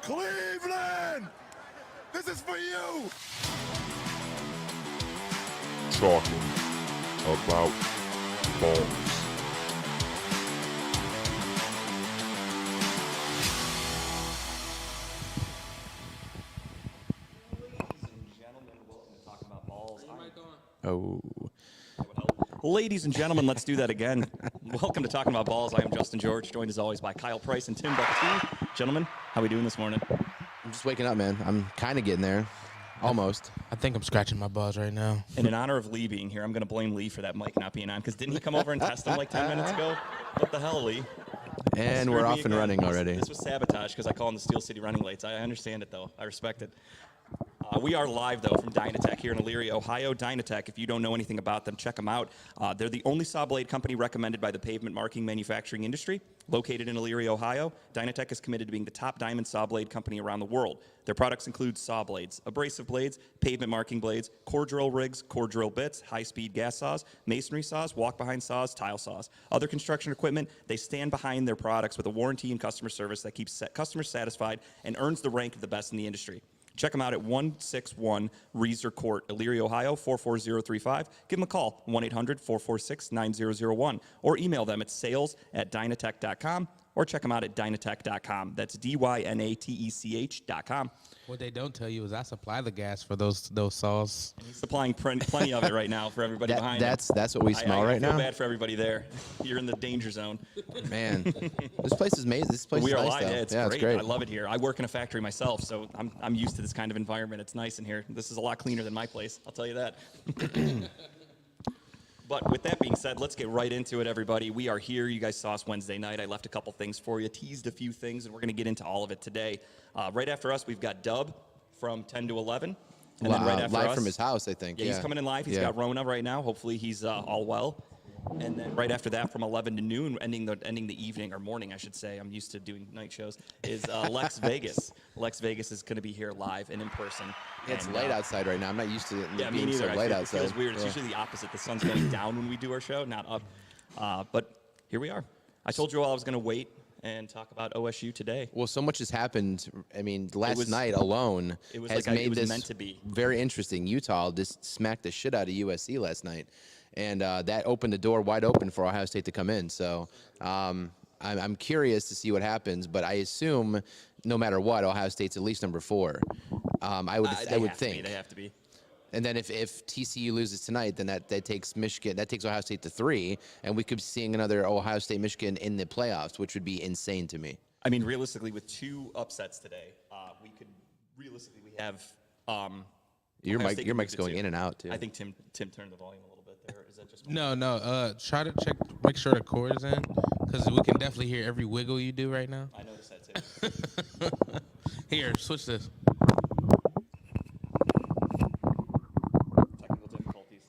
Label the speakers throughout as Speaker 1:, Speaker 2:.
Speaker 1: Cleveland! This is for you!
Speaker 2: Talking about balls.
Speaker 3: Oh.
Speaker 4: Ladies and gentlemen, let's do that again. Welcome to Talking About Balls. I am Justin George, joined as always by Kyle Price and Tim Buckatini. Gentlemen, how are we doing this morning?
Speaker 3: I'm just waking up, man. I'm kind of getting there. Almost.
Speaker 5: I think I'm scratching my balls right now.
Speaker 4: And in honor of Lee being here, I'm going to blame Lee for that mic not being on, because didn't he come over and test him like 10 minutes ago? What the hell, Lee?
Speaker 3: And we're off and running already.
Speaker 4: This was sabotage because I call him the Steel City running lates. I understand it, though. I respect it. We are live, though, from Dynatech here in Elyria, Ohio. Dynatech, if you don't know anything about them, check them out. They're the only saw blade company recommended by the pavement marking manufacturing industry. Located in Elyria, Ohio, Dynatech is committed to being the top diamond saw blade company around the world. Their products include saw blades, abrasive blades, pavement marking blades, core drill rigs, core drill bits, high-speed gas saws, masonry saws, walk-behind saws, tile saws. Other construction equipment, they stand behind their products with a warranty and customer service that keeps customers satisfied and earns the rank of the best in the industry. Check them out at 161 Reeser Court, Elyria, Ohio, 44035. Give them a call, 1-800-446-9001, or email them at sales@dynatech.com, or check them out at dynatech.com. That's dynatech.com.
Speaker 5: What they don't tell you is I supply the gas for those saws.
Speaker 4: And he's supplying plenty of it right now for everybody behind him.
Speaker 3: That's what we smell right now.
Speaker 4: I feel bad for everybody there. You're in the danger zone.
Speaker 3: Man, this place is amazing. This place
Speaker 4: We
Speaker 3: is
Speaker 4: are
Speaker 3: nice,
Speaker 4: live.
Speaker 3: though.
Speaker 4: Yeah, it's great. I love it here. I work in a factory myself, so I'm used to this kind of environment. It's nice in here. This is a lot cleaner than my place, I'll tell you that. But with that being said, let's get right into it, everybody. We are here. You guys saw us Wednesday night. I left a couple things for you, teased a few things, and we're going to get into all of it today. Right after us, we've got Dub from 10 to 11. And then right after
Speaker 3: live
Speaker 4: us,
Speaker 3: from his house, I think.
Speaker 4: Yeah, he's coming in live. He's got Rona right now. Hopefully he's all well. And then right after that, from 11 to noon, ending the evening, or morning, I should say. I'm used to doing night shows, is Lex Vegas. Lex Vegas is going to be here live and in person.
Speaker 3: Yeah, it's light outside right now. I'm not used to it being
Speaker 4: me
Speaker 3: so
Speaker 4: neither.
Speaker 3: light
Speaker 4: It
Speaker 3: outside.
Speaker 4: feels weird. It's usually the opposite. The sun's going down when we do our show, not up. But here we are. I told you all I was going to wait and talk about OSU today.
Speaker 3: Well, so much has happened. I mean, last night alone has made this
Speaker 4: meant to be
Speaker 3: very interesting. Utah just smacked the shit out of USC last night, and that opened the door wide open for Ohio State to come in. So I'm curious to see what happens, but I assume no matter what, Ohio State's at least number 4. I would think.
Speaker 4: They have to be.
Speaker 3: And then if TCU loses tonight, then that takes Michigan, that takes Ohio State to 3, and we could be seeing another Ohio State Michigan in the playoffs, which would be insane to me.
Speaker 4: I mean, realistically, with 2 upsets today, we have.
Speaker 3: Your mic's going in and out too.
Speaker 4: I think Tim turned the volume a little bit there. Is that just
Speaker 5: No. Try to make sure the cord is in, because we can definitely hear every wiggle you do right now.
Speaker 4: I noticed that too.
Speaker 5: Here, switch this.
Speaker 4: Technical difficulties.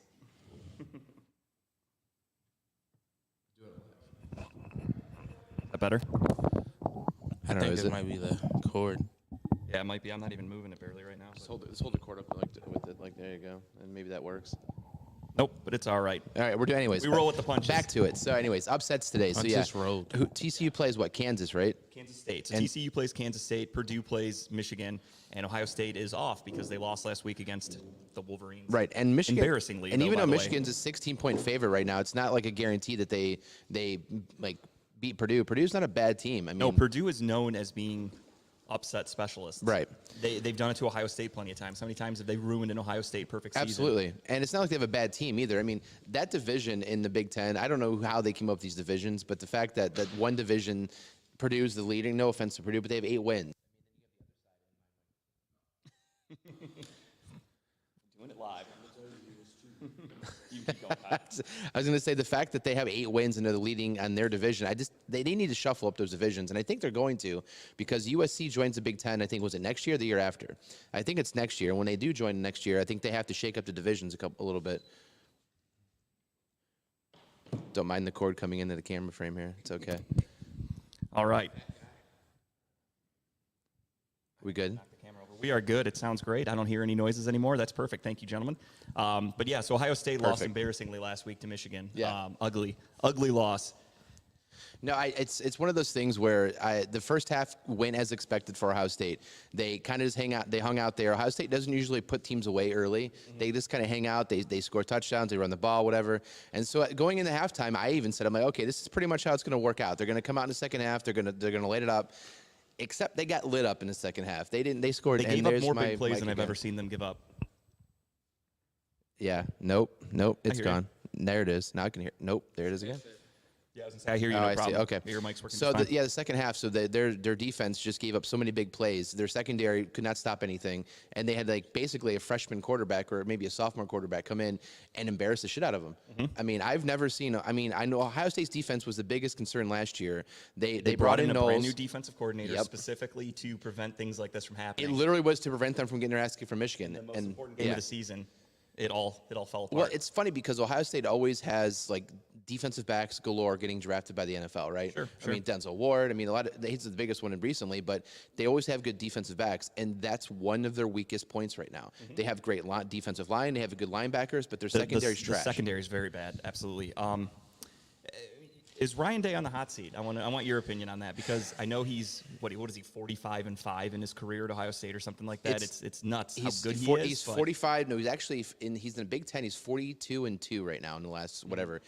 Speaker 4: Is that better?
Speaker 5: I think this might be the cord.
Speaker 4: Yeah, it might be. I'm not even moving it barely right now.
Speaker 3: Just hold the cord up with it, like there you go, and maybe that works.
Speaker 4: Nope, but it's all right.
Speaker 3: All right, we're doing anyways.
Speaker 4: We roll with the punches.
Speaker 3: Back to it. So, anyways, upsets today. So yeah,
Speaker 5: road.
Speaker 3: TCU plays what? Kansas, right?
Speaker 4: Kansas State. So TCU plays Kansas State, Purdue plays Michigan, and Ohio State is off because they lost last week against the Wolverines.
Speaker 3: Right, and Michigan,
Speaker 4: embarrassingly.
Speaker 3: And
Speaker 4: though,
Speaker 3: even
Speaker 4: by
Speaker 3: though
Speaker 4: the way.
Speaker 3: Michigan's a 16-point favorite right now, it's not like a guarantee that they like beat Purdue. Purdue's not a bad team. I mean,
Speaker 4: No, Purdue is known as being upset specialists.
Speaker 3: Right.
Speaker 4: They've done it to Ohio State plenty of times. How many times have they ruined an Ohio State perfect season?
Speaker 3: Absolutely. And it's not like they have a bad team either. I mean, that division in the Big Ten, I don't know how they came up with these divisions, but the fact that one division, Purdue's the leading, no offense to Purdue, but they have 8 wins.
Speaker 4: Doing it live. You keep going, Kyle.
Speaker 3: I was going to say the fact that they have 8 wins and they're the leading on their division. They need to shuffle up those divisions, and I think they're going to, because USC joins the Big Ten. I think was it next year or the year after? I think it's next year. When they do join next year, I think they have to shake up the divisions a little bit. Don't mind the cord coming into the camera frame here. It's okay.
Speaker 4: All right.
Speaker 3: We good?
Speaker 4: We are good. It sounds great. I don't hear any noises anymore. That's perfect. Thank you, gentlemen. But yeah, so Ohio State lost embarrassingly last week to Michigan.
Speaker 3: Yeah.
Speaker 4: Ugly loss.
Speaker 3: No, it's one of those things where the first half went as expected for Ohio State. They kind of just hung out there. Ohio State doesn't usually put teams away early. They just kind of hang out. They score touchdowns. They run the ball, whatever. And so going into halftime, I even said, I'm like, okay, this is pretty much how it's going to work out. They're going to come out in the second half. They're going to light it up. Except they got lit up in the second half. They didn't. They scored.
Speaker 4: They gave up more big plays than I've ever seen them give up.
Speaker 3: Yeah. Nope. It's gone. There it is. Now I can hear. Nope. There it is again.
Speaker 4: Yeah, I was gonna say I hear you.
Speaker 3: Oh,
Speaker 4: No
Speaker 3: I see.
Speaker 4: problem.
Speaker 3: Okay.
Speaker 4: Your mic's working.
Speaker 3: So
Speaker 4: just fine.
Speaker 3: the second half. So their defense just gave up so many big plays. Their secondary could not stop anything, and they had like basically a freshman quarterback or maybe a sophomore quarterback come in and embarrass the shit out of them. I mean, I've never seen. I mean, I know Ohio State's defense was the biggest concern last year. They brought in
Speaker 4: a
Speaker 3: Knowles.
Speaker 4: brand new defensive coordinator
Speaker 3: Yep.
Speaker 4: specifically to prevent things like this from
Speaker 3: It
Speaker 4: happening.
Speaker 3: literally was to prevent them from getting their ass kicked from Michigan.
Speaker 4: The most important game of the season. It all fell apart.
Speaker 3: Well, it's funny because Ohio State always has like defensive backs galore getting drafted by the NFL, right?
Speaker 4: Sure.
Speaker 3: I mean, Denzel Ward. I mean, he's the biggest one recently, but they always have good defensive backs, and that's one of their weakest points right now. They have great defensive line. They have good linebackers, but their secondary's
Speaker 4: the
Speaker 3: trash.
Speaker 4: secondary is very bad. Absolutely. Is Ryan Day on the hot seat? I want your opinion on that because I know he's what is he 45-5 in his career at Ohio State or something like that. It's nuts how good he is.
Speaker 3: He's 45. No, he's in the Big Ten. He's 42-2 right now in the last whatever.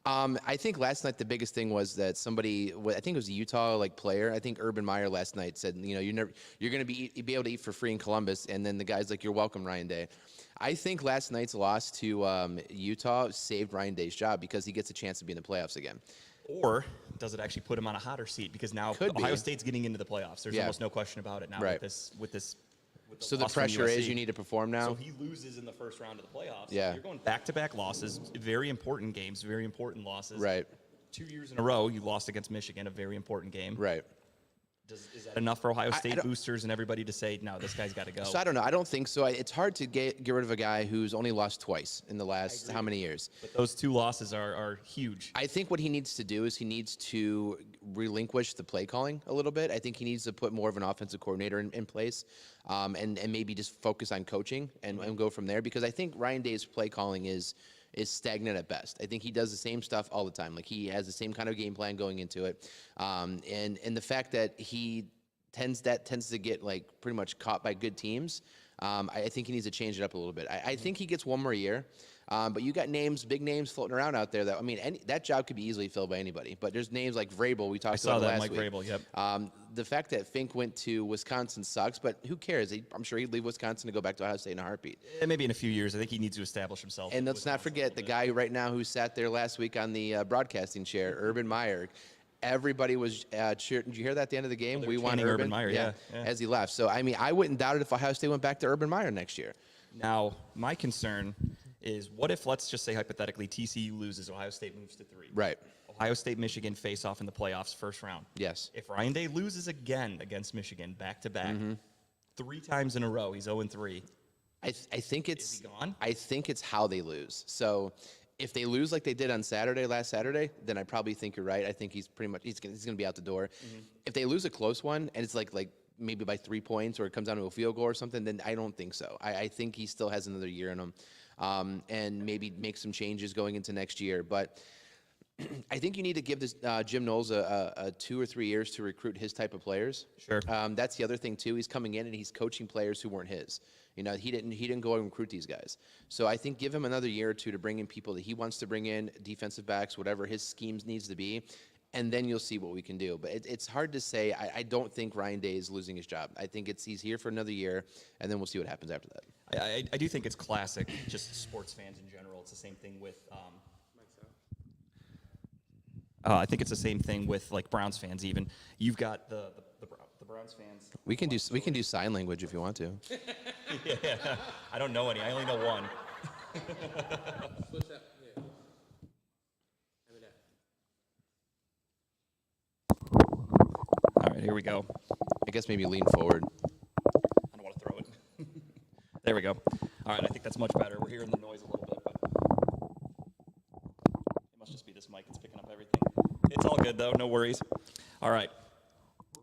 Speaker 3: I think last night the biggest thing was that somebody, I think it was a Utah player. I think Urban Meyer last night said, you're going to be able to eat for free in Columbus, and then the guy's like, you're welcome, Ryan Day. I think last night's loss to Utah saved Ryan Day's job because he gets a chance to be in the playoffs again.
Speaker 4: Or does it actually put him on a hotter seat because now Ohio State's getting into the playoffs? There's almost no question about it now with this.
Speaker 3: So the pressure is you need to perform now.
Speaker 4: So he loses in the first round of the playoffs.
Speaker 3: Yeah.
Speaker 4: You're going back-to-back losses, very important games, very important losses.
Speaker 3: Right.
Speaker 4: 2 years in a row, you lost against Michigan, a very important game.
Speaker 3: Right.
Speaker 4: Is that enough for Ohio State boosters and everybody to say, no, this guy's got to go?
Speaker 3: So I don't know. I don't think so. It's hard to get rid of a guy who's only lost twice in the last how many years?
Speaker 4: But those two losses are huge.
Speaker 3: I think what he needs to do is he needs to relinquish the play calling a little bit. I think he needs to put more of an offensive coordinator in place and maybe just focus on coaching and go from there because I think Ryan Day's play calling is stagnant at best. I think he does the same stuff all the time. Like he has the same kind of game plan going into it. And the fact that he tends to get pretty much caught by good teams, I think he needs to change it up a little bit. I think he gets one more year. But you got big names floating around out there that, that job could be easily filled by anybody. But there's names like Vrabel, we talked about last week.
Speaker 4: Mike Vrabel, yep.
Speaker 3: The fact that Fink went to Wisconsin sucks, but who cares? I'm sure he'd leave Wisconsin to go back to Ohio State in a heartbeat.
Speaker 4: Maybe in a few years. I think he needs to establish himself.
Speaker 3: And let's not forget the guy right now who sat there last week on the broadcasting chair, Urban Meyer. Everybody was cheering. Did you hear that at the end of the game?
Speaker 4: Well,
Speaker 3: we want Urban
Speaker 4: Meyer, yeah.
Speaker 3: As he left. So, I wouldn't doubt it if Ohio State went back to Urban Meyer next year.
Speaker 4: Now, my concern is what if, let's just say hypothetically, TCU loses, Ohio State moves to 3.
Speaker 3: Right.
Speaker 4: Ohio State, Michigan face off in the playoffs first round.
Speaker 3: Yes.
Speaker 4: If Ryan Day loses again against Michigan back-to-back, 3 times in a row, he's 0-3.
Speaker 3: I think it's
Speaker 4: Is he gone?
Speaker 3: I think it's how they lose. So if they lose like they did on last Saturday, then I probably think you're right. I think he's pretty much he's going to be out the door. If they lose a close one and it's like maybe by 3 points or it comes down to a field goal or something, then I don't think so. I think he still has another year in him, and maybe make some changes going into next year. But I think you need to give this Jim Knowles a 2 or 3 years to recruit his type of players.
Speaker 4: Sure.
Speaker 3: That's the other thing too. He's coming in and he's coaching players who weren't his. He didn't go and recruit these guys. So I think give him another year or two to bring in people that he wants to bring in, defensive backs, whatever his schemes needs to be, and then you'll see what we can do. But it's hard to say. I don't think Ryan Day is losing his job. I think he's here for another year, and then we'll see what happens after that.
Speaker 4: I do think it's classic, just sports fans in general. It's the same thing with. I think it's the same thing with Browns fans. Even you've got the Browns fans.
Speaker 3: We can do sign language if you want to.
Speaker 4: Yeah, I don't know any. I only know one. All right, here we go.
Speaker 3: I guess maybe lean forward.
Speaker 4: I don't want to throw it. There we go. All right, I think that's much better. We're hearing the noise a little bit, but it must just be this mic. It's picking up everything. It's all good, though. No worries. All right.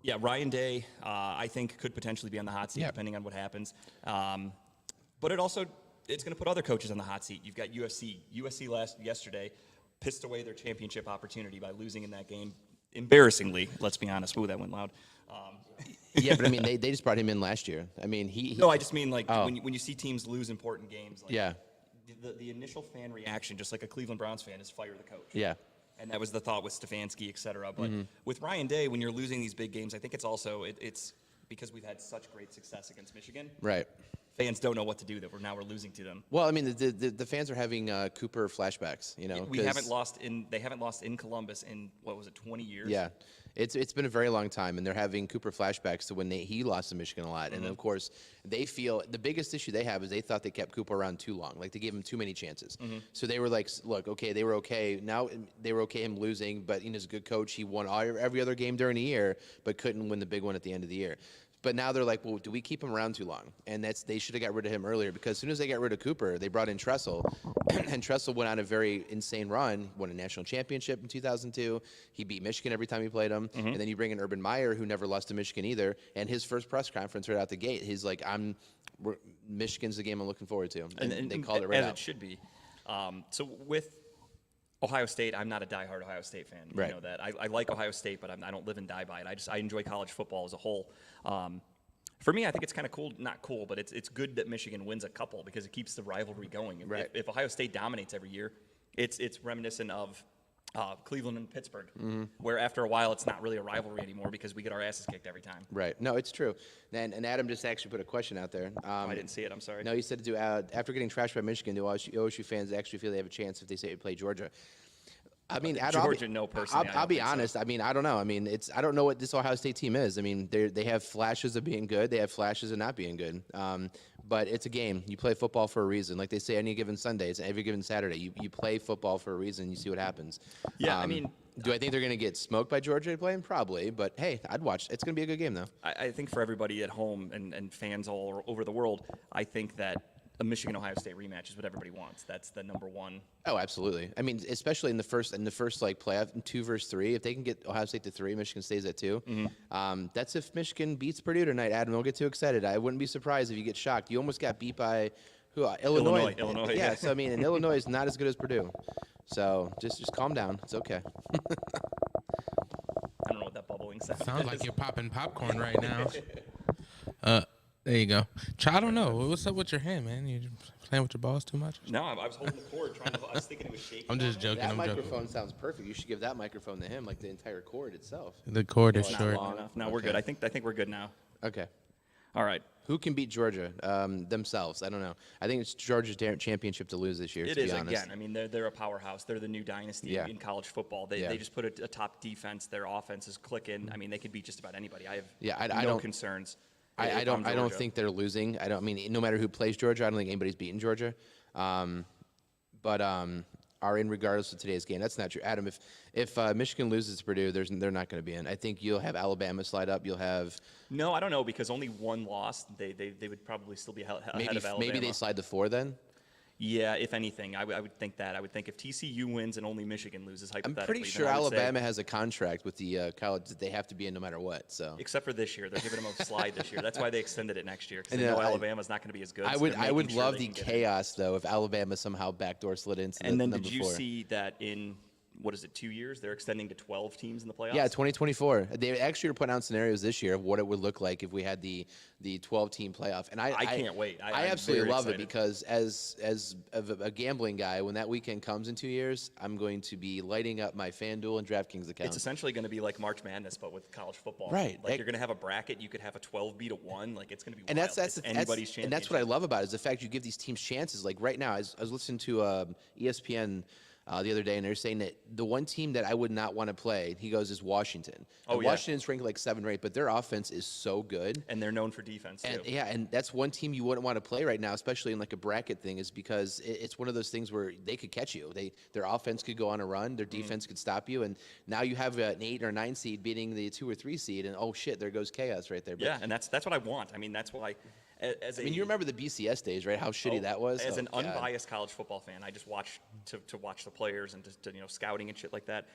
Speaker 4: Yeah, Ryan Day, I think, could potentially be on the hot seat, depending on what happens. But it's going to put other coaches on the hot seat. You've got USC. USC yesterday pissed away their championship opportunity by losing in that game. embarrassingly, let's be honest. Ooh, that went loud.
Speaker 3: Yeah, but I mean, they just brought him in last year. I mean, he
Speaker 4: No, I just mean like
Speaker 3: Oh.
Speaker 4: when you see teams lose important games. Like,
Speaker 3: Yeah.
Speaker 4: The initial fan reaction, just like a Cleveland Browns fan, is fire the coach.
Speaker 3: Yeah.
Speaker 4: And that was the thought with Stefanski, et cetera. But with Ryan Day, when you're losing these big games, I think it's also it's because we've had such great success against Michigan.
Speaker 3: Right.
Speaker 4: Fans don't know what to do that we're losing to them.
Speaker 3: Well, I mean, the fans are having Cooper flashbacks. You know,
Speaker 4: We
Speaker 3: 'cause-
Speaker 4: haven't lost in they haven't lost in Columbus in what was it 20 years?
Speaker 3: Yeah, it's been a very long time, and they're having Cooper flashbacks to when he lost to Michigan a lot. And of course, they feel the biggest issue they have is they thought they kept Cooper around too long, like they gave him too many chances. So they were like, look, okay, they were okay. Now they were okay him losing, but he's a good coach. He won every other game during the year, but couldn't win the big one at the end of the year. But now they're like, well, do we keep him around too long? And they should have got rid of him earlier, because as soon as they got rid of Cooper, they brought in Tressel, and Tressel went on a very insane run, won a national championship in 2002. He beat Michigan every time he played them. And then you bring in Urban Meyer, who never lost to Michigan either, and his first press conference right out the gate, he's like, Michigan's the game I'm looking forward to. And they called it right
Speaker 4: as
Speaker 3: out.
Speaker 4: it should be. So with Ohio State, I'm not a diehard Ohio State fan.
Speaker 3: Right.
Speaker 4: You know that. I like Ohio State, but I don't live and die by it. I enjoy college football as a whole. For me, I think it's kind of cool, not cool, but it's good that Michigan wins a couple because it keeps the rivalry going.
Speaker 3: Right.
Speaker 4: If Ohio State dominates every year, it's reminiscent of Cleveland and Pittsburgh, where after a while it's not really a rivalry anymore because we get our asses kicked every time.
Speaker 3: Right. No, it's true. And Adam just actually put a question out there.
Speaker 4: I didn't see it. I'm sorry.
Speaker 3: No, he said, after getting trashed by Michigan, do OSU fans actually feel they have a chance if they say they play Georgia? I mean,
Speaker 4: Georgia, no, personally, I
Speaker 3: I'll
Speaker 4: don't
Speaker 3: be
Speaker 4: think so.
Speaker 3: honest. I mean, I don't know. I mean, I don't know what this Ohio State team is. I mean, they have flashes of being good. They have flashes of not being good. But it's a game. You play football for a reason. Like they say, any given Sunday, it's every given Saturday. You play football for a reason. You see what happens.
Speaker 4: Yeah, I mean,
Speaker 3: do I think they're going to get smoked by Georgia playing? Probably. But hey, I'd watch. It's going to be a good game, though.
Speaker 4: I think for everybody at home and fans all over the world, I think that a Michigan-Ohio State rematch is what everybody wants. That's the number one.
Speaker 3: Oh, absolutely. I mean, especially in the first like playoff 2 versus 3. If they can get Ohio State to 3, Michigan stays at 2. That's if Michigan beats Purdue tonight. Adam, don't get too excited. I wouldn't be surprised if you get shocked. You almost got beat by who? Illinois.
Speaker 4: Illinois,
Speaker 3: Yeah.
Speaker 4: yeah.
Speaker 3: So I mean, and Illinois is not as good as Purdue. So just calm down. It's okay.
Speaker 4: I don't know what that bubbling sound
Speaker 5: Sounds
Speaker 4: is.
Speaker 5: like you're popping popcorn right now. There you go. I don't know. What's up with your hand, man? You playing with your balls too much?
Speaker 4: No, I was holding the cord, I was thinking it was shaking.
Speaker 5: I'm just joking.
Speaker 3: That
Speaker 5: I'm
Speaker 3: microphone
Speaker 5: joking.
Speaker 3: sounds perfect. You should give that microphone to him, like the entire cord itself.
Speaker 5: The cord is
Speaker 4: Not
Speaker 5: short.
Speaker 4: long enough. No, we're
Speaker 3: Okay.
Speaker 4: good. I think we're good now.
Speaker 3: Okay.
Speaker 4: All right.
Speaker 3: Who can beat Georgia themselves? I don't know. I think it's Georgia's championship to lose this year.
Speaker 4: It
Speaker 3: to
Speaker 4: is,
Speaker 3: be honest.
Speaker 4: again. I mean, they're a powerhouse. They're the new dynasty
Speaker 3: Yeah.
Speaker 4: in college football. They,
Speaker 3: Yeah.
Speaker 4: they just put a top defense. Their offense is clicking. I mean, they could beat just about anybody. I have
Speaker 3: I
Speaker 4: no
Speaker 3: don't-
Speaker 4: concerns.
Speaker 3: I
Speaker 4: if
Speaker 3: don't
Speaker 4: I'm Georgia.
Speaker 3: think they're losing. I mean, no matter who plays Georgia, I don't think anybody's beating Georgia. But are in regardless of today's game. That's not true. Adam, if Michigan loses to Purdue, they're not going to be in. I think you'll have Alabama slide up. You'll have
Speaker 4: No, I don't know because only one loss. They would probably still be ahead of Alabama.
Speaker 3: maybe they slide to 4 then.
Speaker 4: Yeah, if anything, I would think that. I would think if TCU wins and only Michigan loses,
Speaker 3: I'm
Speaker 4: hypothetically,
Speaker 3: pretty
Speaker 4: then
Speaker 3: sure
Speaker 4: I would say-
Speaker 3: Alabama has a contract with the college that they have to be in no matter what. So
Speaker 4: except for this year, they're giving them a slide this year. That's why they extended it next year because
Speaker 3: And,
Speaker 4: they know
Speaker 3: I-
Speaker 4: Alabama's not going to be as good.
Speaker 3: I
Speaker 4: so
Speaker 3: would
Speaker 4: they're
Speaker 3: I would
Speaker 4: making sure
Speaker 3: love
Speaker 4: they
Speaker 3: the
Speaker 4: can get in.
Speaker 3: chaos though if Alabama somehow backdoor slid into
Speaker 4: And then
Speaker 3: number
Speaker 4: did you
Speaker 3: 4.
Speaker 4: see that in what is it, 2 years? They're extending to 12 teams in the playoffs.
Speaker 3: Yeah, 2024. They actually are putting out scenarios this year of what it would look like if we had the 12-team playoff. And I
Speaker 4: can't wait.
Speaker 3: I
Speaker 4: I'm
Speaker 3: absolutely
Speaker 4: very
Speaker 3: love it
Speaker 4: excited.
Speaker 3: because as a gambling guy, when that weekend comes in 2 years, I'm going to be lighting up my FanDuel and DraftKings
Speaker 4: It's
Speaker 3: accounts.
Speaker 4: essentially going to be like March Madness, but with college football.
Speaker 3: Right.
Speaker 4: Like you're going to have a bracket. You could have a 12 to 1. Like it's going to be
Speaker 3: And
Speaker 4: wild.
Speaker 3: that's
Speaker 4: It's anybody's championship.
Speaker 3: and that's what I love about it is the fact you give these teams chances. Like right now, I was listening to ESPN the other day, and they're saying that the one team that I would not want to play, he goes, is Washington.
Speaker 4: Oh,
Speaker 3: And
Speaker 4: yeah.
Speaker 3: Washington's ranked like 7 or 8, but their offense is so good.
Speaker 4: And they're known for defense too.
Speaker 3: And yeah, and that's one team you wouldn't want to play right now, especially in like a bracket thing, is because it's one of those things where they could catch you. Their offense could go on a run, their defense could stop you, and now you have an 8 or 9 seed beating the 2 or 3 seed, and oh shit, there goes chaos right there. But,
Speaker 4: Yeah, and that's what I want. I mean, that's why. As
Speaker 3: I mean, you remember the BCS days, right? How shitty that was.
Speaker 4: As
Speaker 3: Oh,
Speaker 4: an
Speaker 3: God.
Speaker 4: unbiased college football fan, I just watch to watch the players and to scouting and shit like that.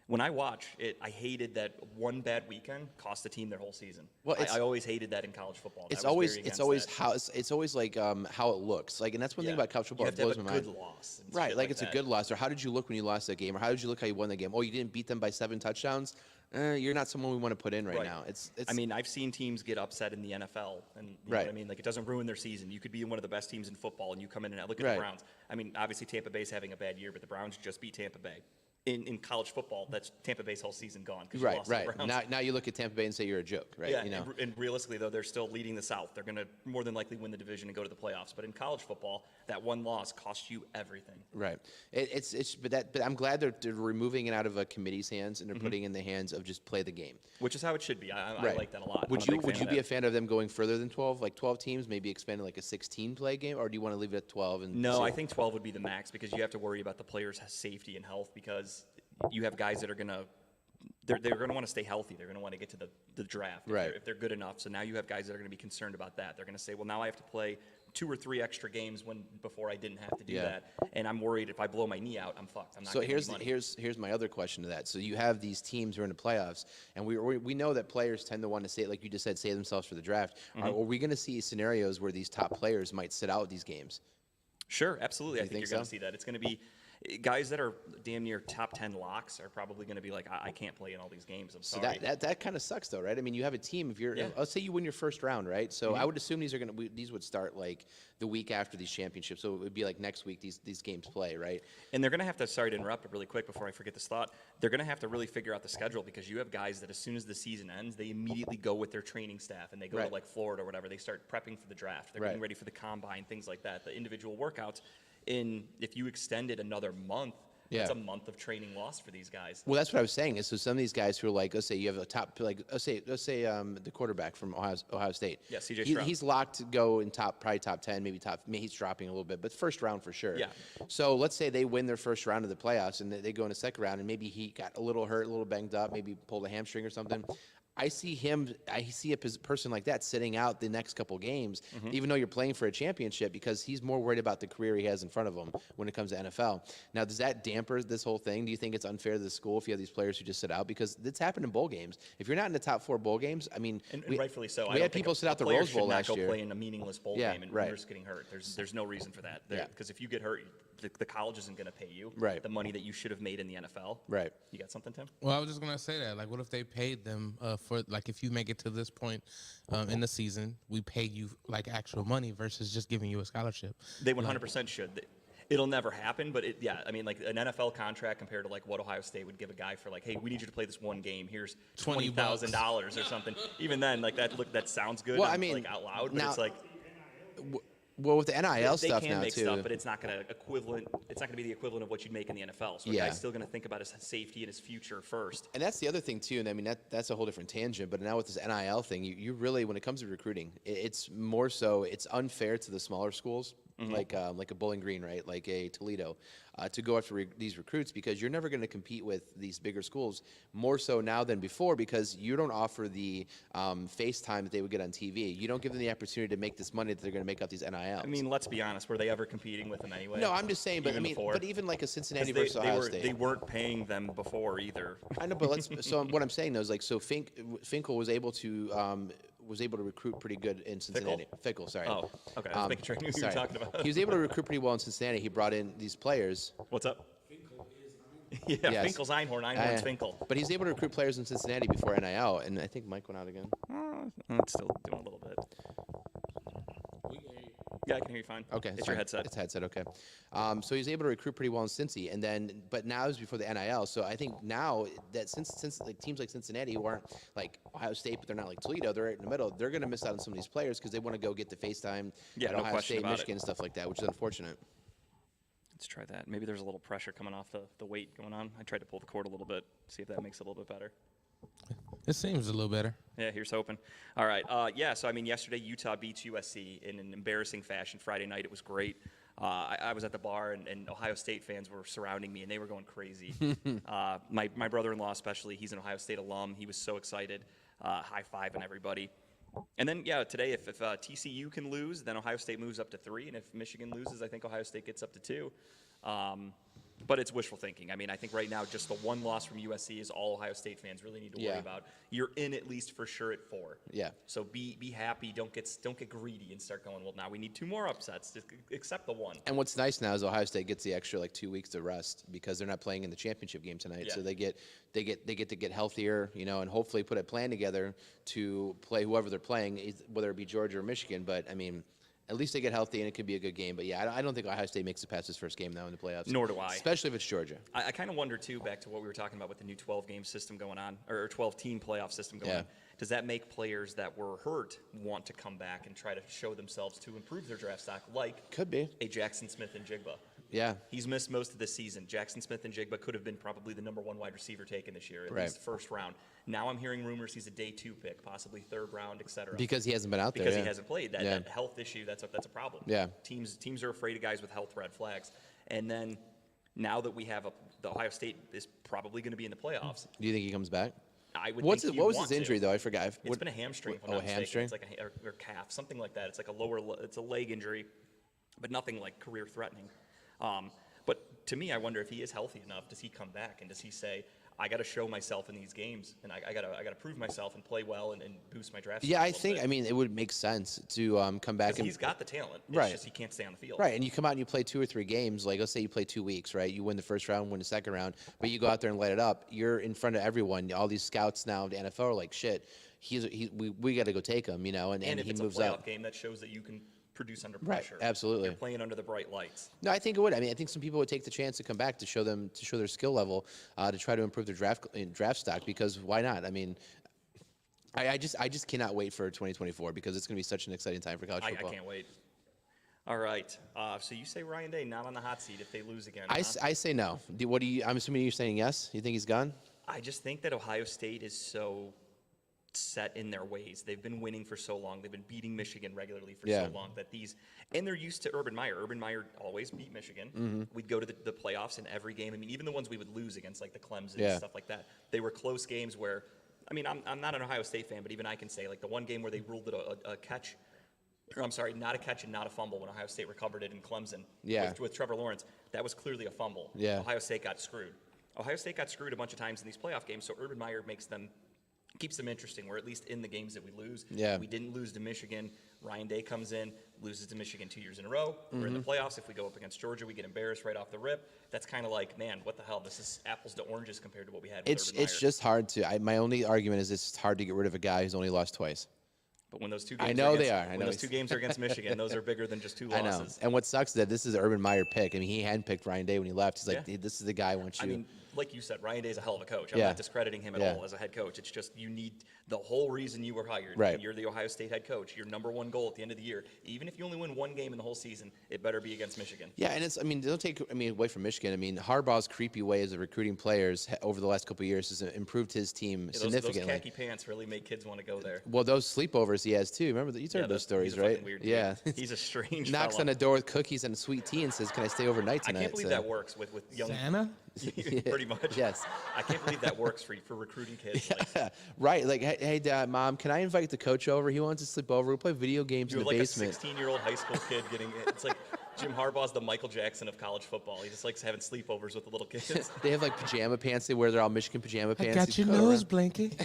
Speaker 4: When I watch it, I hated that one bad weekend cost the team their whole season.
Speaker 3: Well,
Speaker 4: I always hated that in college football.
Speaker 3: It's
Speaker 4: I was
Speaker 3: always
Speaker 4: very
Speaker 3: it's
Speaker 4: against
Speaker 3: always
Speaker 4: that.
Speaker 3: how it's always like how it looks like, and that's one thing
Speaker 4: Yeah.
Speaker 3: about college football.
Speaker 4: You have
Speaker 3: It
Speaker 4: to have
Speaker 3: blows
Speaker 4: a
Speaker 3: my
Speaker 4: good
Speaker 3: mind.
Speaker 4: loss. And
Speaker 3: Right,
Speaker 4: shit
Speaker 3: like it's
Speaker 4: that.
Speaker 3: a good loss, or how did you look when you lost that game, or how did you look how you won that game? Oh, you didn't beat them by 7 touchdowns. You're not someone we want to put in right now. It's.
Speaker 4: I mean, I've seen teams get upset in the NFL, and you know
Speaker 3: Right.
Speaker 4: what I mean. Like, it doesn't ruin their season. You could be one of the best teams in football, and you come in and look at
Speaker 3: Right.
Speaker 4: the Browns. I mean, obviously Tampa Bay's having a bad year, but the Browns just beat Tampa Bay. In college football, that's Tampa Bay's whole season gone because you
Speaker 3: right,
Speaker 4: lost to the
Speaker 3: right.
Speaker 4: Browns.
Speaker 3: Now you look at Tampa Bay and say you're a joke, right?
Speaker 4: Yeah,
Speaker 3: You know.
Speaker 4: and realistically, though, they're still leading the South. They're going to more than likely win the division and go to the playoffs. But in college football, that one loss costs you everything.
Speaker 3: Right. But I'm glad they're removing it out of a committee's hands and they're putting it in the hands of just play the game.
Speaker 4: Which is how it should be. I
Speaker 3: Right.
Speaker 4: like that a lot.
Speaker 3: Would
Speaker 4: I'm a
Speaker 3: you
Speaker 4: big
Speaker 3: would
Speaker 4: fan
Speaker 3: you
Speaker 4: of
Speaker 3: be a
Speaker 4: that.
Speaker 3: fan of them going further than 12, like 12 teams, maybe expanding like a 16 play game, or do you want to leave it at 12? And
Speaker 4: No,
Speaker 3: see-
Speaker 4: I think 12 would be the max because you have to worry about the players' safety and health because you have guys that are going to they're going to want to stay healthy. They're going to want to get to the draft
Speaker 3: Right.
Speaker 4: if they're good enough. So now you have guys that are going to be concerned about that. They're going to say, well, now I have to play 2 or 3 extra games when before I didn't have to do
Speaker 3: Yeah.
Speaker 4: that, and I'm worried if I blow my knee out, I'm fucked. I'm not
Speaker 3: So
Speaker 4: getting
Speaker 3: here's
Speaker 4: any money.
Speaker 3: here's my other question to that. So you have these teams who are in the playoffs, and we know that players tend to want to say, like you just said, save themselves for the draft. Are we going to see scenarios where these top players might sit out these games?
Speaker 4: Sure, absolutely. I
Speaker 3: You
Speaker 4: think
Speaker 3: think
Speaker 4: you're going
Speaker 3: so?
Speaker 4: to see that. It's going to be guys that are damn near top 10 locks are probably going to be like, I can't play in all these games. I'm
Speaker 3: So
Speaker 4: sorry.
Speaker 3: that kind of sucks, though, right? I mean, you have a team. If you're,
Speaker 4: Yeah.
Speaker 3: let's say you win your first round, right? So I would assume these would start like the week after these championships. So it would be like next week these games play, right?
Speaker 4: And they're going to have to, sorry to interrupt it really quick before I forget this thought, they're going to have to really figure out the schedule because you have guys that as soon as the season ends, they immediately go with their training staff and they go
Speaker 3: Right.
Speaker 4: to like Florida or whatever. They start prepping for the draft. They're
Speaker 3: Right.
Speaker 4: getting ready for the combine, things like that, the individual workouts. If you extend it another month, that's
Speaker 3: Yeah.
Speaker 4: a month of training lost for these guys.
Speaker 3: Well, that's what I was saying. Is so some of these guys who are like, let's say you have a top, like let's say the quarterback from Ohio State.
Speaker 4: Yeah, C.J. Stroud.
Speaker 3: He's locked to go in probably top 10, maybe he's dropping a little bit, but first round for sure.
Speaker 4: Yeah.
Speaker 3: So let's say they win their first round of the playoffs and they go in the second round, and maybe he got a little hurt, a little banged up, maybe pulled a hamstring or something. I see a person like that sitting out the next couple games, even though you're playing for a championship, because he's more worried about the career he has in front of him when it comes to NFL. Now, does that damper this whole thing? Do you think it's unfair to the school if you have these players who just sit out? Because it's happened in bowl games. If you're not in the top 4 bowl games, I mean,
Speaker 4: And rightfully so. I
Speaker 3: We
Speaker 4: don't
Speaker 3: had
Speaker 4: think
Speaker 3: people
Speaker 4: a-
Speaker 3: sit out
Speaker 4: a
Speaker 3: the
Speaker 4: player
Speaker 3: Rose Bowl
Speaker 4: should not
Speaker 3: last
Speaker 4: go
Speaker 3: year.
Speaker 4: play in a meaningless bowl
Speaker 3: Yeah,
Speaker 4: game and
Speaker 3: right.
Speaker 4: risk getting hurt. There's no reason for that.
Speaker 3: Yeah.
Speaker 4: Because if you get hurt, the college isn't going to pay you
Speaker 3: Right.
Speaker 4: the money that you should have made in the NFL.
Speaker 3: Right.
Speaker 4: You got something, Tim?
Speaker 5: Well, I was just gonna say that. Like, what if they paid them for like if you make it to this point in the season, we pay you like actual money versus just giving you a scholarship.
Speaker 4: They 100% should. It'll never happen, but yeah, I mean, like an NFL contract compared to like what Ohio State would give a guy for like, hey, we need you to play this one game. Here's $20,000 or something. Even then, like that sounds good.
Speaker 3: Well, I mean,
Speaker 4: like out loud, but
Speaker 3: now-
Speaker 4: it's like
Speaker 3: Well, with the NIL
Speaker 4: they
Speaker 3: stuff
Speaker 4: can
Speaker 3: now
Speaker 4: make
Speaker 3: too.
Speaker 4: stuff, but it's not going to equivalent. It's not going to be the equivalent of what you'd make in the NFL. So a
Speaker 3: Yeah.
Speaker 4: guy's still going to think about his safety and his future first.
Speaker 3: And that's the other thing too, and I mean that's a whole different tangent. But now with this NIL thing, you really, when it comes to recruiting, it's more so it's unfair to the smaller schools, like a Bowling Green, right, like a Toledo, to go after these recruits because you're never going to compete with these bigger schools more so now than before because you don't offer the FaceTime that they would get on TV. You don't give them the opportunity to make this money that they're going to make off these NILs.
Speaker 4: I mean, let's be honest. Were they ever competing with them anyway?
Speaker 3: no, I'm just saying, but
Speaker 4: Even
Speaker 3: I mean,
Speaker 4: before?
Speaker 3: but even like a Cincinnati
Speaker 4: 'Cause
Speaker 3: versus Ohio
Speaker 4: they
Speaker 3: State.
Speaker 4: weren't paying them before either.
Speaker 3: I know, but so what I'm saying though is like so Finkel was able to recruit pretty good in Cincinnati. Fickle, sorry.
Speaker 4: Oh, okay. I was making sure I knew what you were
Speaker 3: sorry.
Speaker 4: talking about.
Speaker 3: He was able to recruit pretty well in Cincinnati. He brought in these players.
Speaker 4: What's up? Yeah,
Speaker 3: Yes.
Speaker 4: Finkel's Einhorn. Einhorn's Finkel.
Speaker 3: But he's able to recruit players in Cincinnati before NIL, and I think Mike went out again.
Speaker 4: It's still doing a little bit. Yeah, I can hear you fine.
Speaker 3: Okay,
Speaker 4: It's
Speaker 3: sorry.
Speaker 4: your headset.
Speaker 3: It's headset. Okay. So he's able to recruit pretty well in Cincy, and then but now is before the NIL. So I think now that since like teams like Cincinnati who aren't like Ohio State, but they're not like Toledo, they're right in the middle. They're going to miss out on some of these players because they want to go get the FaceTime
Speaker 4: Yeah,
Speaker 3: at
Speaker 4: no
Speaker 3: Ohio
Speaker 4: question
Speaker 3: State,
Speaker 4: about it.
Speaker 3: Michigan, and stuff like that, which is unfortunate.
Speaker 4: Let's try that. Maybe there's a little pressure coming off the weight going on. I tried to pull the cord a little bit, see if that makes it a little bit better.
Speaker 5: It seems a little better.
Speaker 4: Yeah, here's hoping. All right. Yeah, so I mean, yesterday Utah beats USC in an embarrassing fashion. Friday night, it was great. I was at the bar, and Ohio State fans were surrounding me, and they were going crazy. My brother-in-law especially, he's an Ohio State alum. He was so excited, high-fiving everybody. And then, yeah, today, if TCU can lose, then Ohio State moves up to 3, and if Michigan loses, I think Ohio State gets up to 2. But it's wishful thinking. I mean, I think right now just the one loss from USC is all Ohio State fans really need to worry about. You're in at least for sure at 4.
Speaker 3: Yeah.
Speaker 4: So be happy. Don't get greedy and start going, well, now we need 2 more upsets. Just accept the one.
Speaker 3: And what's nice now is Ohio State gets the extra 2 weeks to rest because they're not playing in the championship game tonight.
Speaker 4: Yeah.
Speaker 3: So they get to get healthier, and hopefully put a plan together to play whoever they're playing, whether it be Georgia or Michigan. But I mean, at least they get healthy and it could be a good game. But yeah, I don't think Ohio State makes it past this first game though in the playoffs.
Speaker 4: Nor do I.
Speaker 3: Especially if it's Georgia.
Speaker 4: I kind of wonder too, back to what we were talking about with the new 12-game system going on, or 12-team playoff system going on. Does that make players that were hurt want to come back and try to show themselves to improve their draft stock, like
Speaker 3: Could be.
Speaker 4: a Jackson Smith and Jigba?
Speaker 3: Yeah.
Speaker 4: He's missed most of the season. Jackson Smith and Jigba could have been probably the #1 wide receiver taken this year, at least first round. Now I'm hearing rumors he's a day 2 pick, possibly 3rd round, et cetera.
Speaker 3: Because he hasn't been out there.
Speaker 4: Because he hasn't played. That health issue, that's a problem.
Speaker 3: Yeah.
Speaker 4: Teams are afraid of guys with health red flags. And then now that we have the Ohio State is probably going to be in the playoffs.
Speaker 3: Do you think he comes back?
Speaker 4: I would
Speaker 3: What
Speaker 4: think
Speaker 3: was his injury though? I forgot.
Speaker 4: It's been a hamstring. If I'm not mistaken.
Speaker 3: hamstring.
Speaker 4: It's like or calf, something like that. It's like it's a leg injury, but nothing like career threatening. But to me, I wonder if he is healthy enough. Does he come back and does he say, I got to show myself in these games, and I got to prove myself and play well and boost my draft?
Speaker 3: Yeah, I think. I mean, it would make sense to come back. And
Speaker 4: he's got the talent. It's
Speaker 3: Right.
Speaker 4: just he can't stay on the field.
Speaker 3: Right, and you come out and you play 2 or 3 games. Like, let's say you play 2 weeks, right? You win the first round, win the second round, but you go out there and light it up. You're in front of everyone. All these scouts now, the NFL are like, shit. We got to go take him, and
Speaker 4: And if
Speaker 3: he
Speaker 4: it's
Speaker 3: moves
Speaker 4: a playoff
Speaker 3: up.
Speaker 4: game, that shows that you can produce under
Speaker 3: Right,
Speaker 4: pressure.
Speaker 3: absolutely.
Speaker 4: You're playing under the bright lights.
Speaker 3: No, I think it would. I mean, I think some people would take the chance to come back to show their skill level, to try to improve their draft stock. Because why not? I mean, I just cannot wait for 2024 because it's going to be such an exciting time for college
Speaker 4: I
Speaker 3: football.
Speaker 4: can't wait. All right. So you say Ryan Day not on the hot seat if they lose again?
Speaker 3: I
Speaker 4: huh?
Speaker 3: say no. What do you? I'm assuming you're saying yes. You think he's gone?
Speaker 4: I just think that Ohio State is so set in their ways. They've been winning for so long. They've been beating Michigan regularly for so long that and they're used to Urban Meyer. Urban Meyer always beat Michigan. We'd go to the playoffs in every game. I mean, even the ones we would lose against, like the Clemson and stuff like that, they were close games where, I mean, I'm not an Ohio State fan, but even I can say, like the one game where they ruled it a catch, or I'm sorry, not a catch and not a fumble when Ohio State recovered it in Clemson with Trevor Lawrence, that was clearly a fumble. Ohio State got screwed. Ohio State got screwed a bunch of times in these playoff games, so Urban Meyer keeps them interesting. We're at least in the games that we lose. We didn't lose to Michigan. Ryan Day comes in, loses to Michigan 2 years in a row. We're in the playoffs. If we go up against Georgia, we get embarrassed right off the rip. That's kind of like, man, what the hell? This is apples to oranges compared to what we had with Urban Meyer.
Speaker 3: It's just hard to. My only argument is it's hard to get rid of a guy who's only lost twice.
Speaker 4: But when those 2 games
Speaker 3: I know they
Speaker 4: against,
Speaker 3: are. I
Speaker 4: when
Speaker 3: know
Speaker 4: those 2 games are against Michigan, those are bigger than just 2
Speaker 3: I
Speaker 4: losses.
Speaker 3: know. And what sucks is that this is an Urban Meyer pick. I mean, he handpicked Ryan Day when he left. He's like, this is the guy I want you.
Speaker 4: I mean, like you said, Ryan Day's a hell of a coach. I'm not discrediting him at all as a head coach. It's just you need the whole reason you were hired.
Speaker 3: Right.
Speaker 4: You're the Ohio State head coach. Your #1 goal at the end of the year, even if you only win 1 game in the whole season, it better be against Michigan.
Speaker 3: Yeah, and it's. I mean, don't take. I mean, away from Michigan. I mean, Harbaugh's creepy ways of recruiting players over the last couple of years has improved his team significantly.
Speaker 4: Those khaki pants really make kids want to go there.
Speaker 3: Well, those sleepovers he has too. Remember, you heard those stories,
Speaker 4: he's a
Speaker 3: right?
Speaker 4: fucking weird dude.
Speaker 3: Yeah.
Speaker 4: He's a strange.
Speaker 3: Knocks
Speaker 4: fella.
Speaker 3: on the door with cookies and sweet tea and says, "Can I stay overnight tonight?"
Speaker 4: I can't believe that works with young.
Speaker 5: Santa?
Speaker 4: Pretty much.
Speaker 3: Yes.
Speaker 4: I can't believe that works for recruiting kids. Like,
Speaker 3: Right. Like, hey, Dad, Mom, can I invite the coach over? He wants to sleep over. We'll play video games in
Speaker 4: you're
Speaker 3: the
Speaker 4: like
Speaker 3: basement.
Speaker 4: a 16-year-old high school kid getting it. It's like Jim Harbaugh's the Michael Jackson of college football. He just likes having sleepovers with the little kids.
Speaker 3: They have like pajama pants. They wear their all Michigan pajama
Speaker 5: I
Speaker 3: pants.
Speaker 5: got
Speaker 3: He's
Speaker 5: your
Speaker 3: going
Speaker 5: nose
Speaker 3: around.
Speaker 5: blanket.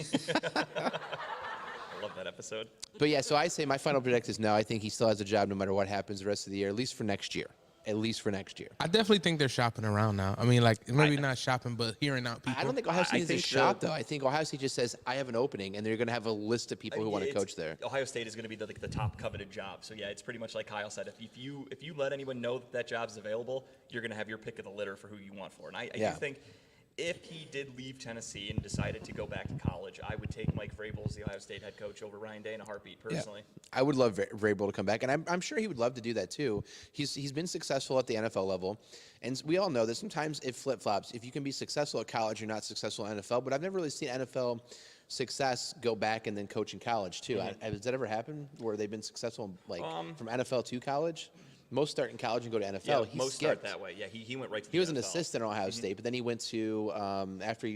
Speaker 4: I love that episode.
Speaker 3: But yeah, so I say my final predict is no. I think he still has a job no matter what happens the rest of the year, at least for next year. At least for next year.
Speaker 5: I definitely think they're shopping around now. I mean, like, maybe not shopping, but hearing out people.
Speaker 3: I don't think Ohio State needs to
Speaker 4: think
Speaker 3: shop, though. I think Ohio State just says, I have an opening, and they're going to have a list of people who want to coach there.
Speaker 4: Ohio State is going to be the top coveted job. So yeah, it's pretty much like Kyle said. If you let anyone know that job's available, you're going to have your pick of the litter for who you want for. And I do think if he did leave Tennessee and decided to go back to college, I would take Mike Vrabel as the Ohio State head coach over Ryan Day in a heartbeat, personally.
Speaker 3: Yeah. I would love Vrabel to come back, and I'm sure he would love to do that too. He's been successful at the NFL level, and we all know that sometimes it flip-flops. If you can be successful at college, you're not successful in NFL, but I've never really seen NFL success go back and then coach in college too. Has that ever happened where they've been successful from NFL to college? Most start in college and go to NFL.
Speaker 4: Yeah,
Speaker 3: He
Speaker 4: most
Speaker 3: skipped.
Speaker 4: start that way. Yeah, he went right to the
Speaker 3: He was an
Speaker 4: NFL.
Speaker 3: assistant at Ohio State, but then he went to after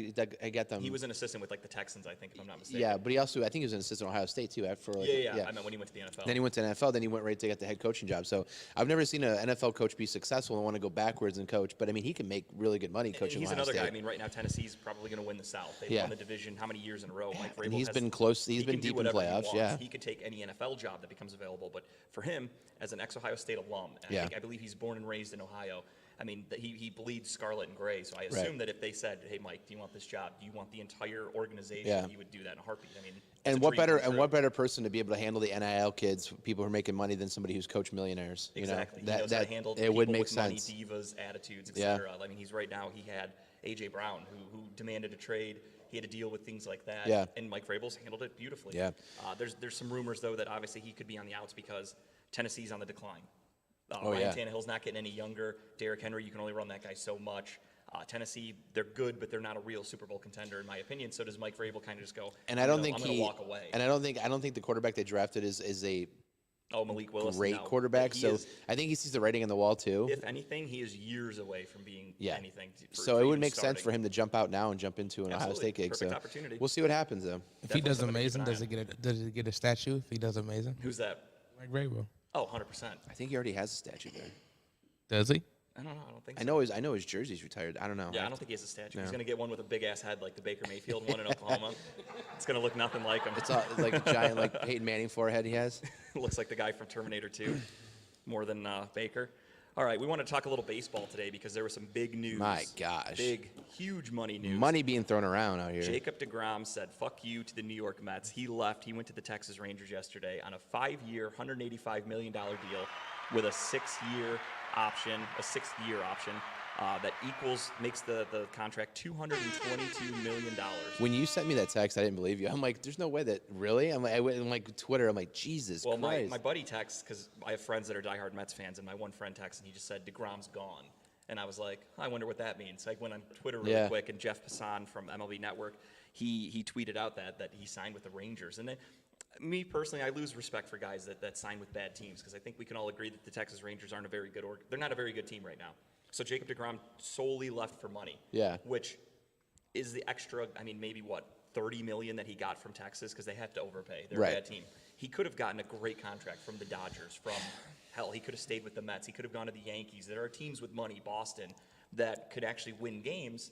Speaker 3: I got them.
Speaker 4: He was an assistant with like the Texans, I think, if I'm not mistaken.
Speaker 3: Yeah, but he also I think he was an assistant at Ohio State too. After like,
Speaker 4: Yeah. I meant when he went to the NFL.
Speaker 3: Then he went to NFL. Then he went right to get the head coaching job. So I've never seen an NFL coach be successful and want to go backwards and coach. But I mean, he can make really good money coaching.
Speaker 4: He's
Speaker 3: Ohio
Speaker 4: another
Speaker 3: State.
Speaker 4: guy. I mean, right now Tennessee's probably going to win the South. They've won the division how many years in a row? Mike Vrabel
Speaker 3: And he's
Speaker 4: has-
Speaker 3: been close. He's
Speaker 4: he
Speaker 3: been
Speaker 4: can do
Speaker 3: deep in
Speaker 4: whatever he
Speaker 3: playoffs.
Speaker 4: wants.
Speaker 3: Yeah.
Speaker 4: He could take any NFL job that becomes available. But for him, as an ex-Ohio State alum, and
Speaker 3: Yeah.
Speaker 4: I believe he's born and raised in Ohio. I mean, he bleeds scarlet and gray. So I assume that if they said, "Hey, Mike, do you want this job? Do you want the entire organization?"
Speaker 3: Yeah.
Speaker 4: He would do that in a heartbeat. I mean, it's
Speaker 3: And
Speaker 4: a
Speaker 3: what
Speaker 4: dream
Speaker 3: better
Speaker 4: come true.
Speaker 3: what better person to be able to handle the NIL kids, people who are making money, than somebody who's coached millionaires? You
Speaker 4: Exactly.
Speaker 3: know,
Speaker 4: He knows how to handle
Speaker 3: it would
Speaker 4: people
Speaker 3: make
Speaker 4: with money,
Speaker 3: sense.
Speaker 4: divas, attitudes,
Speaker 3: Yeah.
Speaker 4: etc. I mean, he's right now. He had AJ Brown, who demanded a trade. He had to deal with things like that.
Speaker 3: Yeah.
Speaker 4: And Mike Vrabel's handled it beautifully.
Speaker 3: Yeah.
Speaker 4: There's some rumors though that obviously he could be on the outs because Tennessee's on the decline.
Speaker 3: Oh,
Speaker 4: Ryan
Speaker 3: yeah.
Speaker 4: Tannehill's not getting any younger. Derrick Henry, you can only run that guy so much. Tennessee, they're good, but they're not a real Super Bowl contender in my opinion. So does Mike Vrabel kind of just go?
Speaker 3: And I don't
Speaker 4: I'm
Speaker 3: think
Speaker 4: gonna
Speaker 3: he.
Speaker 4: walk away.
Speaker 3: And I don't think the quarterback they drafted is a
Speaker 4: Oh, Malik Willis,
Speaker 3: great
Speaker 4: no.
Speaker 3: quarterback.
Speaker 4: He
Speaker 3: So
Speaker 4: is-
Speaker 3: I think he sees the writing on the wall too.
Speaker 4: if anything, he is years away from being anything.
Speaker 3: So it would make sense for him to jump out now and jump into an Ohio
Speaker 4: Absolutely.
Speaker 3: State gig.
Speaker 4: Perfect
Speaker 3: So
Speaker 4: opportunity.
Speaker 3: we'll see what happens though.
Speaker 5: If he does
Speaker 4: somebody to keep
Speaker 5: amazing,
Speaker 4: an eye
Speaker 5: does he get a statue? If he does amazing,
Speaker 4: Who's that?
Speaker 5: like Vrabel,
Speaker 4: Oh, 100%.
Speaker 3: I think he already has a statue there.
Speaker 5: does he?
Speaker 4: I don't know. I don't think so.
Speaker 3: I know his jersey's retired. I don't know.
Speaker 4: Yeah, I don't think he has a statue.
Speaker 3: No.
Speaker 4: He's going to get one with a big ass head like the Baker Mayfield one in Oklahoma. It's going to look nothing like him.
Speaker 3: It's like a giant like Peyton Manning forehead he has.
Speaker 4: Looks like the guy from Terminator 2 more than Baker. All right, we want to talk a little baseball today because there was some big news.
Speaker 3: My gosh.
Speaker 4: Big, huge money news.
Speaker 3: Money being thrown around out here.
Speaker 4: Jacob deGrom said, "Fuck you" to the New York Mets. He left. He went to the Texas Rangers yesterday on a 5-year, $185 million deal with a 6-year option, that makes the contract $222 million.
Speaker 3: When you sent me that text, I didn't believe you. I'm like, there's no way that really. I'm like, I went on like Twitter. I'm like, Jesus
Speaker 4: Well,
Speaker 3: Christ.
Speaker 4: my buddy texts, because I have friends that are diehard Mets fans, and my one friend texts, and he just said, DeGrom's gone. And I was like, I wonder what that means. So I went on Twitter really quick, and Jeff Passan from MLB Network, he tweeted out that he signed with the Rangers. And me personally, I lose respect for guys that sign with bad teams, because I think we can all agree that the Texas Rangers aren't a very good they're not a very good team right now. So Jacob deGrom solely left for money.
Speaker 3: Yeah.
Speaker 4: Which is the extra, I mean, maybe what, $30 million that he got from Texas, because they have to overpay. They're
Speaker 3: Right.
Speaker 4: a bad team. He could have gotten a great contract from the Dodgers, hell, he could have stayed with the Mets. He could have gone to the Yankees. There are teams with money, Boston, that could actually win games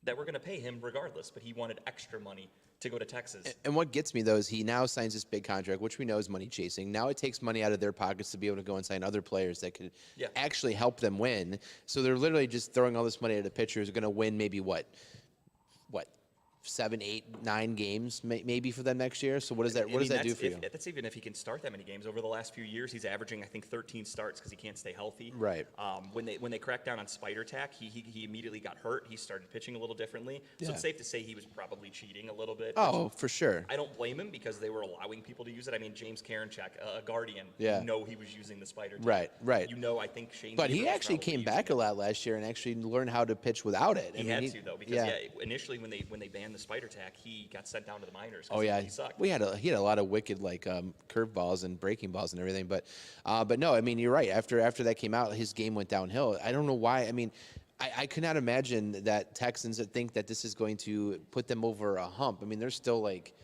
Speaker 4: that were going to pay him regardless, but he wanted extra money to go to Texas.
Speaker 3: And what gets me though is he now signs this big contract, which we know is money chasing. Now it takes money out of their pockets to be able to go and sign other players that could actually help them win. So they're literally just throwing all this money at a pitcher who's going to win maybe what 7, 8, 9 games maybe for them next year. So what does that do for you?
Speaker 4: That's even if he can start that many games. Over the last few years, he's averaging, I think, 13 starts because he can't stay healthy.
Speaker 3: Right.
Speaker 4: When they cracked down on spider tack, he immediately got hurt. He started pitching a little differently. So
Speaker 3: Yeah.
Speaker 4: it's safe to say he was probably cheating a little bit.
Speaker 3: Oh, for sure.
Speaker 4: I don't blame him because they were allowing people to use it. I mean, James Karinchak, a Guardian,
Speaker 3: Yeah.
Speaker 4: you know he was using the spider tack.
Speaker 3: Right.
Speaker 4: You know, I think Shane
Speaker 3: But
Speaker 4: Bieber
Speaker 3: he
Speaker 4: was
Speaker 3: actually
Speaker 4: probably
Speaker 3: came
Speaker 4: using
Speaker 3: back
Speaker 4: it.
Speaker 3: a lot last year and actually learned how to pitch without it.
Speaker 4: He had to though, because
Speaker 3: yeah.
Speaker 4: initially when they banned the spider tack, he got sent down to the minors. 'cause
Speaker 3: Oh yeah,
Speaker 4: he sucked.
Speaker 3: he had a lot of wicked like curveballs and breaking balls and everything. But no, I mean you're right. After that came out, his game went downhill. I don't know why. I mean, I could not imagine that Texans that think that this is going to put them over a hump. I mean, they're still like.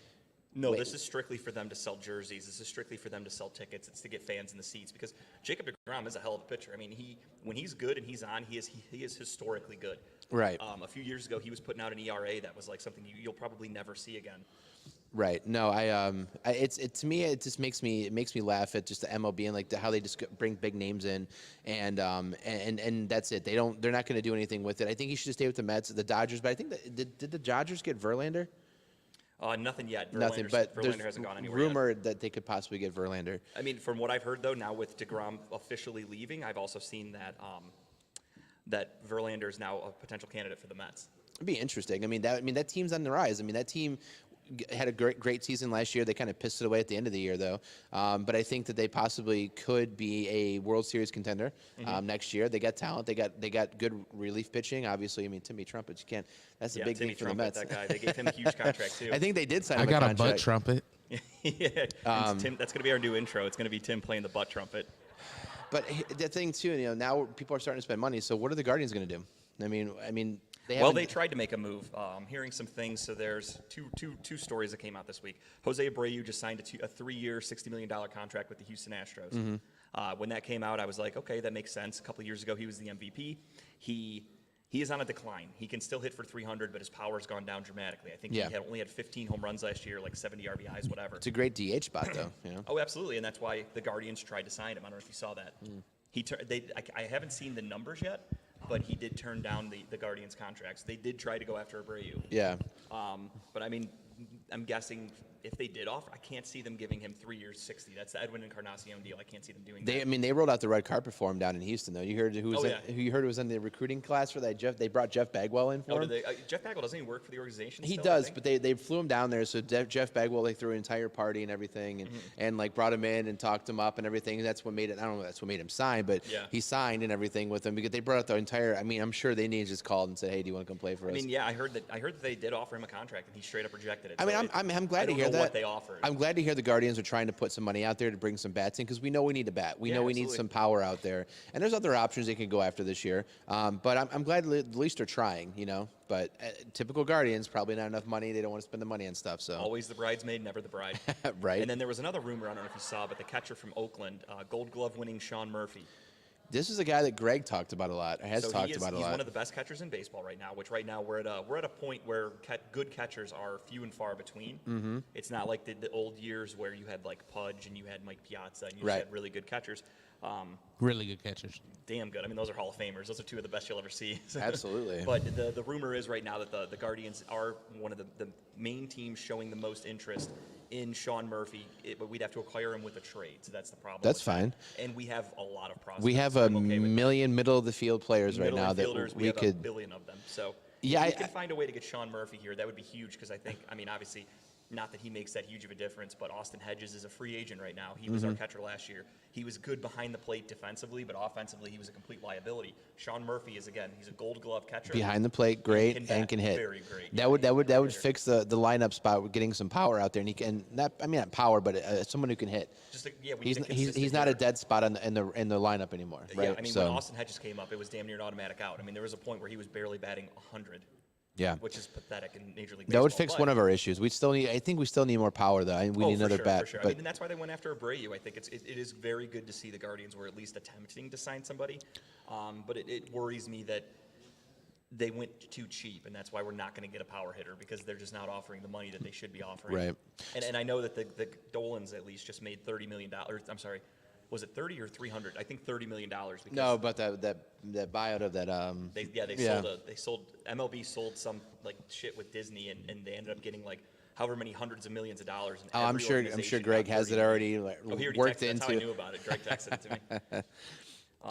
Speaker 4: No, this is strictly for them to sell jerseys. This is strictly for them to sell tickets. It's to get fans in the seats because Jacob deGrom is a hell of a pitcher. I mean, when he's good and he's on, he is historically good.
Speaker 3: Right.
Speaker 4: A few years ago, he was putting out an ERA that was like something you'll probably never see again.
Speaker 3: Right. No, to me it just makes me laugh at just the MLB and like how they just bring big names in and that's it. They're not going to do anything with it. I think he should just stay with the Mets, the Dodgers. But I think did the Dodgers get Verlander?
Speaker 4: Nothing yet.
Speaker 3: Nothing. But
Speaker 4: Verlander
Speaker 3: there's
Speaker 4: hasn't gone anywhere yet.
Speaker 3: rumored that they could possibly get Verlander.
Speaker 4: I mean, from what I've heard though, now with deGrom officially leaving, I've also seen that Verlander is now a potential candidate for the Mets.
Speaker 3: It'd be interesting. I mean that team's on the rise. I mean that team had a great season last year. They kind of pissed it away at the end of the year though. But I think that they possibly could be a World Series contender next year. They got talent. They got good relief pitching. Obviously, I mean Timmy Trumpet. You can't. That's a big
Speaker 4: Timmy
Speaker 3: thing for
Speaker 4: Trumpet,
Speaker 3: the Mets.
Speaker 4: that guy. They gave him a huge contract too.
Speaker 3: I think they did sign
Speaker 5: I
Speaker 3: him
Speaker 5: got
Speaker 3: a
Speaker 5: a
Speaker 3: contract.
Speaker 5: butt trumpet.
Speaker 4: yeah. Tim, that's going to be our new intro. It's going to be Tim playing the butt trumpet.
Speaker 3: But the thing too, now people are starting to spend money. So what are the Guardians going to do? I mean,
Speaker 4: They tried to make a move. I'm hearing some things. So there's two stories that came out this week. Jose Abreu just signed a 3-year, $60 million contract with the Houston Astros. When that came out, I was like, okay, that makes sense. A couple of years ago, he was the MVP. He is on a decline. He can still hit for 300, but his power's gone down dramatically. I think he only had 15 home runs last year, like 70 RBIs, whatever.
Speaker 3: It's a great DH spot, though.
Speaker 4: Oh, absolutely, and that's why the Guardians tried to sign him. I don't know if you saw that. I haven't seen the numbers yet, but he did turn down the Guardians' contracts. They did try to go after Abreu.
Speaker 3: Yeah.
Speaker 4: But I mean, I'm guessing if they did offer, I can't see them giving him 3 years, 60. That's the Edwin Encarnacion deal. I can't see them doing that.
Speaker 3: They rolled out the red carpet for him down in Houston, though. You heard who you heard was in the recruiting class for that? They brought Jeff Bagwell in for him.
Speaker 4: Jeff Bagwell doesn't even work for the organization.
Speaker 3: He
Speaker 4: still,
Speaker 3: does, but they flew him down there. So Jeff Bagwell, they threw an entire party and everything, and like brought him in and talked him up and everything. And that's what made it. I don't know. That's what made him sign, but he signed and everything with them because they brought out the entire. I mean, I'm sure they just called and said, "Hey, do you want to come play for us?"
Speaker 4: I mean, yeah, I heard that they did offer him a contract and he straight up rejected it.
Speaker 3: I mean, I'm glad to hear that.
Speaker 4: What they offered.
Speaker 3: I'm glad to hear the Guardians are trying to put some money out there to bring some bats in because we know we need a bat. We know we need some power out there, and there's other options they can go after this year. But I'm glad at least they're trying, But typical Guardians, probably not enough money. They don't want to spend the money on stuff. So
Speaker 4: always the bridesmaid, never the bride.
Speaker 3: Right.
Speaker 4: And then there was another rumor, I don't know if you saw, but the catcher from Oakland, Gold Glove winning Sean Murphy.
Speaker 3: This is a guy that Greg talked about a lot. He's one of
Speaker 4: the best catchers in baseball right now. Which right now we're at a point where good catchers are few and far between. Mm-hmm. It's not like the old years where you had like Pudge and you had Mike Piazza and you just had really good catchers.
Speaker 5: Really good catchers.
Speaker 4: Damn good. I mean, those are Hall of Famers. Those are two of the best you'll ever see.
Speaker 3: Absolutely.
Speaker 4: But the rumor is right now that the Guardians are one of the main teams showing the most interest in Sean Murphy, but we'd have to acquire him with a trade, so that's the problem.
Speaker 3: That's fine.
Speaker 4: And we have a lot of prospects.
Speaker 3: We have a million middle of the field players right now that we could.
Speaker 4: A billion of them. So
Speaker 3: yeah,
Speaker 4: if we can find a way to get Sean Murphy here, that would be huge because I mean, obviously, not that he makes that huge of a difference, but Austin Hedges is a free agent right now. He was our catcher last year. He was good behind the plate defensively, but offensively he was a complete liability. Sean Murphy is he's a Gold Glove catcher.
Speaker 3: Behind the plate, great, and can hit.
Speaker 4: Very great.
Speaker 3: That would fix the lineup spot with getting some power out there, and he can not power, but someone who can hit. He's not a dead spot in the lineup anymore, right?
Speaker 4: Yeah, I mean when Austin Hedges came up, it was damn near an automatic out. I mean there was a point where he was barely batting 100.
Speaker 3: Yeah,
Speaker 4: which is pathetic in Major League Baseball.
Speaker 3: That would fix one of our issues. I think we still need more power, though. We need another bat.
Speaker 4: For sure.
Speaker 3: But
Speaker 4: I mean, that's why they went after Abreu. I think it is very good to see the Guardians were at least attempting to sign somebody. But it worries me that they went too cheap, and that's why we're not going to get a power hitter because they're just not offering the money that they should be offering.
Speaker 3: Right.
Speaker 4: And I know that the Dolans at least just made $30 million. I'm sorry. Was it 30 or 300? I think $30 million.
Speaker 3: No, but that buyout of that.
Speaker 4: Sold MLB sold some like shit with Disney, and they ended up getting like however many hundreds of millions of dollars.
Speaker 3: I'm sure Greg has it already worked into.
Speaker 4: That's how I knew about it. Greg texted it to me.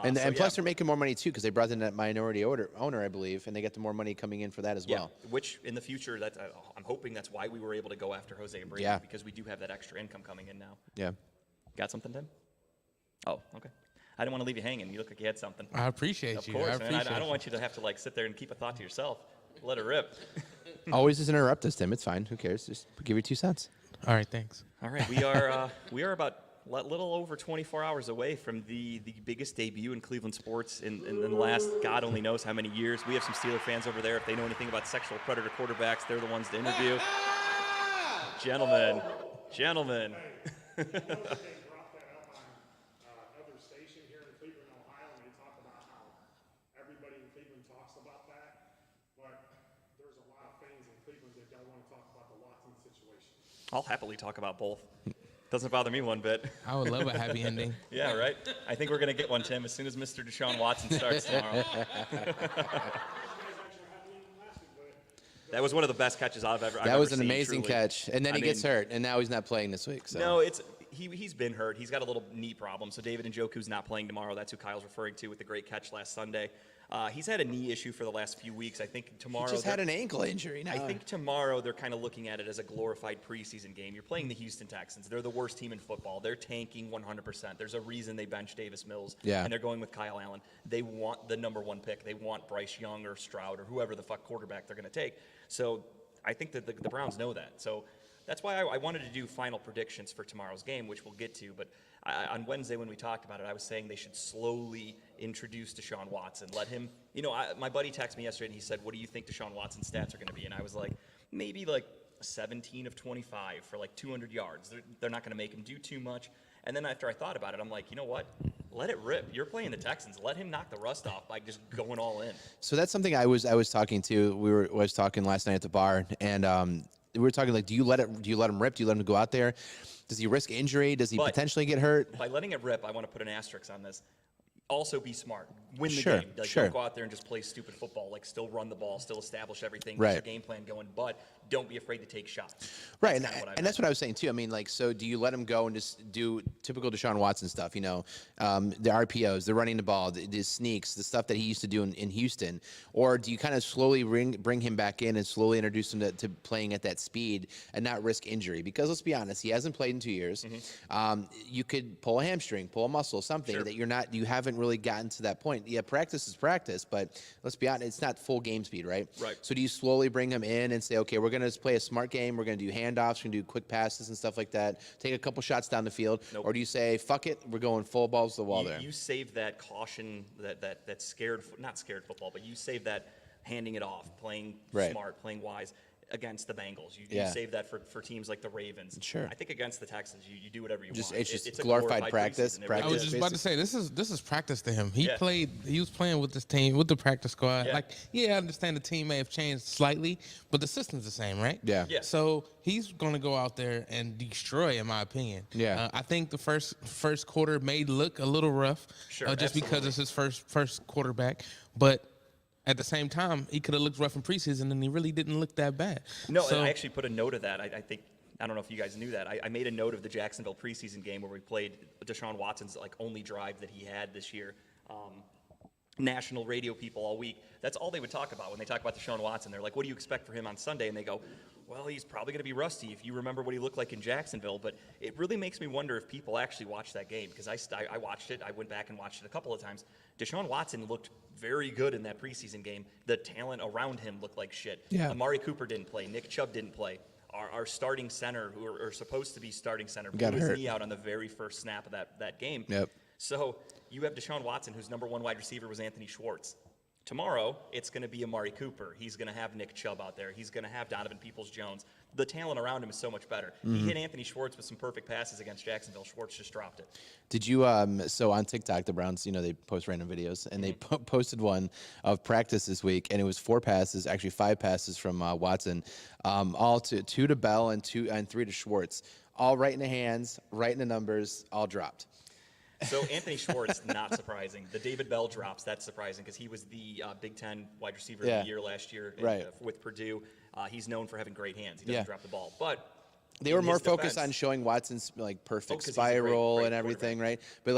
Speaker 3: And plus they're making more money too because they brought in that minority owner, I believe, and they get the more money coming in for that as well.
Speaker 4: Which in the future, I'm hoping that's why we were able to go after Jose Abreu because we do have that extra income coming in now.
Speaker 3: Yeah.
Speaker 4: Got something, Tim? Oh, okay. I didn't want to leave you hanging. You look like you had something.
Speaker 5: I appreciate you.
Speaker 4: Of course, man. I don't want you to have to sit there and keep a thought to yourself. Let it rip.
Speaker 3: Always just interrupt us, Tim. It's fine. Who cares? Just give your 2 cents.
Speaker 5: All right, thanks.
Speaker 4: All right, we are about a little over 24 hours away from the biggest debut in Cleveland sports in the last God only knows how many years. We have some Steeler fans over there. If they know anything about sexual predator quarterbacks, they're the ones to interview. Gentlemen. I'll happily talk about both. Doesn't bother me one bit.
Speaker 5: I would love a happy ending.
Speaker 4: Yeah, right? I think we're going to get one, Tim, as soon as Mr. Deshaun Watson starts tomorrow. That was one of the best catches I've ever seen.
Speaker 3: That was an amazing catch. And then he gets hurt, and now he's not playing this week. So.
Speaker 4: No, he's been hurt. He's got a little knee problem. So David Njoku's not playing tomorrow. That's who Kyle's referring to with the great catch last Sunday. He's had a knee issue for the last few weeks. I think tomorrow.
Speaker 3: He just had an ankle injury.
Speaker 4: I think tomorrow they're kind of looking at it as a glorified preseason game. You're playing the Houston Texans. They're the worst team in football. They're tanking 100%. There's a reason they benched Davis Mills.
Speaker 3: Yeah.
Speaker 4: And they're going with Kyle Allen. They want the number 1 pick. They want Bryce Young or Stroud or whoever the fuck quarterback they're going to take. So I think that the Browns know that. So that's why I wanted to do final predictions for tomorrow's game, which we'll get to. But On Wednesday when we talked about it, I was saying they should slowly introduce Deshaun Watson. Let him, my buddy texted me yesterday and he said, what do you think Deshaun Watson's stats are going to be? And I was like, maybe like 17 of 25 for like 200 yards. They're not going to make him do too much. And then after I thought about it, I'm like, you know what? Let it rip. You're playing the Texans. Let him knock the rust off by just going all in.
Speaker 3: So that's something I was talking to. I was talking last night at the bar, and we were talking like, do you let him rip? Do you let him go out there? Does he risk injury? Does he potentially get hurt?
Speaker 4: By letting it rip, I want to put an asterisk on this. Also be smart. Win the
Speaker 3: Sure,
Speaker 4: game. Like,
Speaker 3: sure.
Speaker 4: Don't go out there and just play stupid football. Like, still run the ball, still establish everything.
Speaker 3: Right.
Speaker 4: Get your game plan going, but don't be afraid to take shots.
Speaker 3: Right,
Speaker 4: That's kinda
Speaker 3: and that's what I was saying too. I mean, like, so do you let him go and just do typical Deshaun Watson stuff? The RPOs, the running the ball, the sneaks, the stuff that he used to do in Houston, or do you kind of slowly bring him back in and slowly introduce him to playing at that speed and not risk injury? Because let's be honest, he hasn't played in 2 years. You could pull a hamstring, pull a muscle, something
Speaker 4: Sure.
Speaker 3: that you haven't really gotten to that point. Yeah, practice is practice, but let's be honest, it's not full game speed, right?
Speaker 4: Right.
Speaker 3: So do you slowly bring him in and say, okay, we're going to play a smart game, we're going to do handoffs, we're going to do quick passes and stuff like that, take a couple shots down the field,
Speaker 4: Nope.
Speaker 3: or do you say, fuck it, we're going full balls to the wall there?
Speaker 4: You save that caution, that scared, not scared football, but you save that handing it off, playing
Speaker 3: Right.
Speaker 4: smart, playing wise against the Bengals. You
Speaker 3: Yeah.
Speaker 4: save that for teams like the Ravens.
Speaker 3: Sure.
Speaker 4: I think against the Texans, you do whatever you
Speaker 3: Just-
Speaker 4: want.
Speaker 3: it's just
Speaker 4: a
Speaker 3: glorified practice,
Speaker 4: preseason. It
Speaker 3: practice.
Speaker 5: I
Speaker 4: really
Speaker 5: was
Speaker 4: is.
Speaker 5: just about to say this is practice to him. He
Speaker 4: Yeah.
Speaker 5: was playing with this team, with the practice squad.
Speaker 4: Yeah.
Speaker 5: I understand the team may have changed slightly, but the system's the same, right?
Speaker 3: Yeah.
Speaker 4: Yeah.
Speaker 5: So he's going to go out there and destroy, in my opinion.
Speaker 3: Yeah.
Speaker 5: I think the first quarter may look a little rough,
Speaker 4: Sure,
Speaker 5: just because
Speaker 4: absolutely.
Speaker 5: it's his first quarterback, but at the same time, he could have looked rough in preseason, and he really didn't look that bad.
Speaker 4: No,
Speaker 5: So-
Speaker 4: and I actually put a note of that. I think, I don't know if you guys knew that. I made a note of the Jacksonville preseason game where we played Deshaun Watson's only drive that he had this year. National radio people all week, that's all they would talk about when they talk about Deshaun Watson. They're like, what do you expect for him on Sunday? And they go, well, he's probably going to be rusty if you remember what he looked like in Jacksonville. But it really makes me wonder if people actually watched that game, because I watched it. I went back and watched it a couple of times. Deshaun Watson looked very good in that preseason game. The talent around him looked like shit.
Speaker 3: Yeah.
Speaker 4: Amari Cooper didn't play. Nick Chubb didn't play. Our starting center, who are supposed to be starting center,
Speaker 3: Got
Speaker 4: blew his
Speaker 3: hurt.
Speaker 4: knee out on the very first snap of that game.
Speaker 3: Yep.
Speaker 4: So you have Deshaun Watson, whose number one wide receiver was Anthony Schwartz. Tomorrow, it's going to be Amari Cooper. He's going to have Nick Chubb out there. He's going to have Donovan Peoples-Jones. The talent around him is so much better. He hit Anthony Schwartz with some perfect passes against Jacksonville. Schwartz just dropped it.
Speaker 3: Did you, so on TikTok, the Browns, they post random videos, and they posted one of practice this week, and it was 4 passes, actually 5 passes from Watson, all two to Bell and 3 to Schwartz, all right in the hands, right in the numbers, all dropped.
Speaker 4: So Anthony Schwartz, not surprising. The David Bell drops, that's surprising because he was the Big Ten wide receiver of
Speaker 3: Yeah.
Speaker 4: the year last year
Speaker 3: Right.
Speaker 4: With Purdue. He's known for having great hands. He doesn't
Speaker 3: Yeah.
Speaker 4: drop the ball. But
Speaker 3: They were
Speaker 4: in
Speaker 3: more
Speaker 4: his
Speaker 3: focused
Speaker 4: defense-
Speaker 3: on showing Watson's perfect
Speaker 4: 'cause he's a
Speaker 3: spiral
Speaker 4: great
Speaker 3: and everything, right? But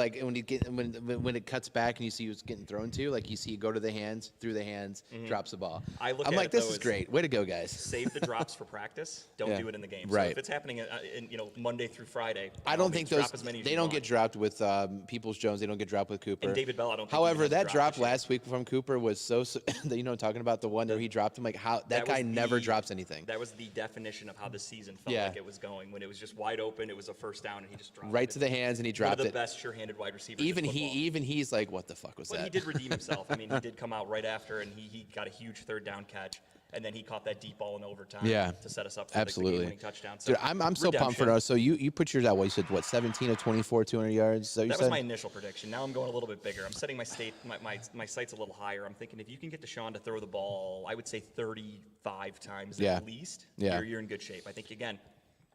Speaker 3: when it cuts back and you see who's getting thrown to, you see go to the hands, through the hands, drops the ball.
Speaker 4: I look
Speaker 3: I'm
Speaker 4: at
Speaker 3: like,
Speaker 4: it,
Speaker 3: this
Speaker 4: though,
Speaker 3: is
Speaker 4: as-
Speaker 3: great. Way to go, guys.
Speaker 4: Save the drops for practice. Don't
Speaker 3: Yeah.
Speaker 4: do it in the game.
Speaker 3: Right.
Speaker 4: So if it's happening in Monday through Friday,
Speaker 3: I
Speaker 4: by all
Speaker 3: don't think
Speaker 4: means, drop
Speaker 3: those
Speaker 4: as many as
Speaker 3: they
Speaker 4: you
Speaker 3: don't
Speaker 4: want.
Speaker 3: get dropped with Peoples-Jones. They don't get dropped with Cooper.
Speaker 4: And David Bell, I don't think
Speaker 3: However,
Speaker 4: even has
Speaker 3: that
Speaker 4: a
Speaker 3: drop
Speaker 4: this year.
Speaker 3: last week from Cooper was so talking about the one where he dropped him. How that
Speaker 4: That
Speaker 3: guy
Speaker 4: was
Speaker 3: never
Speaker 4: the-
Speaker 3: drops anything.
Speaker 4: That was the definition of how the season felt
Speaker 3: Yeah.
Speaker 4: like it was going. When it was just wide open, it was a first down, and he just dropped
Speaker 3: Right
Speaker 4: it.
Speaker 3: to the hands, and he
Speaker 4: One
Speaker 3: dropped
Speaker 4: of the
Speaker 3: it.
Speaker 4: best sure-handed wide receivers.
Speaker 3: Even
Speaker 4: in football.
Speaker 3: he's like, what the fuck was
Speaker 4: But
Speaker 3: that?
Speaker 4: he did redeem himself. I mean, he did come out right after, and he got a huge third down catch, and then he caught that deep ball in overtime
Speaker 3: Yeah.
Speaker 4: to set us up for
Speaker 3: Absolutely.
Speaker 4: the game-winning touchdown. So,
Speaker 3: Dude, I'm so pumped for
Speaker 4: redemption.
Speaker 3: those. So you put yours out. What you said? What 17 of 24, 200 yards? Is that what you
Speaker 4: That
Speaker 3: said?
Speaker 4: was my initial prediction. Now I'm going a little bit bigger. I'm setting my sights a little higher. I'm thinking if you can get Deshaun to throw the ball, I would say 35 times
Speaker 3: Yeah.
Speaker 4: at least,
Speaker 3: Yeah.
Speaker 4: you're in good shape. I think, again,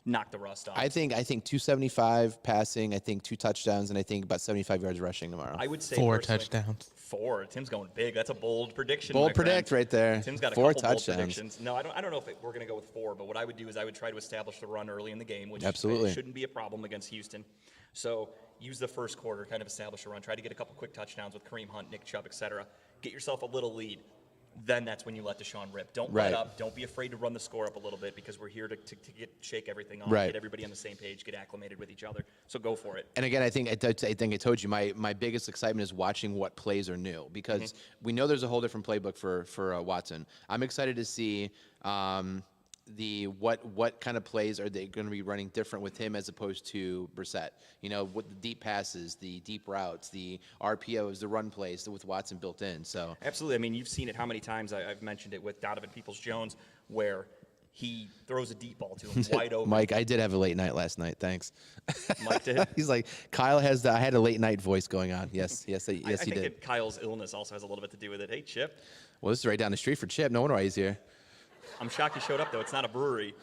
Speaker 4: knock the rust off.
Speaker 3: I think 275 passing. I think 2 touchdowns, and I think about 75 yards rushing tomorrow.
Speaker 4: I would say
Speaker 5: 4
Speaker 4: personally-
Speaker 5: touchdowns.
Speaker 4: 4. Tim's going big. That's a bold prediction.
Speaker 3: Bold
Speaker 4: my friend.
Speaker 3: predict right there.
Speaker 4: Tim's got a
Speaker 3: 4
Speaker 4: couple bold
Speaker 3: touchdowns.
Speaker 4: predictions. No, I don't know if we're going to go with 4, but what I would do is I would try to establish the run early in the game, which
Speaker 3: Absolutely.
Speaker 4: shouldn't be a problem against Houston. So use the first quarter, kind of establish a run. Try to get a couple quick touchdowns with Kareem Hunt, Nick Chubb, etc. Get yourself a little lead. Then that's when you let Deshaun rip. Don't
Speaker 3: Right.
Speaker 4: let up. Don't be afraid to run the score up a little bit because we're here to shake everything off,
Speaker 3: Right.
Speaker 4: get everybody on the same page, get acclimated with each other. So go for it.
Speaker 3: And again, I think I told you my biggest excitement is watching what plays are new because
Speaker 4: Mm-hmm.
Speaker 3: we know there's a whole different playbook for Watson. I'm excited to see what kind of plays are they going to be running different with him as opposed to Brissett? You know, what the deep passes, the deep routes, the RPOs, the run plays with Watson built in. So
Speaker 4: Absolutely. I mean, you've seen it how many times I've mentioned it with Donovan Peoples-Jones, where he throws a deep ball to him wide open.
Speaker 3: Mike, I did have a late night last night. Thanks.
Speaker 4: Mike did?
Speaker 3: He's like, Kyle has I had a late night voice going on. Yes,
Speaker 4: I
Speaker 3: he
Speaker 4: think
Speaker 3: did.
Speaker 4: that Kyle's illness also has a little bit to do with it. Hey, Chip.
Speaker 3: Well, this is right down the street for Chip. No wonder why he's here.
Speaker 4: I'm shocked you showed up, though. It's not a brewery.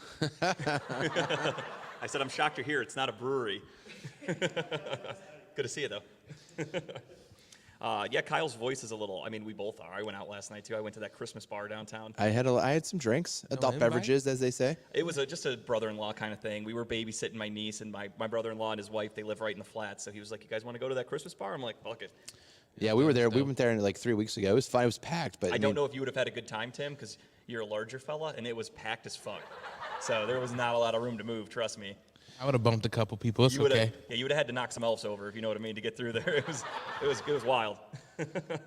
Speaker 4: I said, I'm shocked you're here. It's not a brewery. Good to see you, though. Yeah, Kyle's voice is a little, I mean, we both are. I went out last night, too. I went to that Christmas bar downtown.
Speaker 3: I had some drinks, adult
Speaker 5: invite?
Speaker 3: beverages, as they say.
Speaker 4: It was just a brother-in-law kind of thing. We were babysitting my niece, and my brother-in-law and his wife, they live right in the flats. So he was like, you guys want to go to that Christmas bar? I'm like, fuck it.
Speaker 3: Yeah, we were there. We went there like 3 weeks ago. It was fun. It was packed, but
Speaker 4: I don't know if you would have had a good time, Tim, because you're a larger fella, and it was packed as fuck. So there was not a lot of room to move, trust me.
Speaker 5: I would have bumped a couple people. It's
Speaker 4: You would have,
Speaker 5: okay.
Speaker 4: yeah, you would have had to knock some elves over, if you know what I mean, to get through there. It was wild.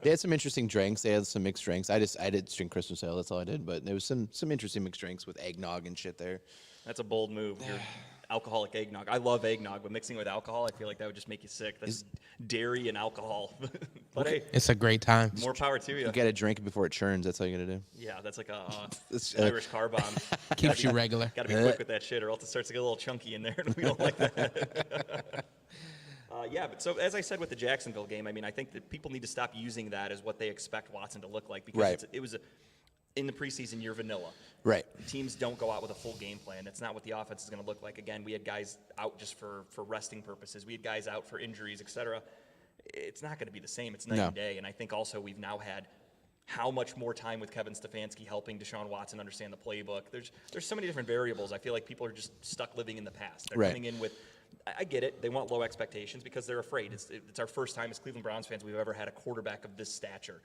Speaker 3: They had some interesting drinks. They had some mixed drinks. I did drink Christmas ale. That's all I did. But there was some interesting mixed drinks with eggnog and shit there.
Speaker 4: That's a bold move. You're alcoholic eggnog. I love eggnog, but mixing with alcohol, I feel like that would just make you sick. That's dairy and alcohol. But hey,
Speaker 5: It's a great time.
Speaker 4: more power to you.
Speaker 3: You gotta drink it before it churns. That's all you gotta do.
Speaker 4: Yeah, that's like a
Speaker 3: It's,
Speaker 4: Irish car bomb.
Speaker 5: Keeps you regular.
Speaker 4: Got to be quick with that shit, or else it starts to get a little chunky in there, and we don't like that. Yeah, but so as I said with the Jacksonville game, I mean, I think that people need to stop using that as what they expect Watson to look like, because
Speaker 3: Right.
Speaker 4: it was in the preseason, you're vanilla.
Speaker 3: Right.
Speaker 4: Teams don't go out with a full game plan. That's not what the offense is going to look like. Again, we had guys out just for resting purposes. We had guys out for injuries, et cetera. It's not going to be the same. It's night
Speaker 3: No.
Speaker 4: and day. And I think also we've now had how much more time with Kevin Stefanski helping Deshaun Watson understand the playbook. There's so many different variables. I feel like people are just stuck living in the past. They're
Speaker 3: Right.
Speaker 4: coming in with, I get it, they want low expectations because they're afraid. It's our first time as Cleveland Browns fans we've ever had a quarterback of this stature.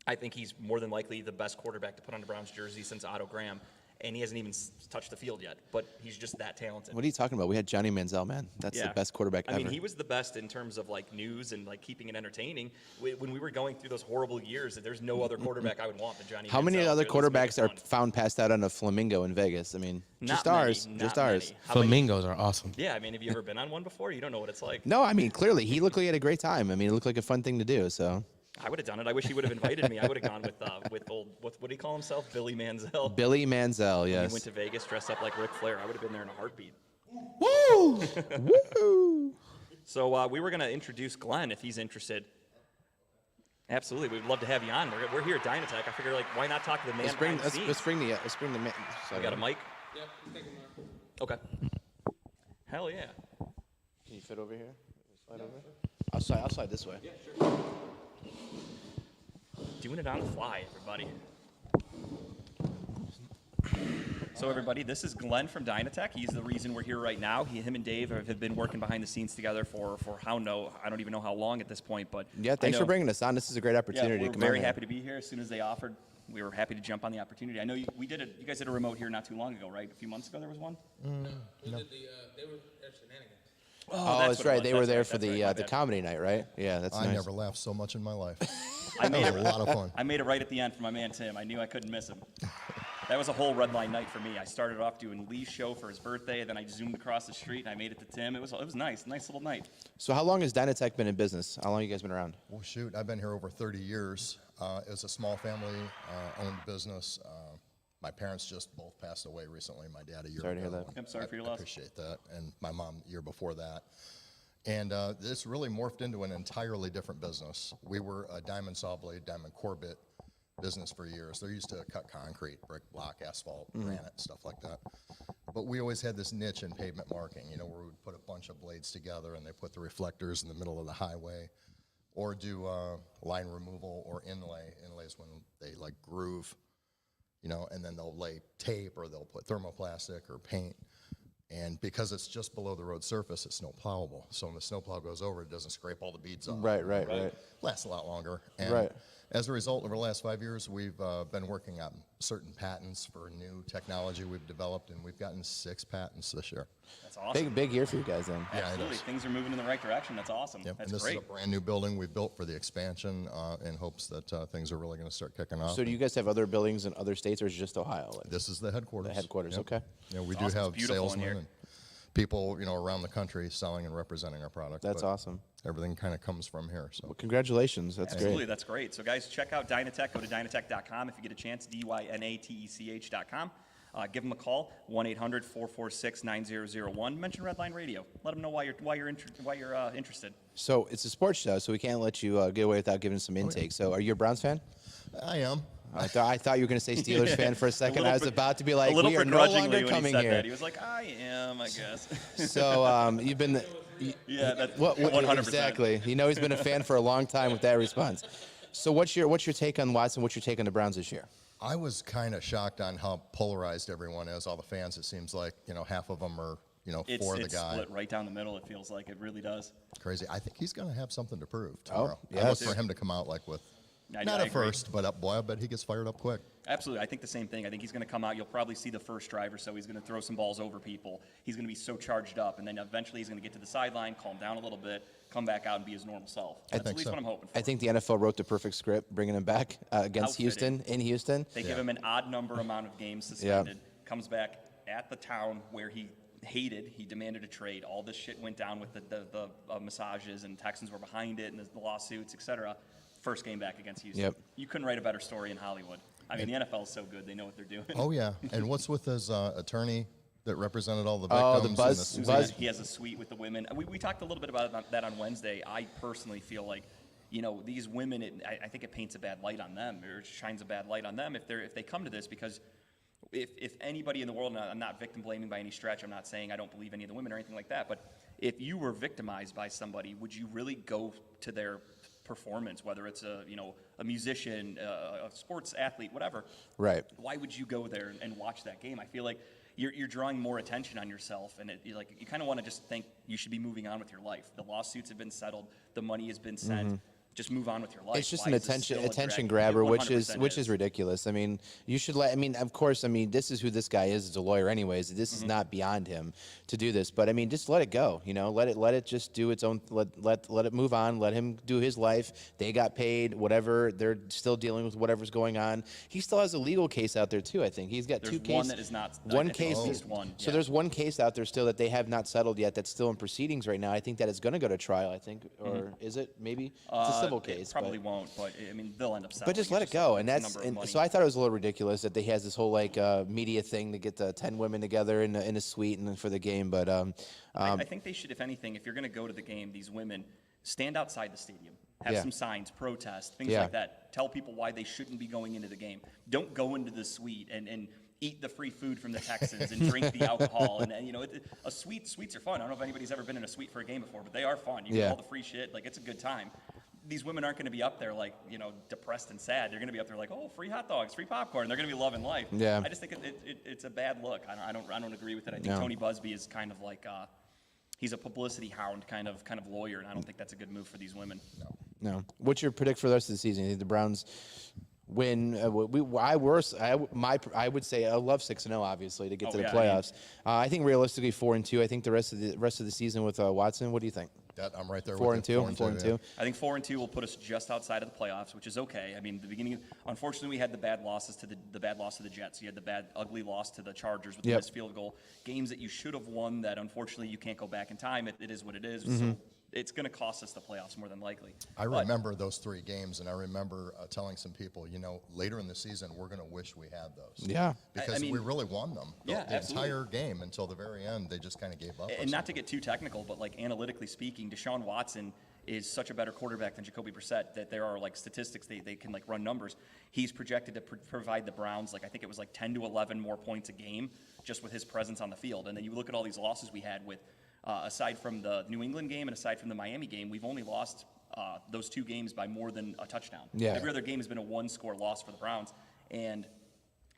Speaker 4: I think he's more than likely the best quarterback to put on the Browns jersey since Otto Graham, and he hasn't even touched the field yet, but he's just that talented.
Speaker 3: What are you talking about? We had Johnny Manziel, man. That's the best quarterback ever.
Speaker 4: I mean, he was the best in terms of like news and like keeping it entertaining. When we were going through those horrible years, there's no other quarterback I would want than Johnny
Speaker 3: How many
Speaker 4: Manziel.
Speaker 3: other
Speaker 4: Let's make it
Speaker 3: quarterbacks are
Speaker 4: fun.
Speaker 3: found passed out on a flamingo in Vegas? I mean,
Speaker 4: Not
Speaker 3: just ours.
Speaker 4: many,
Speaker 3: Just
Speaker 4: not
Speaker 3: ours.
Speaker 4: many. How about you?
Speaker 5: Flamingos are awesome.
Speaker 4: Yeah, I mean, have you ever been on one before? You don't know what it's like.
Speaker 3: No, I mean, clearly, he looked like he had a great time. I mean, it looked like a fun thing to do, so.
Speaker 4: I would have done it. I wish he would have invited me. I would have gone with old, what do you call himself? Billy Manziel.
Speaker 3: Billy Manziel,
Speaker 4: He
Speaker 3: yes.
Speaker 4: went to Vegas dressed up like Ric Flair. I would have been there in a heartbeat.
Speaker 3: Woo! Woo!
Speaker 4: So we were going to introduce Glenn if he's interested. Absolutely, we'd love to have you on. We're here at Dynatech. I figure, like, why not talk to the man behind the scenes?
Speaker 3: Let's bring the man.
Speaker 4: I got a mic. Okay. Hell yeah.
Speaker 3: Can you fit over here? Slide over? I'll slide this way.
Speaker 4: Doing it on the fly, everybody. So everybody, this is Glenn from Dynatech. He's the reason we're here right now. Him and Dave have been working behind the scenes together for I don't even know how long at this point, but
Speaker 3: Yeah, thanks for bringing us on. This is a great opportunity.
Speaker 4: Yeah, we're
Speaker 3: Come
Speaker 4: very
Speaker 3: on,
Speaker 4: happy to be here. As soon as they offered, we were happy to jump on the opportunity. I know you guys did a remote here not too long ago, right? A few months ago there was one.
Speaker 5: They were at Shenanigans.
Speaker 3: Oh, that's
Speaker 4: what it
Speaker 3: right.
Speaker 4: was.
Speaker 3: They were
Speaker 4: That's
Speaker 3: there
Speaker 4: right.
Speaker 3: for
Speaker 4: That's right. My
Speaker 3: the
Speaker 4: bad.
Speaker 3: comedy night, right? Yeah, that's
Speaker 6: I
Speaker 3: nice.
Speaker 6: never laughed so much in my life.
Speaker 4: I
Speaker 6: That
Speaker 4: made
Speaker 6: was
Speaker 4: it.
Speaker 6: a lot of fun.
Speaker 4: I made it right at the end for my man Tim. I knew I couldn't miss him. That was a whole Redline night for me. I started off doing Lee's show for his birthday, then I zoomed across the street and I made it to Tim. It was nice little night.
Speaker 3: So how long has Dynatech been in business? How long have you guys been around?
Speaker 6: Well, shoot, I've been here over 30 years. It was a small family-owned business. My parents just both passed away recently. My dad a year
Speaker 3: Sorry to
Speaker 6: ago.
Speaker 3: hear that.
Speaker 6: and
Speaker 4: I'm sorry for your
Speaker 6: I
Speaker 4: loss.
Speaker 6: appreciate that. And my mom the year before that. And this really morphed into an entirely different business. We were a diamond saw blade, diamond core bit business for years. They're used to cut concrete, brick, block, asphalt, granite, stuff like that. But we always had this niche in pavement marking, where we would put a bunch of blades together and they put the reflectors in the middle of the highway, or do line removal or inlays when they like groove, and then they'll lay tape or they'll put thermoplastic or paint. And because it's just below the road surface, it's snow plowable. So when the snowplow goes over, it doesn't scrape all the beads off.
Speaker 3: Right.
Speaker 6: Lasts a lot longer. And
Speaker 3: Right.
Speaker 6: As a result, over the last 5 years, we've been working on certain patents for new technology we've developed, and we've gotten 6 patents this year.
Speaker 4: That's awesome.
Speaker 3: Big year for you guys then.
Speaker 6: Yeah, it
Speaker 4: Absolutely.
Speaker 6: is.
Speaker 4: Things are moving in the right direction. That's awesome.
Speaker 6: Yep.
Speaker 4: That's
Speaker 6: And this
Speaker 4: great.
Speaker 6: is a brand new building we built for the expansion in hopes that things are really going to start kicking off.
Speaker 3: So do you guys have other buildings in other states, or is it just Ohio? Like,
Speaker 6: This is the headquarters.
Speaker 3: The headquarters,
Speaker 6: Yep.
Speaker 3: okay.
Speaker 6: Yeah, we
Speaker 4: It's
Speaker 6: do
Speaker 4: awesome. It's
Speaker 6: have
Speaker 4: beautiful in
Speaker 6: salesmen
Speaker 4: here.
Speaker 6: and people, around the country selling and representing our product.
Speaker 3: That's
Speaker 6: but
Speaker 3: awesome.
Speaker 6: Everything kind of comes from here. So
Speaker 3: Well, congratulations. That's
Speaker 4: Absolutely,
Speaker 3: great.
Speaker 4: that's great. So, guys, check out Dynatech. Go to Dynatech.com if you get a chance, Dynatech.com. Give them a call, 1-800-446-9001. Mention Redline Radio. Let them know why you're interested.
Speaker 3: So it's a sports show, so we can't let you get away without giving some intake. So are you a Browns fan?
Speaker 6: I am.
Speaker 3: I thought you were going to say Steelers fan for a second. I was about to be like,
Speaker 4: a little
Speaker 3: we are no
Speaker 4: begrudgingly
Speaker 3: longer
Speaker 4: when he
Speaker 3: coming
Speaker 4: said
Speaker 3: here.
Speaker 4: that. He was like, I am, I guess.
Speaker 3: So you've been,
Speaker 4: Yeah, that's
Speaker 3: what
Speaker 4: 100%.
Speaker 3: exactly? You know, he's been a fan for a long time with that response. So what's your take on Watson? What's your take on the Browns this year?
Speaker 6: I was kind of shocked on how polarized everyone is. All the fans, it seems like, half of them are, for the
Speaker 4: It's
Speaker 6: guy.
Speaker 4: split right down the middle, it feels like. It really does.
Speaker 6: Crazy. I think he's going to have something to prove tomorrow. I
Speaker 3: yes.
Speaker 6: look for him to come out with,
Speaker 4: I
Speaker 6: not
Speaker 4: agree.
Speaker 6: at first, but boy, I bet he gets fired up quick.
Speaker 4: Absolutely. I think the same thing. I think he's going to come out. You'll probably see the first drive or so. He's going to throw some balls over people. He's going to be so charged up. And then eventually he's going to get to the sideline, calm down a little bit, come back out and be his normal self. That's
Speaker 6: think
Speaker 4: at least
Speaker 6: so.
Speaker 4: what I'm hoping for.
Speaker 3: I think the NFL wrote the perfect script, bringing him back against
Speaker 4: Outfitting.
Speaker 3: Houston, in Houston.
Speaker 4: They give him an odd number amount of games suspended, comes back at the town where he hated, he demanded a trade. All this shit went down with the massages, and Texans were behind it, and the lawsuits, etc. First game back against Houston.
Speaker 3: Yep.
Speaker 4: You couldn't write a better story in Hollywood. I mean, the NFL is so good. They know what they're doing.
Speaker 6: Oh, yeah. And what's with his attorney that represented all the
Speaker 3: Oh,
Speaker 6: victims?
Speaker 3: the
Speaker 6: and
Speaker 3: Buzz-
Speaker 6: Susan-
Speaker 3: Buzz-
Speaker 4: He has a suite with the women. We talked a little bit about that on Wednesday. I personally feel like, these women, I think it paints a bad light on them, or shines a bad light on them if they come to this, because if anybody in the world, and I'm not victim blaming by any stretch, I'm not saying I don't believe any of the women or anything like that, but if you were victimized by somebody, would you really go to their performance, whether it's a musician, a sports athlete, whatever?
Speaker 3: Right.
Speaker 4: Why would you go there and watch that game? I feel like you're drawing more attention on yourself, and you kind of want to just think you should be moving on with your life. The lawsuits have been settled, the money has been sent. Just move on with your life.
Speaker 3: It's just
Speaker 4: Why
Speaker 3: an
Speaker 4: is this still a
Speaker 3: attention
Speaker 4: drag?
Speaker 3: grabber,
Speaker 4: It
Speaker 3: which is
Speaker 4: 100%
Speaker 3: ridiculous. I mean, you should let. I mean, of course. I mean, this is who this guy is as a lawyer, anyways. This is not beyond him to do this. But I mean, just let it go. Let it just do its own. Let it move on. Let him do his life. They got paid. Whatever. They're still dealing with whatever's going on. He still has a legal case out there too. I think he's got
Speaker 4: There's
Speaker 3: two cases.
Speaker 4: one that is not. I
Speaker 3: One
Speaker 4: think
Speaker 3: case.
Speaker 4: at least one.
Speaker 3: So
Speaker 4: yeah.
Speaker 3: there's one case out there still that they have not settled yet. That's still in proceedings right now. I think that is going to go to trial. I think, or is it? Maybe it's a civil case.
Speaker 4: It probably
Speaker 3: but-
Speaker 4: won't, but I mean, they'll end up settling.
Speaker 3: But just let it go, and
Speaker 4: it's a
Speaker 3: that's
Speaker 4: number of money.
Speaker 3: so I thought it was a little ridiculous that they has this whole media thing to get the 10 women together in a suite and for the game. But
Speaker 4: I think they should, if anything, if you're going to go to the game, these women stand outside the stadium, have
Speaker 3: Yeah.
Speaker 4: some signs, protest, things
Speaker 3: Yeah.
Speaker 4: like that. Tell people why they shouldn't be going into the game. Don't go into the suite and eat the free food from the Texans and drink the alcohol. And suites are fun. I don't know if anybody's ever been in a suite for a game before, but they are fun. You
Speaker 3: Yeah.
Speaker 4: get all the free shit. It's a good time. These women aren't going to be up there depressed and sad. They're going to be up there oh, free hot dogs, free popcorn. They're going to be loving life.
Speaker 3: Yeah.
Speaker 4: I just think it's a bad look. I don't agree with it. I think
Speaker 3: No.
Speaker 4: Tony Busby is kind of he's a publicity hound kind of lawyer, and I don't think that's a good move for these women.
Speaker 3: no. What's your predict for the rest of the season? You think the Browns win? I would say I love 6-0 obviously to get to the
Speaker 4: yeah, I mean-
Speaker 3: playoffs. I think realistically 4-2. I think the rest of the season with Watson. What do you think?
Speaker 6: I'm right there
Speaker 3: 4
Speaker 6: with you.
Speaker 3: 4-2.
Speaker 4: I think 4-2 will put us just outside of the playoffs, which is okay. I mean, the beginning. Unfortunately, we had the bad losses to the bad loss to the Jets. You had the bad, ugly loss to the Chargers with the
Speaker 3: Yep.
Speaker 4: missed field goal. Games that you should have won that unfortunately you can't go back in time. It is what it is.
Speaker 3: Mm-hmm.
Speaker 4: So it's going to cost us the playoffs more than likely.
Speaker 6: I
Speaker 4: But-
Speaker 6: remember those 3 games, and I remember telling some people, later in the season, we're going to wish we had those.
Speaker 3: Yeah.
Speaker 6: Because
Speaker 4: mean-
Speaker 6: we really won them.
Speaker 4: Yeah,
Speaker 6: the
Speaker 4: absolutely.
Speaker 6: entire game until the very end, they just kind of gave up.
Speaker 4: And not to get too technical, but analytically speaking, Deshaun Watson is such a better quarterback than Jacoby Brissett that there are statistics they can run numbers. He's projected to provide the Browns I think it was 10 to 11 more points a game just with his presence on the field. And then you look at all these losses we had with aside from the New England game and aside from the Miami game, we've only lost those 2 games by more than a touchdown.
Speaker 3: Yeah.
Speaker 4: Every other game has been a 1-score loss for the Browns, and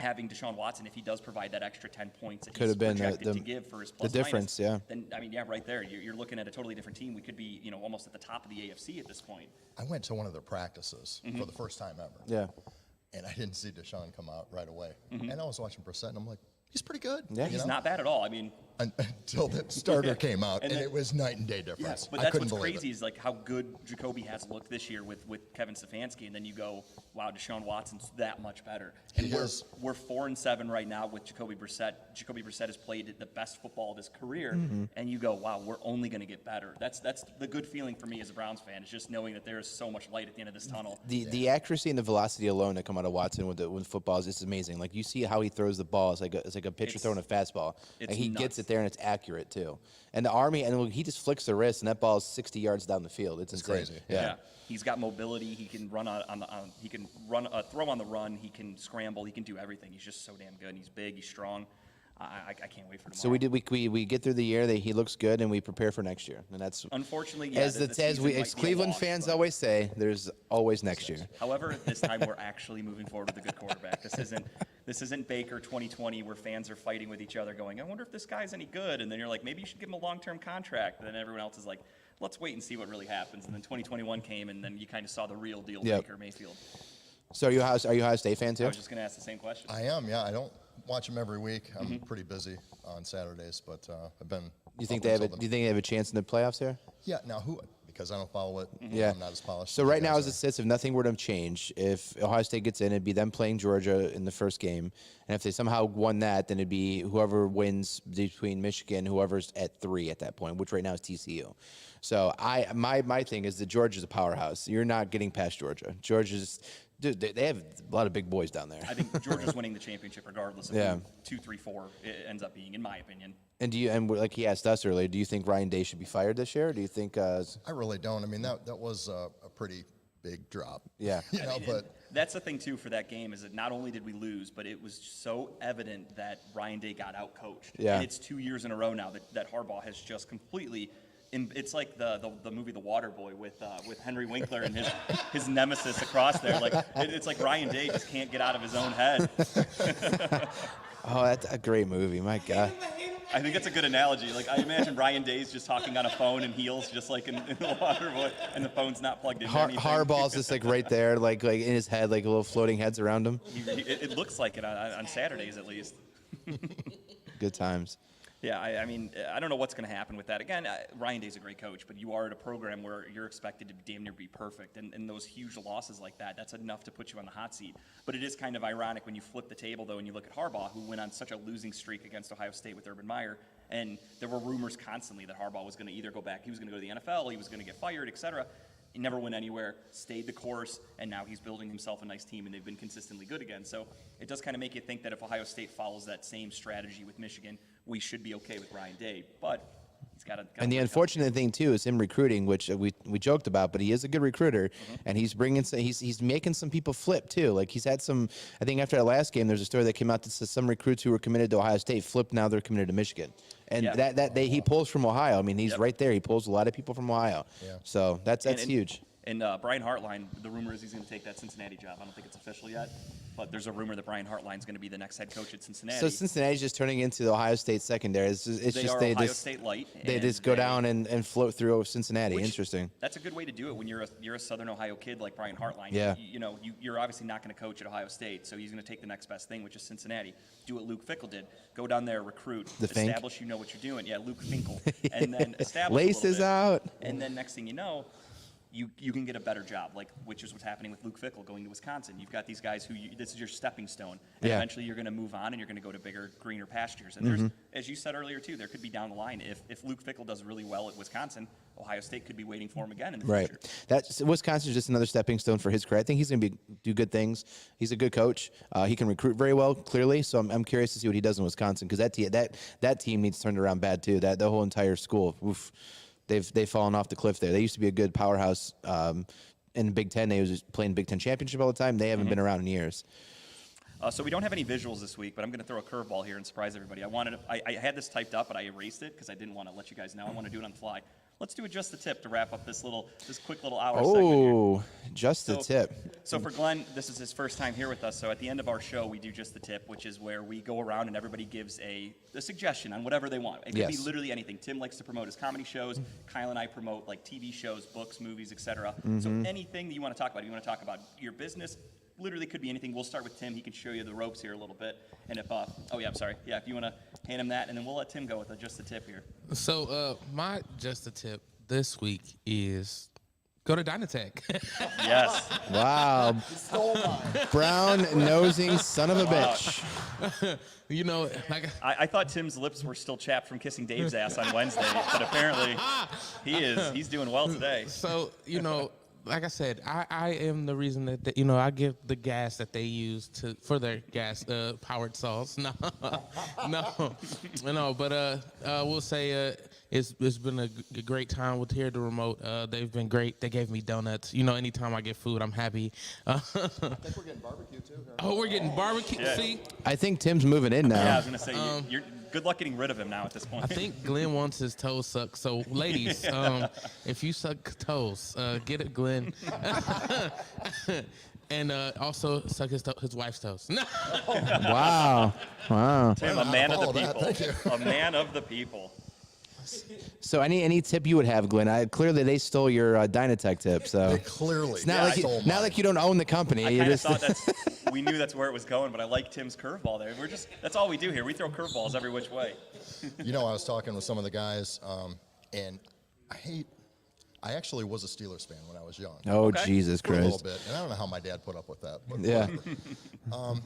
Speaker 4: having Deshaun Watson, if he does provide that extra 10 points that
Speaker 3: Could
Speaker 4: he's
Speaker 3: have been
Speaker 4: projected to give for his plus
Speaker 3: difference,
Speaker 4: minus,
Speaker 3: yeah.
Speaker 4: then, I mean, yeah, right there, you're looking at a totally different team. We could be, almost at the top of the AFC at this point.
Speaker 6: I went to one of their practices for the first time ever.
Speaker 3: Yeah.
Speaker 6: And I didn't see Deshaun come out right away. And I was watching Brissett, and I'm like, he's pretty good.
Speaker 3: Yeah.
Speaker 6: you
Speaker 4: He's
Speaker 6: know?
Speaker 4: not bad at all. I mean,
Speaker 6: Until the starter came out,
Speaker 4: And
Speaker 6: and
Speaker 4: then-
Speaker 6: it was night and day difference.
Speaker 4: but
Speaker 6: I
Speaker 4: that's
Speaker 6: couldn't
Speaker 4: what's
Speaker 6: believe
Speaker 4: crazy
Speaker 6: it.
Speaker 4: is like how good Jacoby has looked this year with Kevin Stefanski, and then you go, wow, Deshaun Watson's that much better. And
Speaker 6: He is.
Speaker 4: we're 4-7 right now with Jacoby Brissett. Jacoby Brissett has played the best football of his career, and you go, wow, we're only going to get better. That's the good feeling for me as a Browns fan, is just knowing that there is so much light at the end of this tunnel.
Speaker 3: The accuracy and the velocity alone that come out of Watson with footballs is amazing. Like you see how he throws the ball. It's like a pitcher
Speaker 4: It's-
Speaker 3: throwing a fastball.
Speaker 4: it's
Speaker 3: And he gets
Speaker 4: nuts.
Speaker 3: it there and it's accurate too. And the Army, and he just flicks the wrist and that ball is 60 yards down the field. It's insane.
Speaker 6: crazy.
Speaker 3: Yeah.
Speaker 4: He's got mobility. He can run he can run throw on the run. He can scramble. He can do everything. He's just so damn good. And he's big. He's strong. I can't wait for tomorrow.
Speaker 3: So we get through the year. He looks good, and we prepare for next year. And that's
Speaker 4: Unfortunately, yeah,
Speaker 3: as
Speaker 4: the season might
Speaker 3: as
Speaker 4: be a
Speaker 3: Cleveland
Speaker 4: wash,
Speaker 3: fans
Speaker 4: but-
Speaker 3: always say, there's always next year.
Speaker 4: However, this time we're actually moving forward with a good quarterback. This isn't Baker 2020 where fans are fighting with each other going, I wonder if this guy's any good. And then you're like, maybe you should give him a long-term contract. And then everyone else is like, let's wait and see what really happens. And then 2021 came, and then you kind of saw the real deal
Speaker 3: Yep.
Speaker 4: Baker Mayfield.
Speaker 3: So are you a Ohio State fan
Speaker 4: I
Speaker 3: too?
Speaker 4: was just going to ask the same question.
Speaker 6: I am, yeah. I don't watch them every week. I'm pretty busy on Saturdays, but I've been.
Speaker 3: You think
Speaker 6: up
Speaker 3: they have
Speaker 6: until
Speaker 3: do you think they have a chance in the playoffs here?
Speaker 6: Yeah. Now who? Because I don't follow it.
Speaker 3: Yeah.
Speaker 6: I'm not as polished.
Speaker 3: So
Speaker 6: as you
Speaker 3: right now,
Speaker 6: guys
Speaker 3: as
Speaker 6: are.
Speaker 3: it sits, if nothing were to change, if Ohio State gets in, it'd be them playing Georgia in the first game, and if they somehow won that, then it'd be whoever wins between Michigan, whoever's at 3 at that point, which right now is TCU. So my thing is that Georgia's a powerhouse. You're not getting past Georgia. Georgia's, dude, they have a lot of big boys down there.
Speaker 4: I think Georgia's winning the championship regardless of
Speaker 3: Yeah.
Speaker 4: who 2, 3, 4 it ends up being, in my opinion.
Speaker 3: And like he asked us earlier, do you think Ryan Day should be fired this year? Or do you think?
Speaker 6: I really don't. I mean, that was a pretty big drop.
Speaker 3: Yeah.
Speaker 6: You know, but
Speaker 4: That's the thing, too, for that game is that not only did we lose, but it was so evident that Ryan Day got out-coached.
Speaker 3: Yeah.
Speaker 4: And it's 2 years in a row now that Harbaugh has just completely it's like the movie The Waterboy with Henry Winkler and his nemesis across there. Like it's like Ryan Day just can't get out of his own head.
Speaker 3: Oh, that's a great movie. My God.
Speaker 4: I think that's a good analogy. Like I imagine Ryan Day's just talking on a phone in heels, just like in The Waterboy, and the phone's not plugged into anything.
Speaker 3: Harbaugh's just like right there, like in his head, like little floating heads around him.
Speaker 4: It looks like it on Saturdays at least.
Speaker 3: Good times.
Speaker 4: Yeah, I mean, I don't know what's going to happen with that. Again, Ryan Day's a great coach, but you are at a program where you're expected to damn near be perfect, and those huge losses like that, that's enough to put you on the hot seat. But it is kind of ironic when you flip the table, though, and you look at Harbaugh, who went on such a losing streak against Ohio State with Urban Meyer, and there were rumors constantly that Harbaugh was going to either go back, he was going to go to the NFL, he was going to get fired, etc. He never went anywhere, stayed the course, and now he's building himself a nice team, and they've been consistently good again. So it does kind of make you think that if Ohio State follows that same strategy with Michigan, we should be okay with Ryan Day. But he's got to.
Speaker 3: And the unfortunate thing too is him recruiting, which we joked about, but he is a good recruiter, and he's bringing he's making some people flip too. Like he's had some. I think after that last game, there's a story that came out that says some recruits who were committed to Ohio State flipped. Now they're committed to Michigan, and
Speaker 4: Yeah.
Speaker 3: he pulls from Ohio. I mean, he's right there. He pulls a lot of people from Ohio.
Speaker 6: Yeah.
Speaker 3: So that's huge.
Speaker 4: And Brian Hartline, the rumor is he's going to take that Cincinnati job. I don't think it's official yet, but there's a rumor that Brian Hartline's going to be the next head coach at Cincinnati.
Speaker 3: So Cincinnati's just turning into the Ohio State secondary. It's
Speaker 4: they
Speaker 3: just
Speaker 4: are
Speaker 3: they
Speaker 4: Ohio
Speaker 3: just
Speaker 4: State light.
Speaker 3: they
Speaker 4: and
Speaker 3: just go down and float through Cincinnati.
Speaker 4: Which-
Speaker 3: Interesting.
Speaker 4: That's a good way to do it when you're a Southern Ohio kid like Brian Hartline.
Speaker 3: Yeah.
Speaker 4: You're obviously not going to coach at Ohio State, so he's going to take the next best thing, which is Cincinnati. Do what Luke Fickell did. Go down there, recruit,
Speaker 3: The Fink?
Speaker 4: establish you know what you're doing. Yeah, Luke Finkel. And then establish a
Speaker 3: Laces
Speaker 4: little bit.
Speaker 3: out.
Speaker 4: And then next thing you know, you can get a better job, which is what's happening with Luke Fickell going to Wisconsin. You've got these guys this is your stepping stone, and
Speaker 3: Yeah.
Speaker 4: eventually you're going to move on and you're going to go to bigger, greener pastures. And there's, as you said earlier too, there could be down the line if Luke Fickell does really well at Wisconsin, Ohio State could be waiting for him again in the
Speaker 3: Right.
Speaker 4: future.
Speaker 3: Wisconsin's just another stepping stone for his career. I think he's going to do good things. He's a good coach. He can recruit very well, clearly. So I'm curious to see what he does in Wisconsin because that team needs turned around bad too. The whole entire school, oof, they've fallen off the cliff there. They used to be a good powerhouse in the Big Ten. They was playing Big Ten championship all the time. They haven't been around in years.
Speaker 4: So we don't have any visuals this week, but I'm going to throw a curveball here and surprise everybody. I had this typed up, but I erased it because I didn't want to let you guys know. I want to do it on the fly. let's do just the tip to wrap up this quick little hour segment here.
Speaker 3: Oh, just the tip.
Speaker 4: So for Glenn, this is his first time here with us. So at the end of our show, we do just the tip, which is where we go around and everybody gives a suggestion on whatever they want. It could be literally anything. Tim likes to promote his comedy shows. Kyle and I promote like TV shows, books, movies, etc. So anything that you want to talk about. If you want to talk about your business, literally could be anything. We'll start with Tim. He can show you the ropes here a little bit. And if, if you want to hand him that, and then we'll let Tim go with just the tip here.
Speaker 5: So my just the tip this week is go to Dynatech.
Speaker 4: Yes.
Speaker 3: Wow. Brown nosing son of a bitch.
Speaker 5: You know, like
Speaker 4: I thought Tim's lips were still chapped from kissing Dave's ass on Wednesday, but apparently he's doing well today.
Speaker 5: So, you know, like I said, I am the reason that I give the gas that they use for their gas powered saws. No, but we'll say it's been a great time with here at the remote. They've been great. They gave me donuts. You know, anytime I get food, I'm happy.
Speaker 6: I think we're getting barbecue too.
Speaker 5: Oh, we're getting barbecue.
Speaker 4: Yeah.
Speaker 5: See,
Speaker 3: I think Tim's moving in now.
Speaker 4: Yeah, I was gonna say you're good luck getting rid of him now at this point.
Speaker 5: I think Glenn wants his toes sucked. So, ladies, if you suck toes, get it, Glenn. And also suck his wife's toes.
Speaker 3: Wow.
Speaker 4: Tim, a man of the
Speaker 6: That.
Speaker 4: people.
Speaker 6: Thank you.
Speaker 4: A man of the people.
Speaker 3: So any tip you would have, Glenn? Clearly they stole your Dynatech tip. So
Speaker 6: They clearly.
Speaker 3: it's not like you don't own the company.
Speaker 4: I
Speaker 3: You
Speaker 4: kind of
Speaker 3: just
Speaker 4: thought we knew that's where it was going, but I like Tim's curveball there. That's all we do here. We throw curveballs every which way.
Speaker 6: You know, I was talking with some of the guys, and I actually was a Steelers fan when I was young.
Speaker 3: Oh
Speaker 4: Okay.
Speaker 3: Jesus
Speaker 6: For a little
Speaker 3: Christ.
Speaker 6: bit, and I don't know how my dad put up with that. But
Speaker 3: Yeah.
Speaker 6: whatever.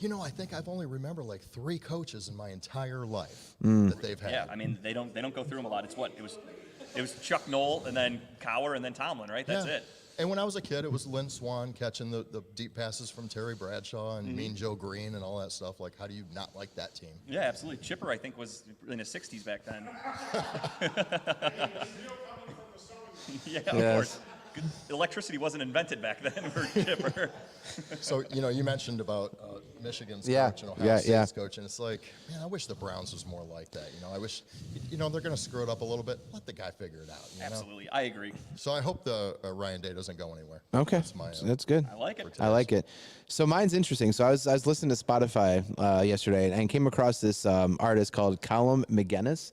Speaker 6: You know, I think I've only remembered like 3 coaches in my entire life that they've had.
Speaker 4: Yeah, I mean they don't go through them a lot. It was Chuck Knoll and then Cowher and then Tomlin, right? That's
Speaker 6: Yeah.
Speaker 4: it.
Speaker 6: And when I was a kid, it was Lynn Swan catching the deep passes from Terry Bradshaw and Mean Joe Green and all that stuff. Like, how do you not like that team?
Speaker 4: Yeah, absolutely. Chipper, I think, was in his 60s back then. Yeah, of
Speaker 3: Yes.
Speaker 4: course. Electricity wasn't invented back then for Chipper.
Speaker 6: So, you know, you mentioned about Michigan's
Speaker 3: Yeah.
Speaker 6: coach and Ohio
Speaker 3: Yeah,
Speaker 6: State's
Speaker 3: yeah.
Speaker 6: coach, and it's like, man, I wish the Browns was more like that. You know, I wish, you know, they're going to screw it up a little bit. Let the guy figure it out. You know?
Speaker 4: Absolutely, I agree.
Speaker 6: So I hope the Ryan Day doesn't go anywhere.
Speaker 3: Okay,
Speaker 6: That's my,
Speaker 3: that's good.
Speaker 4: I like it.
Speaker 3: I like it. So mine's interesting. So I was listening to Spotify yesterday and came across this artist called Callum McGuinness.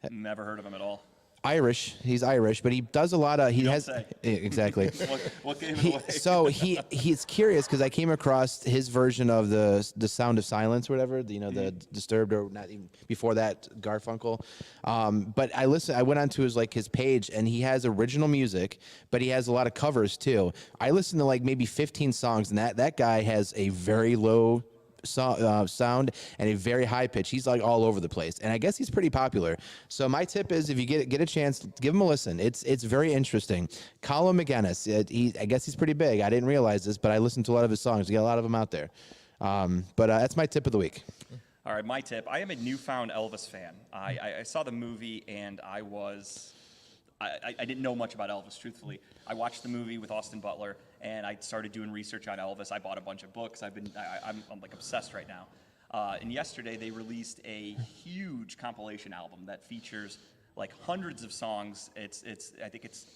Speaker 4: Never heard of him at all.
Speaker 3: Irish. He's Irish, but he does a lot of. He
Speaker 4: don't
Speaker 3: has
Speaker 4: say.
Speaker 3: exactly.
Speaker 4: What gave it away?
Speaker 3: So he's curious because I came across his version of the Sound of Silence, or whatever. The Disturbed, or not even before that, Garfunkel. But I went onto his page, and he has original music, but he has a lot of covers too. I listened to like maybe 15 songs, and that guy has a very low sound and a very high pitch. He's like all over the place, and I guess he's pretty popular. So my tip is, if you get a chance, give him a listen. It's very interesting. Callum McGuinness. I guess he's pretty big. I didn't realize this, but I listened to a lot of his songs. You got a lot of them out there. But that's my tip of the week.
Speaker 4: All right, my tip. I am a newfound Elvis fan. I saw the movie, and I didn't know much about Elvis, truthfully. I watched the movie with Austin Butler, and I started doing research on Elvis. I bought a bunch of books. I'm like obsessed right now. And yesterday they released a huge compilation album that features like hundreds of songs. I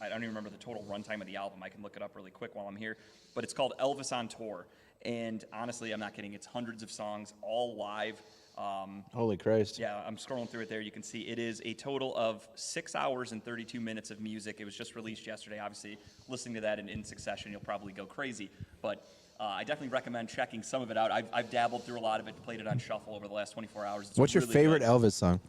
Speaker 4: don't even remember the total runtime of the album. I can look it up really quick while I'm here. But it's called Elvis on Tour. And honestly, I'm not kidding. It's hundreds of songs, all live.
Speaker 3: Holy Christ.
Speaker 4: Yeah, I'm scrolling through it there. You can see it is a total of 6 hours and 32 minutes of music. It was just released yesterday. Obviously, listening to that in succession, you'll probably go crazy. But I definitely recommend checking some of it out. I've dabbled through a lot of it, played it on shuffle over the last 24 hours. It's
Speaker 3: What's your
Speaker 4: really
Speaker 3: favorite
Speaker 4: good.
Speaker 3: Elvis song?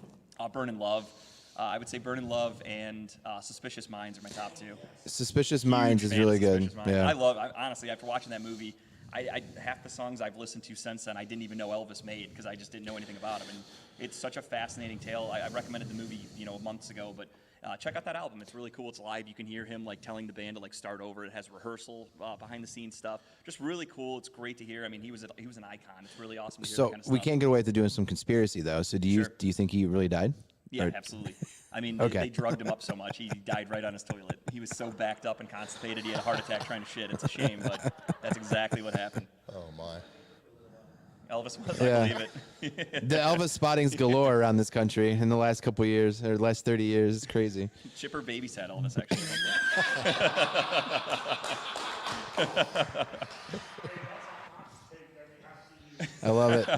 Speaker 4: Burnin' Love. I would say Burnin' Love and Suspicious Minds are my top 2.
Speaker 3: Suspicious Minds
Speaker 4: Huge
Speaker 3: is
Speaker 4: fan of
Speaker 3: really good.
Speaker 4: Suspicious Minds.
Speaker 3: Yeah.
Speaker 4: Honestly, after watching that movie, half the songs I've listened to since then, I didn't even know Elvis made because I just didn't know anything about him. And it's such a fascinating tale. I recommended the movie, months ago, but check out that album. It's really cool. It's live. You can hear him like telling the band to like start over. It has rehearsal, behind the scenes stuff. Just really cool. It's great to hear. I mean, he was an icon. It's really awesome to hear that
Speaker 3: So
Speaker 4: kind of stuff.
Speaker 3: we can't get away with doing some conspiracy though. So do you
Speaker 4: Sure.
Speaker 3: think he really died?
Speaker 4: Yeah,
Speaker 3: Or-
Speaker 4: absolutely. I mean,
Speaker 3: Okay.
Speaker 4: they drugged him up so much, he died right on his toilet. He was so backed up and constipated, he had a heart attack trying to shit. It's a shame, but that's exactly what happened.
Speaker 6: Oh my.
Speaker 4: Elvis was,
Speaker 3: Yeah.
Speaker 4: I believe it.
Speaker 3: The Elvis spottings galore around this country in the last couple of years, or last 30 years. It's crazy.
Speaker 4: Chipper babysat Elvis, actually.
Speaker 3: I love it.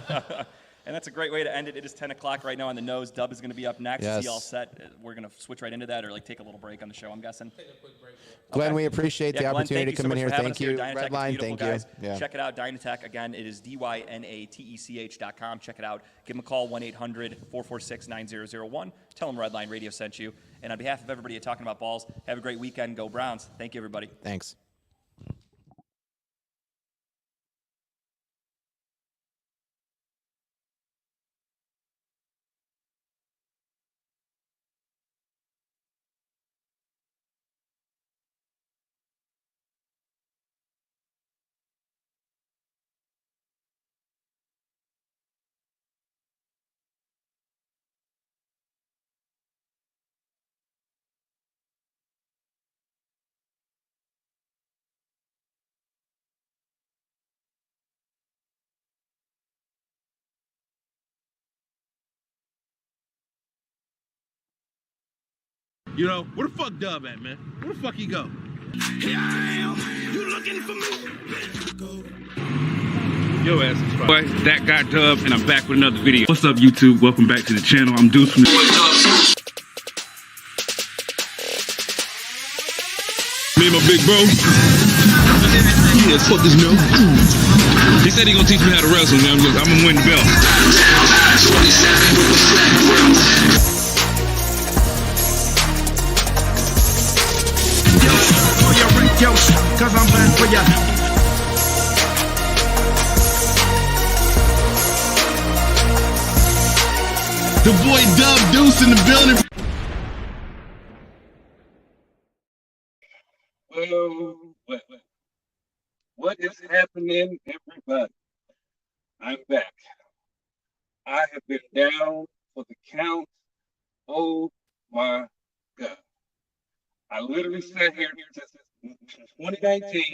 Speaker 4: And that's a great way to end it. It is 10 o'clock right now on the nose. Dub is going to be up next. Is he
Speaker 3: Yes.
Speaker 4: all set? We're going to switch right into that, or like take a little break on the show, I'm guessing.
Speaker 3: Glenn,
Speaker 4: Okay.
Speaker 3: we appreciate the
Speaker 4: Glenn,
Speaker 3: opportunity
Speaker 4: thank
Speaker 3: to come in
Speaker 4: you so
Speaker 3: here.
Speaker 4: much for having
Speaker 3: Thank
Speaker 4: us here
Speaker 3: you.
Speaker 4: at Dynatech. It's
Speaker 3: Redline,
Speaker 4: beautiful,
Speaker 3: thank
Speaker 4: guys.
Speaker 3: you. Yeah.
Speaker 4: Check it out, Dynatech. Again, it is dynatech.com. Check it out. Give them a call, 1-800-446-9001. Tell them Redline Radio sent you. And on behalf of everybody at Talking About Balls, have a great weekend. Go Browns. Thank you, everybody.
Speaker 3: Thanks.
Speaker 7: You know, where the fuck Dub at, man? Where the fuck he go? Here I am. You looking for me? Yo ass is fine. That got Dub, and I'm back with another video. What's up, YouTube? Welcome back to the channel. I'm Deuce from the... Me and my big bro. Yeah, fuck this milk. He said he gonna teach me how to wrestle, man. I'm gonna win the belt. Cause I'm back for ya. The boy Dub Deuce in the building. Well, what is happening, everybody? I'm back. I have been down for the count. Oh my God. I literally sat here since 2019,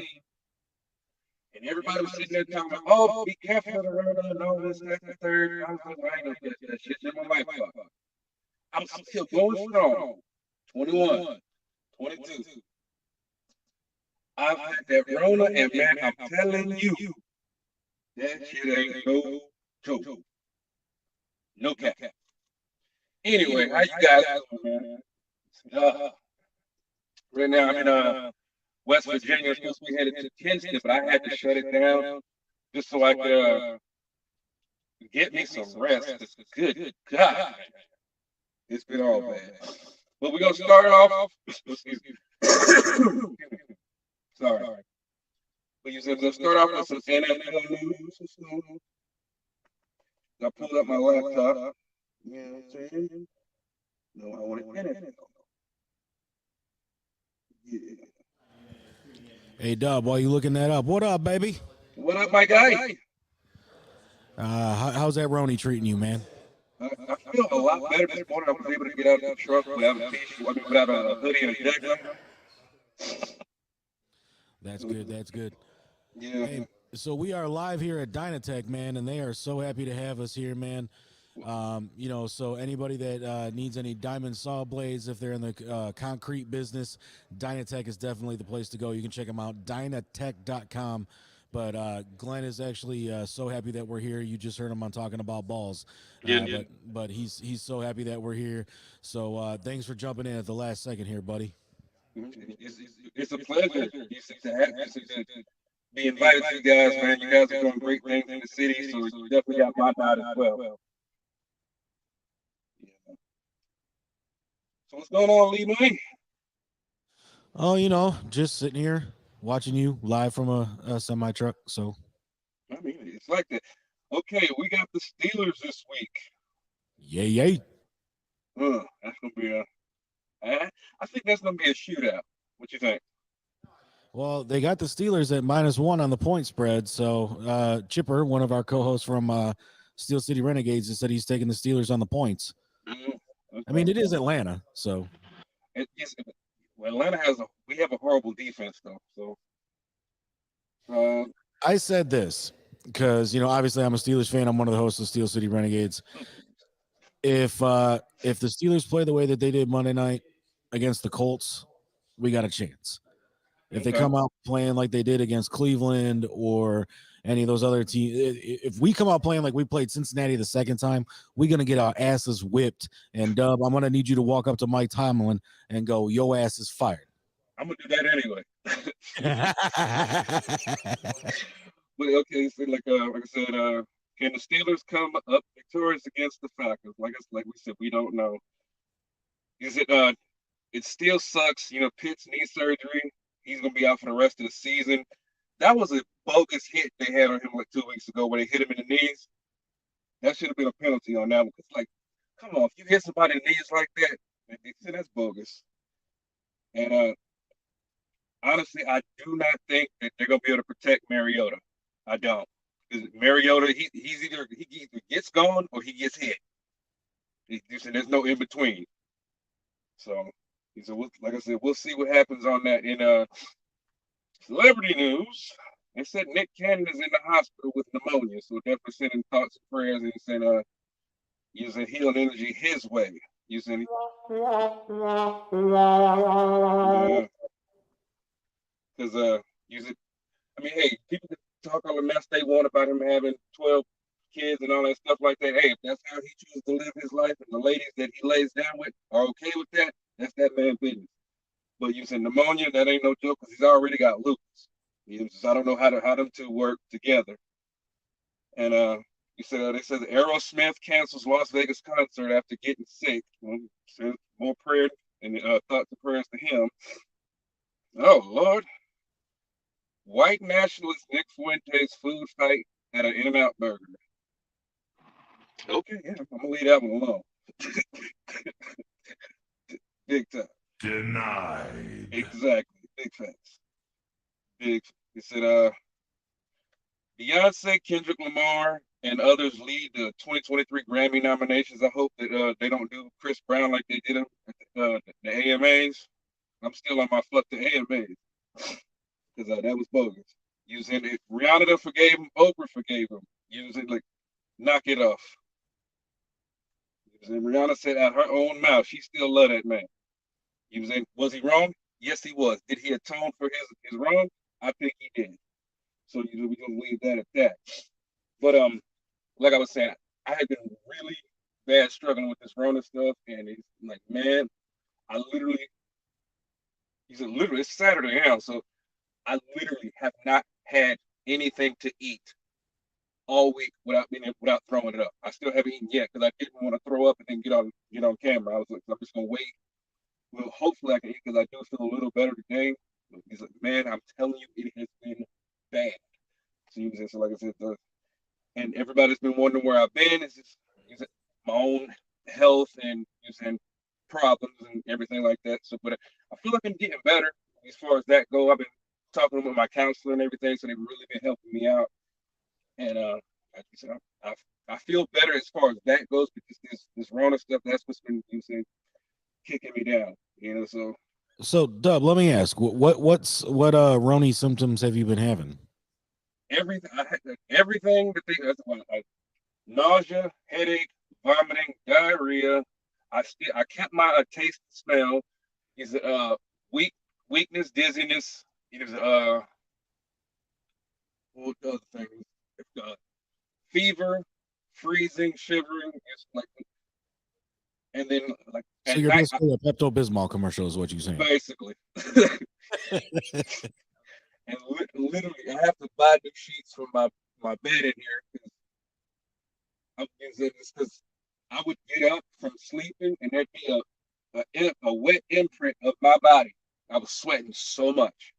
Speaker 7: and everybody was sitting there talking about, oh, be careful of the road and all this, that, the third. I was like, I ain't gonna get that shit in my life. I'm still going strong. 21, 22. I've had that Rona, and man, I'm telling you, that shit ain't no joke. No cap. Anyway, how you guys doing, man? Right now, I'm in West Virginia. Supposed to be headed to Kinston, but I had to shut it down just so I could get me some rest. Good God, it's been all bad. But we're gonna start off. Sorry. We're gonna start off with some NFL news. I pulled up my laptop. You know what I'm saying? No, I want NFL. Yeah.
Speaker 8: Hey, Dub, while you looking that up, what up, baby?
Speaker 7: What up, my guy?
Speaker 8: How's that Roni treating you, man?
Speaker 7: I feel a lot better this morning. I was able to get out of the truck without a t-shirt, without a hoodie and a jacket.
Speaker 8: That's good. That's good.
Speaker 7: Yeah.
Speaker 8: Hey, so we are live here at Dynatech, man, and they are so happy to have us here, man. You know, so anybody that needs any diamond saw blades, if they're in the concrete business, Dynatech is definitely the place to go. You can check them out, Dynatech.com. But Glenn is actually so happy that we're here. You just heard him on Talking About Balls. But he's so happy that we're here. So thanks for jumping in at the last second here, buddy.
Speaker 7: It's a pleasure to be invited to you guys, man. You guys are doing great things in the city, so you definitely got my nod as well. Yeah. So what's going on, Lee Money?
Speaker 8: Oh, you know, just sitting here watching you live from a semi truck. So,
Speaker 7: I mean, it's like that. Okay, we got the Steelers this week.
Speaker 8: Yay.
Speaker 7: That's gonna be I think that's gonna be a shootout. What you think?
Speaker 8: Well, they got the Steelers at -1 on the point spread. So Chipper, one of our co-hosts from Steel City Renegades, has said he's taking the Steelers on the points.
Speaker 7: Okay.
Speaker 8: I mean, it is Atlanta, so
Speaker 7: Well, Atlanta we have a horrible defense though. So
Speaker 8: I said this. because obviously I'm a Steelers fan. I'm one of the hosts of Steel City Renegades. If the Steelers play the way that they did Monday night against the Colts, we got a chance. If they
Speaker 7: Okay.
Speaker 8: come out playing like they did against Cleveland or any of those other teams, if we come out playing like we played Cincinnati the second time, we're gonna get our asses whipped. And Dub, I'm gonna need you to walk up to Mike Tomlin and go, "Yo, ass is fired."
Speaker 7: I'm gonna do that anyway. But okay, so like I said, can the Steelers come up victorious against the Falcons? Like we said, we don't know. Is it it still sucks, Pitt's knee surgery. He's gonna be out for the rest of the season. That was a bogus hit they had on him like 2 weeks ago where they hit him in the knees. That should have been a penalty on that one. It's like, come on, if you hit somebody in the knees like that, they said that's bogus. And honestly, I do not think that they're gonna be able to protect Mariota. I don't. Because Mariota, he either gets gone or he gets hit. There's no in between. So he said, like I said, we'll see what happens on that. In celebrity news, they said Nick Cannon is in the hospital with pneumonia, so definitely sending thoughts and prayers and saying using healing energy his way. Using because using I mean, hey, people can talk all the mess they want about him having 12 kids and all that stuff like that. Hey, if that's how he chooses to live his life and the ladies that he lays down with are okay with that, that's that man's business. But using pneumonia, that ain't no joke because he's already got lupus. I don't know how them two work together. And they said Aerosmith cancels Las Vegas concert after getting sick. So more prayer and thoughts and prayers to him. Oh Lord. White nationalist Nick Fuentes food fight at an In-N-Out Burger. Okay, yeah, I'm gonna leave that one alone. Big time.
Speaker 2: Denied.
Speaker 7: Exactly. Big facts. Big. He said, Beyonce, Kendrick Lamar, and others lead the 2023 Grammy nominations. I hope that they don't do Chris Brown like they did him at the AMAs. I'm still on my fuck the AMAs because that was bogus. Using it, Rihanna forgave him, Oprah forgave him. Using like knock it off. And Rihanna said out her own mouth, she still loved that man. Was he wrong? Yes, he was. Did he atone for his wrong? I think he did. So we're gonna leave that at that. But like I was saying, I had been really bad struggling with this Rona stuff, and it's like, man, I literally, it's Saturday now, so I literally have not had anything to eat all week without throwing it up. I still haven't eaten yet because I didn't want to throw up and then get on camera. I was like, I'm just gonna wait. Well, hopefully I can eat because I do feel a little better today. He's like, man, I'm telling you, it has been bad. So like I said, and everybody's been wondering where I've been. It's just my own health and problems and everything like that. So, but I feel like I'm getting better as far as that go. I've been talking with my counselor and everything, so they've really been helping me out. And like you said, I feel better as far as that goes because this Rona stuff, that's what's been kicking me down.
Speaker 8: So Dub, let me ask, what Roni symptoms have you been having?
Speaker 7: Everything that nausea, headache, vomiting, diarrhea. I kept my taste and smell. Is weakness, dizziness. It is what the other thing? Fever, freezing, shivering. It's like, and then like
Speaker 8: So
Speaker 7: at
Speaker 8: you're
Speaker 7: night,
Speaker 8: basically a Pepto Bismol commercial, is what you're saying.
Speaker 7: basically. And literally, I have to buy new sheets for my bed in here because I'm using this because I would get up from sleeping and there'd be a wet imprint of my body. I was sweating so much.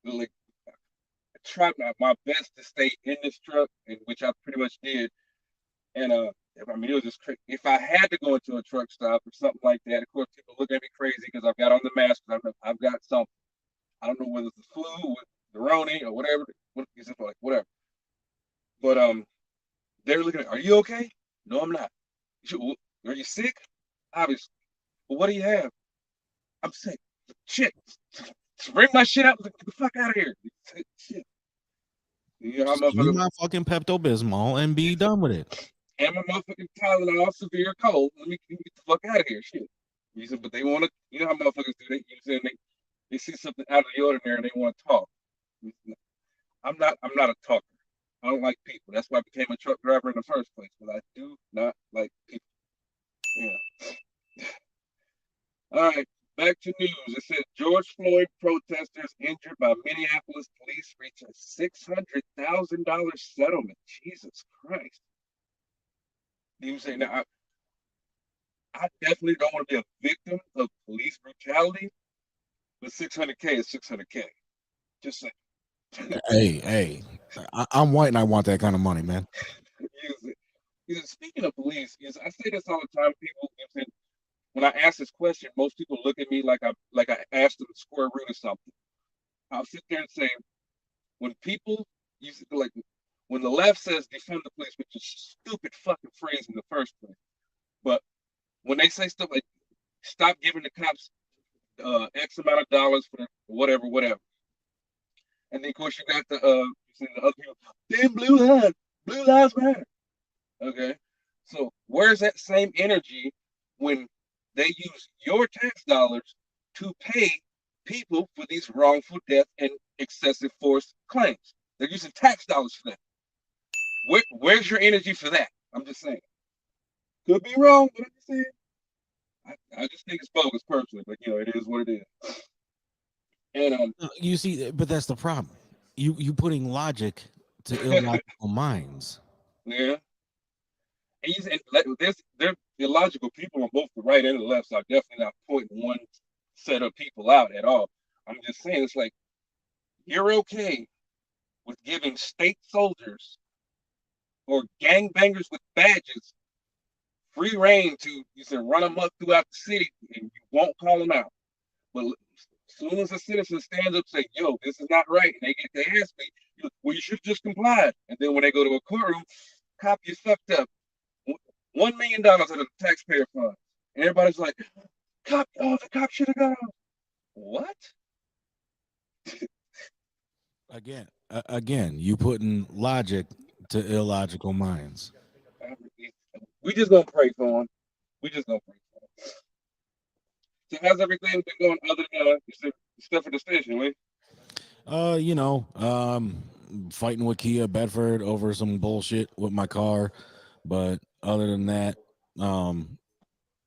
Speaker 7: Like I tried my best to stay in this truck, and which I pretty much did. And I mean, it was just crazy. If I had to go into a truck stop or something like that, of course, people look at me crazy because I've got on the mask. I've got something. I don't know whether it's the flu, or the Roni, or whatever. Whatever. But they're looking at, are you okay? No, I'm not. Are you sick? Obviously. Well, what do you have? I'm sick. Shit. Bring my shit out. Get the fuck out of here. Shit. You know how
Speaker 5: Just give me
Speaker 7: motherfuckers
Speaker 5: my fucking Pepto Bismol and be done with it.
Speaker 7: and my motherfucking Tylenol severe cold. Let me get the fuck out of here, shit. You said, but they want to. You know how motherfuckers do. You saying they see something out of the ordinary and they want to talk. I'm not a talker. I don't like people. That's why I became a truck driver in the first place. But I do not like people. Yeah. All right. Back to news. It said George Floyd protesters injured by Minneapolis police reach a $600,000 settlement. Jesus Christ. You say now I definitely don't want to be a victim of police brutality, but 600K is 600K. Just saying.
Speaker 8: Hey, I'm white and I want that kind of money, man.
Speaker 7: Speaking of police, I say this all the time. People, when I ask this question, most people look at me like I asked them the square root of something. I'll sit there and say, when people use like when the left says defund the police, which is a stupid fucking phrase in the first place, but when they say stuff like stop giving the cops X amount of dollars for whatever, and then of course you got the other people, damn blue lives matter. Okay, so where's that same energy when they use your tax dollars to pay people for these wrongful death and excessive force claims? They're using tax dollars for that. Where's your energy for that? I'm just saying. Could be wrong, but I'm just saying. I just think it's bogus personally, but it is what it is. And
Speaker 8: You see, but that's the problem. You putting logic to illogical minds.
Speaker 7: yeah. And there's illogical people on both the right and the left, so I'm definitely not pointing one set of people out at all. I'm just saying it's like you're okay with giving state soldiers or gangbangers with badges free reign to run them up throughout the city, and you won't call them out. But as soon as a citizen stands up and say, "Yo, this is not right," and they get their ass beat, well, you should just comply. And then when they go to a courtroom, cop, you fucked up. $1 million out of the taxpayer fund. And everybody's like, the cop should have got off. What?
Speaker 8: Again, you putting logic to illogical minds.
Speaker 7: We just gonna pray for him. We just gonna pray for him. So how's everything been going other than stuff for the station, Lee?
Speaker 8: Fighting with Kia Bedford over some bullshit with my car. But other than that,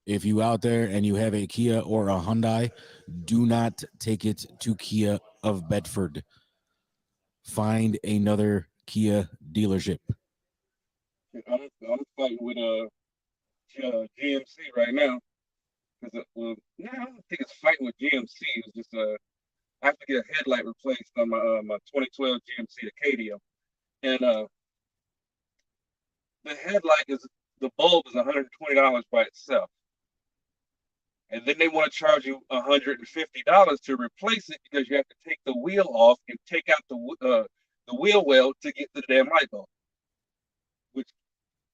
Speaker 8: if you out there and you have a Kia or a Hyundai, do not take it to Kia of Bedford. Find another Kia dealership.
Speaker 7: I'm fighting with GMC right now. I don't think it's fighting with GMC. It's just I have to get a headlight replaced on my 2012 GMC Acadia, and the bulb is $120 by itself, and then they want to charge you $150 to replace it because you have to take the wheel off and take out the wheel well to get the damn light bulb, which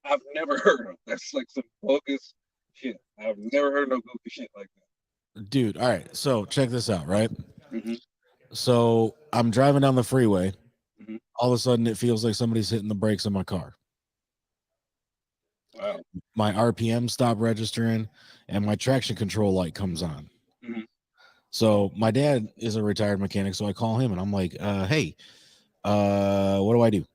Speaker 7: I've never heard of. That's like some bogus shit. I've never heard no goofy shit like that.
Speaker 8: Dude, all right. So check this out, right?
Speaker 7: Mm-hmm.
Speaker 8: So I'm driving down the freeway.
Speaker 7: Mm-hmm.
Speaker 8: All of a sudden, it feels like somebody's hitting the brakes on my car.
Speaker 7: Wow.
Speaker 8: My RPM stopped registering, and my traction control light comes on.
Speaker 7: Mm-hmm.
Speaker 8: So my dad is a retired mechanic, so I call him, and I'm like, "Hey, what do I do?"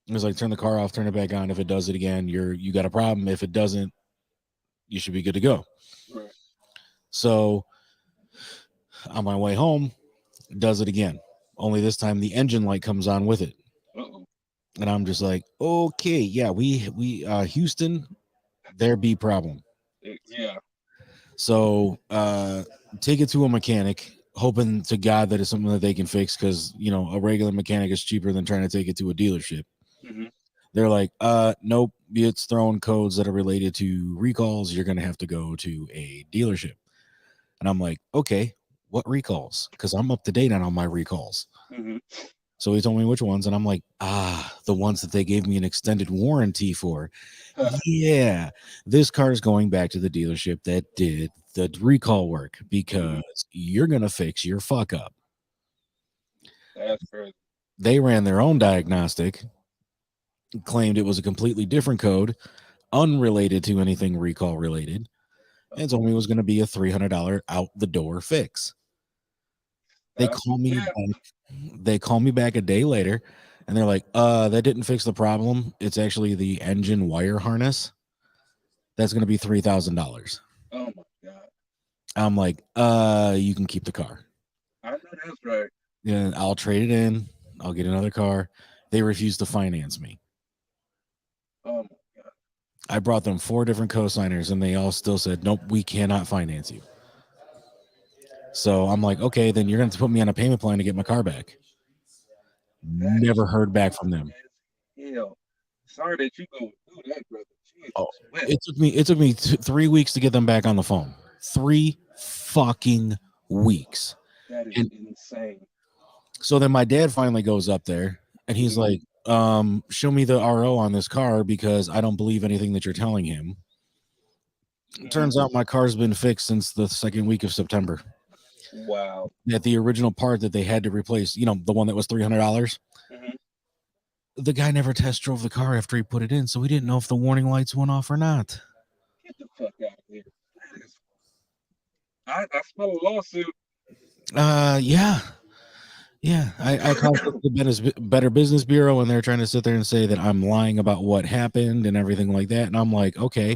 Speaker 8: He was like, "Turn the car off, turn it back on. If it does it again, you got a problem. If it doesn't, you should be good to go."
Speaker 7: Right.
Speaker 8: So on my way home, does it again. Only this time the engine light comes on with it.
Speaker 7: Uh-oh.
Speaker 8: And I'm just like, okay, yeah, we Houston, there be problem.
Speaker 7: Yeah.
Speaker 8: So take it to a mechanic, hoping to God that it's something that they can fix, because a regular mechanic is cheaper than trying to take it to a dealership.
Speaker 7: Mm-hmm.
Speaker 8: They're like, nope, it's throwing codes that are related to recalls. You're gonna have to go to a dealership. And I'm like, okay, what recalls? Because I'm up to date on all my recalls.
Speaker 7: Mm-hmm.
Speaker 8: So he told me which ones, and I'm like, the ones that they gave me an extended warranty for. Yeah, this car is going back to the dealership that did the recall work, because you're going to fix your fuck up.
Speaker 7: That's crazy.
Speaker 8: They ran their own diagnostic, claimed it was a completely different code, unrelated to anything recall related, and told me it was going to be a $300 out the door fix. They call me back. They call me back a day later, and they're like, that didn't fix the problem. It's actually the engine wire harness. That's going to be $3,000.
Speaker 7: Oh my God.
Speaker 8: I'm like, you can keep the car.
Speaker 7: I know that's right.
Speaker 8: Yeah, I'll trade it in. I'll get another car. They refuse to finance me.
Speaker 7: Oh my God.
Speaker 8: I brought them 4 different co-signers, and they all still said, nope, we cannot finance you. So I'm like, okay, then you're going to have to put me on a payment plan to get my car back.
Speaker 7: That
Speaker 8: Never
Speaker 7: is
Speaker 8: heard back from them.
Speaker 7: hell. Sorry that you go through that, brother. Jesus.
Speaker 8: Oh,
Speaker 7: Well,
Speaker 8: it took me 3 weeks to get them back on the phone. 3 fucking weeks.
Speaker 7: that is
Speaker 8: And
Speaker 7: insane.
Speaker 8: so then my dad finally goes up there, and he's like, show me the RO on this car because I don't believe anything that you're telling him. It turns out my car's been fixed since the 2nd week of September.
Speaker 7: Wow.
Speaker 8: That the original part that they had to replace, the one that was $300,
Speaker 7: Mhm.
Speaker 8: the guy never test drove the car after he put it in, so we didn't know if the warning lights went off or not.
Speaker 7: Get the fuck out of here. That is, I smell a lawsuit.
Speaker 8: Yeah. I contacted the Better Business Bureau, and they're trying to sit there and say that I'm lying about what happened and everything like that. And I'm like, okay,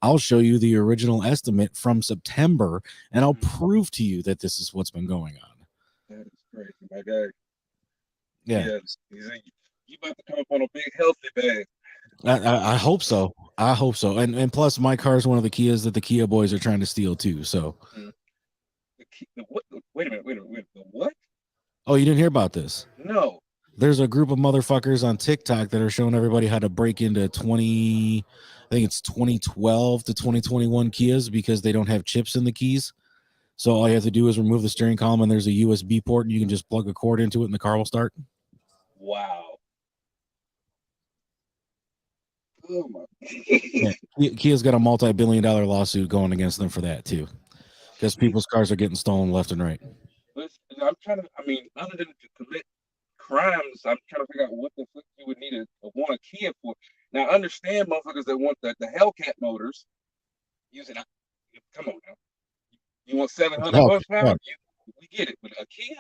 Speaker 8: I'll show you the original estimate from September, and I'll prove to you that this is what's been going on.
Speaker 7: That is crazy, my guy.
Speaker 8: Yeah.
Speaker 7: Yes. You about to come up on a big healthy bag.
Speaker 8: I hope so. I hope so. And plus, my car is one of the Kias that the Kia boys are trying to steal too. So,
Speaker 7: What? Wait a minute. The what?
Speaker 8: oh, you didn't hear about this?
Speaker 7: No.
Speaker 8: There's a group of motherfuckers on TikTok that are showing everybody how to break into 2012 to 2021 Kias because they don't have chips in the keys. So all you have to do is remove the steering column, and there's a USB port, and you can just plug a cord into it, and the car will start.
Speaker 7: Wow. Oh my.
Speaker 8: Yeah. Kia's got a multi-billion-dollar lawsuit going against them for that too, because people's cars are getting stolen left and right.
Speaker 7: I'm trying to. I mean, other than to commit crimes, I'm trying to figure out what the fuck you would need a want a Kia for. Now, I understand motherfuckers that want the Hellcat motors. Using, come on now. You want 700 horsepower? We get it, but a Kia?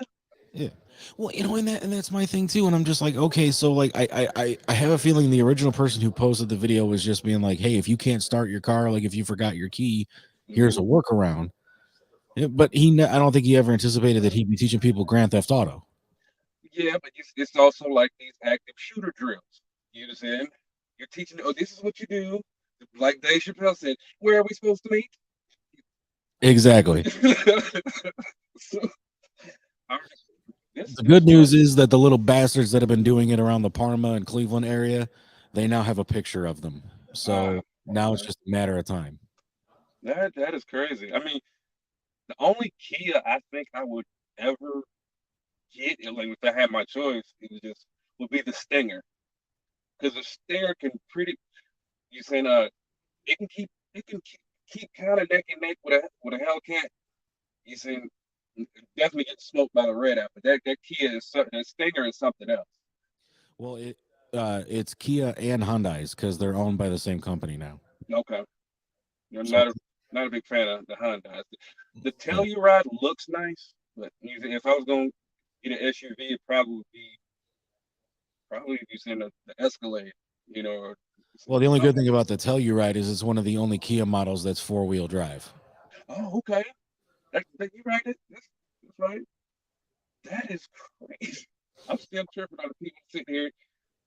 Speaker 8: Yeah. Well, and that's my thing too. And I'm just like, okay, so like I have a feeling the original person who posted the video was just being like, hey, if you can't start your car, like if you forgot your key, here's a workaround. Yeah, but I don't think he ever anticipated that he'd be teaching people Grand Theft Auto.
Speaker 7: Yeah, but it's also like these active shooter drills. You understand? You're teaching, oh, this is what you do. Like Dave Chappelle said, where are we supposed to meet?
Speaker 8: Exactly.
Speaker 7: So,
Speaker 8: the good news is that the little bastards that have been doing it around the Parma and Cleveland area, they now have a picture of them. So now it's just a matter of time.
Speaker 7: That is crazy. I mean, the only Kia I think I would ever get, like if I had my choice, would be the Stinger, because the Stinger can you saying it can keep kind of neck and neck with a Hellcat. You saying definitely get smoked by the red eye, but that Kia is that Stinger is something else.
Speaker 8: Well, it's Kia and Hyundai's because they're owned by the same company now.
Speaker 7: Okay, you're not a big fan of the Hyundai. The Telluride looks nice, but if I was going to get an SUV, it probably would be if you saying the Escalade,
Speaker 8: Well, the only good thing about the Telluride is it's one of the only Kia models that's 4-wheel drive.
Speaker 7: Oh, okay. You right. That's right. That is crazy. I'm still tripping on the people sitting here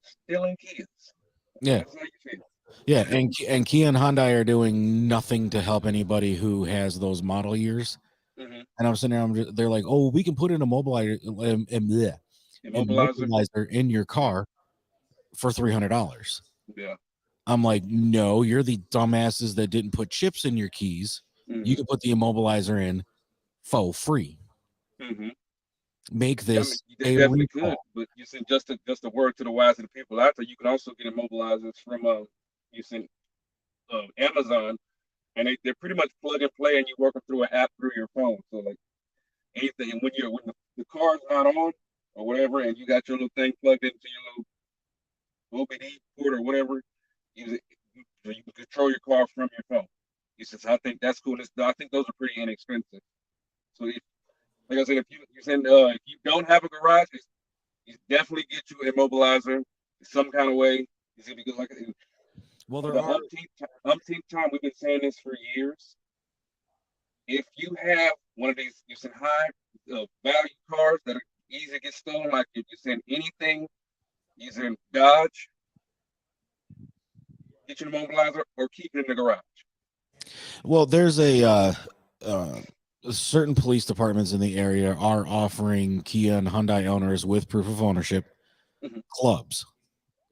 Speaker 7: stealing Kias.
Speaker 8: Yeah.
Speaker 7: That's how you feel.
Speaker 8: Yeah, and Kia and Hyundai are doing nothing to help anybody who has those model years.
Speaker 7: Mm-hmm.
Speaker 8: And I'm sitting there, they're like, "Oh, we can put an immobilizer in your car for $300."
Speaker 7: Yeah.
Speaker 8: I'm like, "No, you're the dumbasses that didn't put chips in your keys.
Speaker 7: Mm-hmm.
Speaker 8: You can put the immobilizer in for free.
Speaker 7: Mm-hmm.
Speaker 8: Make this
Speaker 7: they definitely could, but you said just to word to the wise of the people out there, you can also get immobilizers from Amazon, and they're pretty much plug and play, and you work them through an app through your phone. So like anything, and when the car's not on, or whatever, and you got your little thing plugged into your little OBD port or whatever, you can control your car from your phone. He says, I think that's cool. I think those are pretty inexpensive. So, like I said, if you don't have a garage, you definitely get you an immobilizer some kind of way. You see, because like
Speaker 8: Well,
Speaker 7: for
Speaker 8: there
Speaker 7: the
Speaker 8: are.
Speaker 7: umpteenth time, we've been saying this for years. If you have one of these, you send high value cars that are easy to get stolen, like if you send anything, you send Dodge, get you an immobilizer, or keep it in the garage.
Speaker 8: Well, there's uh, certain police departments in the area are offering Kia and Hyundai owners with proof of ownership
Speaker 7: Mhm.
Speaker 8: clubs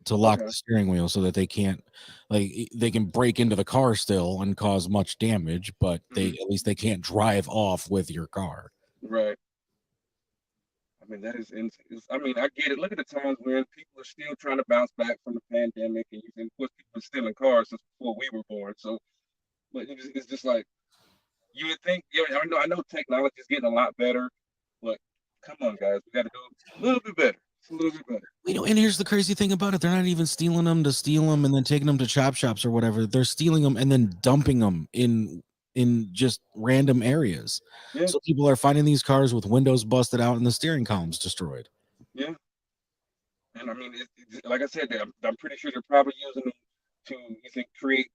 Speaker 8: to lock
Speaker 7: Okay.
Speaker 8: the steering wheel so that they can't, like, they can break into the car still and cause much damage, but they at least they can't drive off with your car.
Speaker 7: Right. I mean, that is insane. I mean, I get it. Look at the times when people are still trying to bounce back from the pandemic, and of course, people are stealing cars since before we were born. So, but it's just like you would think. Yeah, I know technology is getting a lot better, but come on, guys, we got to do a little bit better. It's a little bit better.
Speaker 8: And here's the crazy thing about it: they're not even stealing them to steal them and then taking them to chop shops or whatever. They're stealing them and then dumping them in just random areas.
Speaker 7: Yeah,
Speaker 8: So people are finding these cars with windows busted out and the steering columns destroyed.
Speaker 7: yeah. And I mean, like I said, I'm pretty sure they're probably using them to create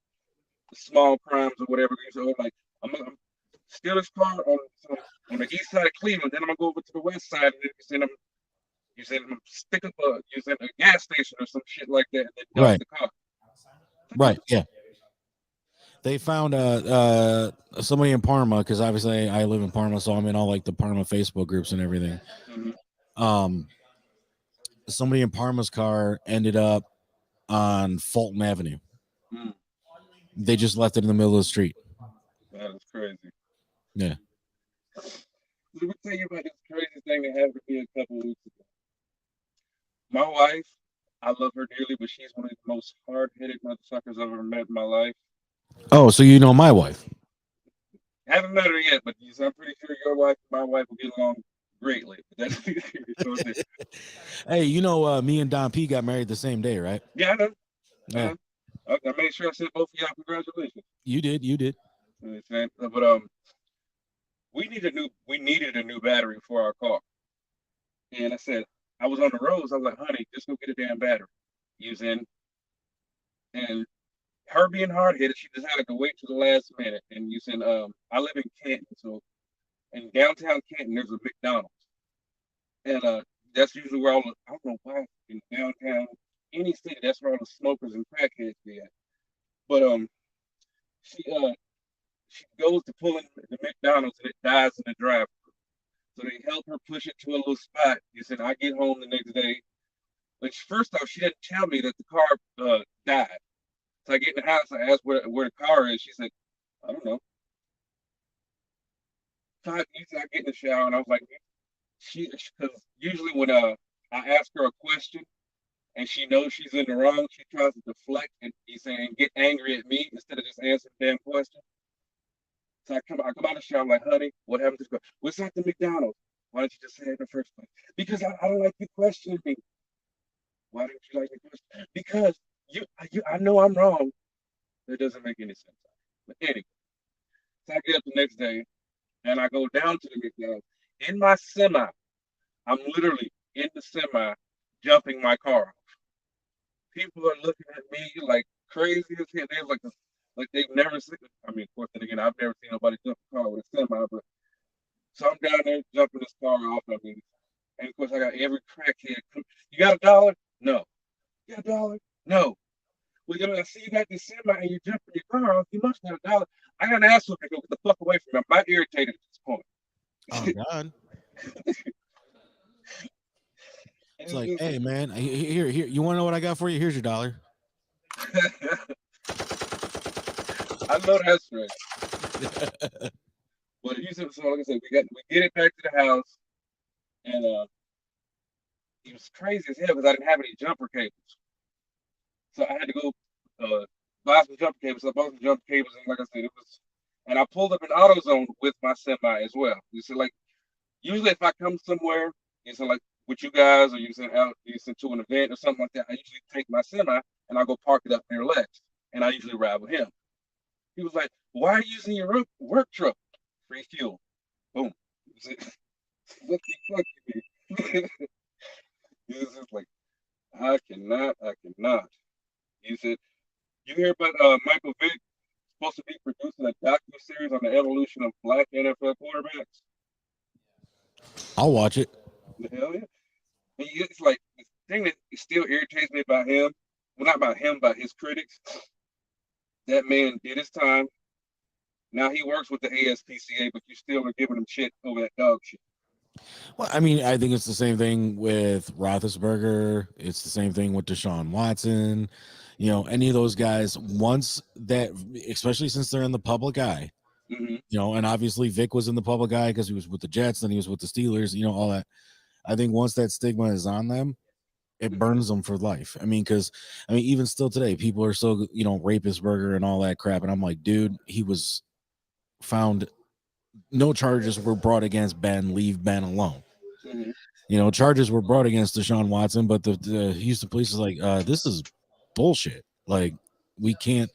Speaker 7: small crimes or whatever. So like, I'm steal this car on the east side of Cleveland, then I'm gonna go over to the west side, and then you send them stick up a gas station or some shit like that, and then dump
Speaker 8: Right.
Speaker 7: the car.
Speaker 8: Right. Yeah. They found somebody in Parma, because obviously I live in Parma, so I'm in all like the Parma Facebook groups and everything.
Speaker 7: Mm-hmm.
Speaker 8: Somebody in Parma's car ended up on Fulton Avenue.
Speaker 7: Mm,
Speaker 8: They just left it in the middle of the street.
Speaker 7: that is crazy.
Speaker 8: Yeah.
Speaker 7: Let me tell you about this crazy thing that happened to me a couple of weeks ago. My wife, I love her dearly, but she's one of the most hard-headed motherfuckers I've ever met in my life.
Speaker 8: Oh, so you know my wife?
Speaker 7: Haven't met her yet, but I'm pretty sure your wife and my wife will get along greatly. But that's
Speaker 8: Hey, me and Don P got married the same day, right?
Speaker 7: yeah, I know.
Speaker 8: Yeah.
Speaker 7: I made sure I said both of y'all congratulations.
Speaker 8: You did.
Speaker 7: But we needed a new battery for our car, and I said I was on the roads. I was like, honey, just go get a damn battery. Using and her being hard headed, she decided to wait to the last minute. And using I live in Canton, so in downtown Canton there's a McDonald's, and that's usually where I don't know why in downtown any city that's where all the smokers and crackheads be at. But she she goes to pull in the McDonald's and it dies in the drive. So they help her push it to a little spot. He said, I get home the next day. But first off, she didn't tell me that the car died. So I get in the house, I asked where the car is. She said, I don't know. 5 minutes, I get in the shower and I was like, because usually when I ask her a question and she knows she's in the wrong, she tries to deflect and get angry at me instead of just answering the damn question. So I come out of the shower, I'm like, honey, what happened to this girl? What's at the McDonald's? Why didn't you just say it in the first place? Because I don't like you questioning me. Why didn't you like the question? Because I know I'm wrong. That doesn't make any sense. But anyway, so I get up the next day and I go down to the McDonald's. In my semi, I'm literally in the semi jumping my car off. People are looking at me like crazy as hell. They're like they've never seen. I mean, of course, then again, I've never seen nobody jump a car with a semi. But so I'm down there jumping this car off. I mean, and of course, I got every crackhead. You got $1? No. You got $1? No. Well, I see you got this semi and you're jumping your car off. You must have $1. I got an asshole to go get the fuck away from me. I'm not irritated at this point.
Speaker 8: Oh God. It's like, hey man, here, you want to know what I got for you? Here's your $1.
Speaker 7: I know that's right. But so like I said, we get it back to the house, and it was crazy as hell because I didn't have any jumper cables, so I had to go buy some jumper cables. So I bought some jumper cables, and like I said, and I pulled up an AutoZone with my semi as well. You see, like usually if I come somewhere, like with you guys, or you sent to an event or something like that, I usually take my semi and I go park it up near Lex, and I usually ride with him. He was like, "Why are you using your work truck? Free fuel." Boom. What the fuck you mean? He was just like, I cannot. He said, "You hear about Michael Vick supposed to be producing a docu-series on the evolution of black NFL quarterbacks?"
Speaker 8: I'll watch it.
Speaker 7: The hell yeah. And it's like the thing that still irritates me about him, well, not about him, but his critics. That man did his time. Now he works with the ASPCA, but you still are giving him shit over that dog shit.
Speaker 8: Well, I mean, I think it's the same thing with Roethlisberger. It's the same thing with Deshaun Watson. You know, any of those guys, once that, especially since they're in the public eye,
Speaker 7: Mm-hmm.
Speaker 8: you know, and obviously Vic was in the public eye because he was with the Jets, then he was with the Steelers, you know, all that. I think once that stigma is on them, it burns them for life. I mean, because even still today, people are still, you know, rapist burger and all that crap. And I'm like, dude, he was found, no charges were brought against Ben, leave Ben alone.
Speaker 7: Mm-hmm.
Speaker 8: You know, charges were brought against Deshaun Watson, but the Houston police is like, this is bullshit. Like, we can't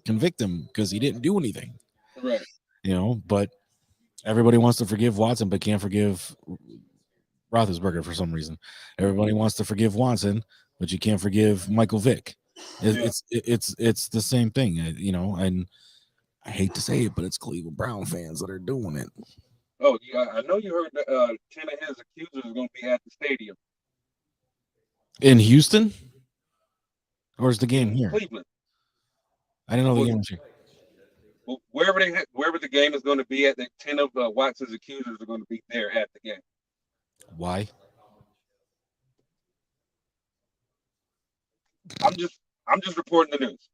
Speaker 8: convict him because he didn't do anything.
Speaker 7: Right.
Speaker 8: You know, but everybody wants to forgive Watson, but can't forgive Roethlisberger for some reason. Everybody wants to forgive Watson, but you can't forgive Michael Vick. It's the same thing, you know. And I hate to say it, but it's Cleveland Brown fans that are doing it.
Speaker 7: Oh, yeah, I know you heard that 10 of his accusers are going to be at the stadium
Speaker 8: In Houston? Or is the game
Speaker 7: in
Speaker 8: here?
Speaker 7: Cleveland.
Speaker 8: I didn't know the game was here.
Speaker 7: Well, wherever the game is going to be at, the 10 of Watson's accusers are going to be there at the game.
Speaker 8: Why?
Speaker 7: I'm just reporting the news.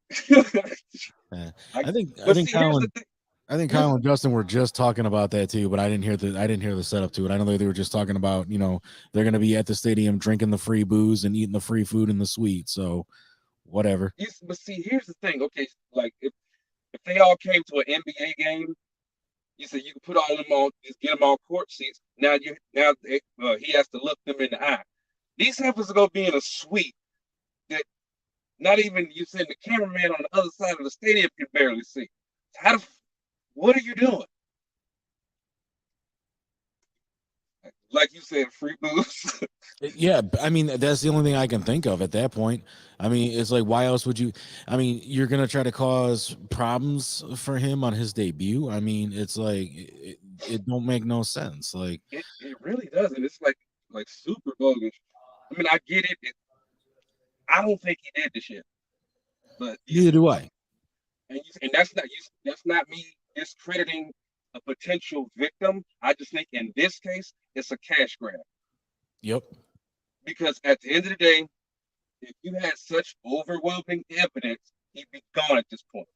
Speaker 8: I think
Speaker 7: Colin.
Speaker 8: Kyle and Justin were just talking about that too, but I didn't hear the setup to it. I know they were just talking about, you know, they're going to be at the stadium drinking the free booze and eating the free food and the sweet. So whatever.
Speaker 7: But see, here's the thing. Okay, like if they all came to an NBA game, you said you can put all of them on, just get them on court seats. Now he has to look them in the eye. These heifers are going to be in a suite that not even you said the cameraman on the other side of the stadium can barely see. What are you doing? Like you said, free booze.
Speaker 8: Yeah, I mean, that's the only thing I can think of at that point. I mean, it's like, why else would you? I mean, you're gonna try to cause problems for him on his debut. I mean, it's like it don't make no sense. Like
Speaker 7: it really doesn't. It's like super bogus. I mean, I get it. I don't think he did the shit, but
Speaker 8: neither do I.
Speaker 7: And that's not me discrediting a potential victim. I just think in this case, it's a cash grab.
Speaker 8: Yep.
Speaker 7: Because at the end of the day, if you had such overwhelming evidence, he'd be gone at this point.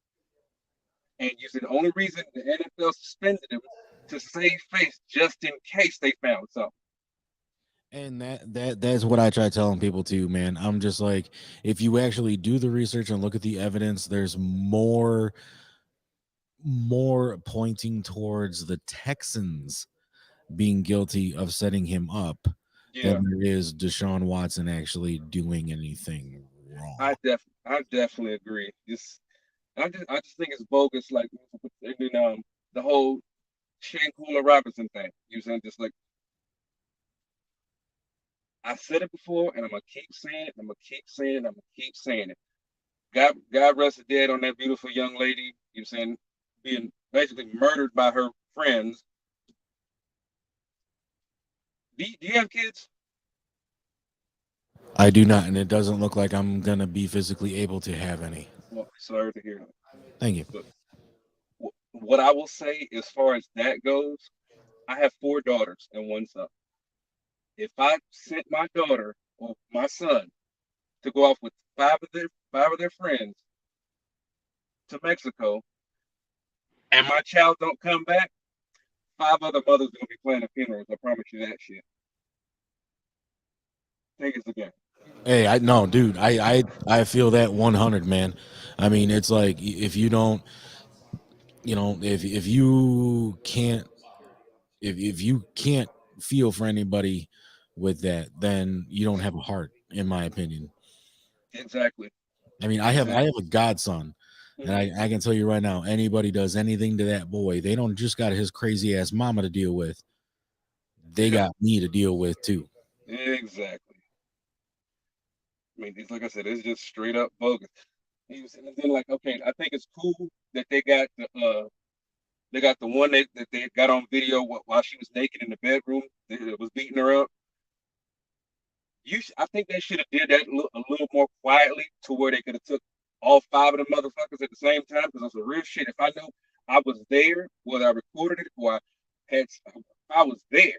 Speaker 7: And you said the only reason the NFL suspended him to save face just in case they found something.
Speaker 8: And that's what I try telling people too, man. I'm just like, if you actually do the research and look at the evidence, there's more pointing towards the Texans being guilty of setting him up than there is Deshaun Watson actually doing anything wrong.
Speaker 7: I definitely agree. I just think it's bogus. Like, the whole Shankula Robinson thing. You saying, just like, I said it before, and I'm gonna keep saying it. I'm gonna keep saying it. I'm gonna keep saying it. God rest the dead on that beautiful young lady. You saying, being basically murdered by her friends. Do you have kids?
Speaker 8: I do not, and it doesn't look like I'm gonna be physically able to have any.
Speaker 7: Well, sorry to hear that.
Speaker 8: Thank you.
Speaker 7: But what I will say, as far as that goes, I have 4 daughters and 1 son. If I sent my daughter or my son to go off with 5 of their friends to Mexico, and my child don't come back, 5 other mothers are gonna be planning funerals. I promise you that shit. Think it's a game.
Speaker 8: Hey, dude, I feel that 100, man. I mean, it's like, if you don't, you know, if you can't feel for anybody with that, then you don't have a heart, in my opinion.
Speaker 7: Exactly.
Speaker 8: I mean, I have
Speaker 7: Exactly.
Speaker 8: a godson, and
Speaker 7: Mhm.
Speaker 8: I can tell you right now, anybody does anything to that boy, they don't just got his crazy ass mama to deal with. They
Speaker 7: Yeah.
Speaker 8: got me to deal with too.
Speaker 7: Exactly. I mean, it's like I said, it's just straight up bogus. And then like, okay, I think it's cool that they got the one that they got on video while she was naked in the bedroom that was beating her up. I think they should have did that a little more quietly to where they could have took all five of the motherfuckers at the same time because that's a real shit. If I know I was there, whether I recorded it or if I was there,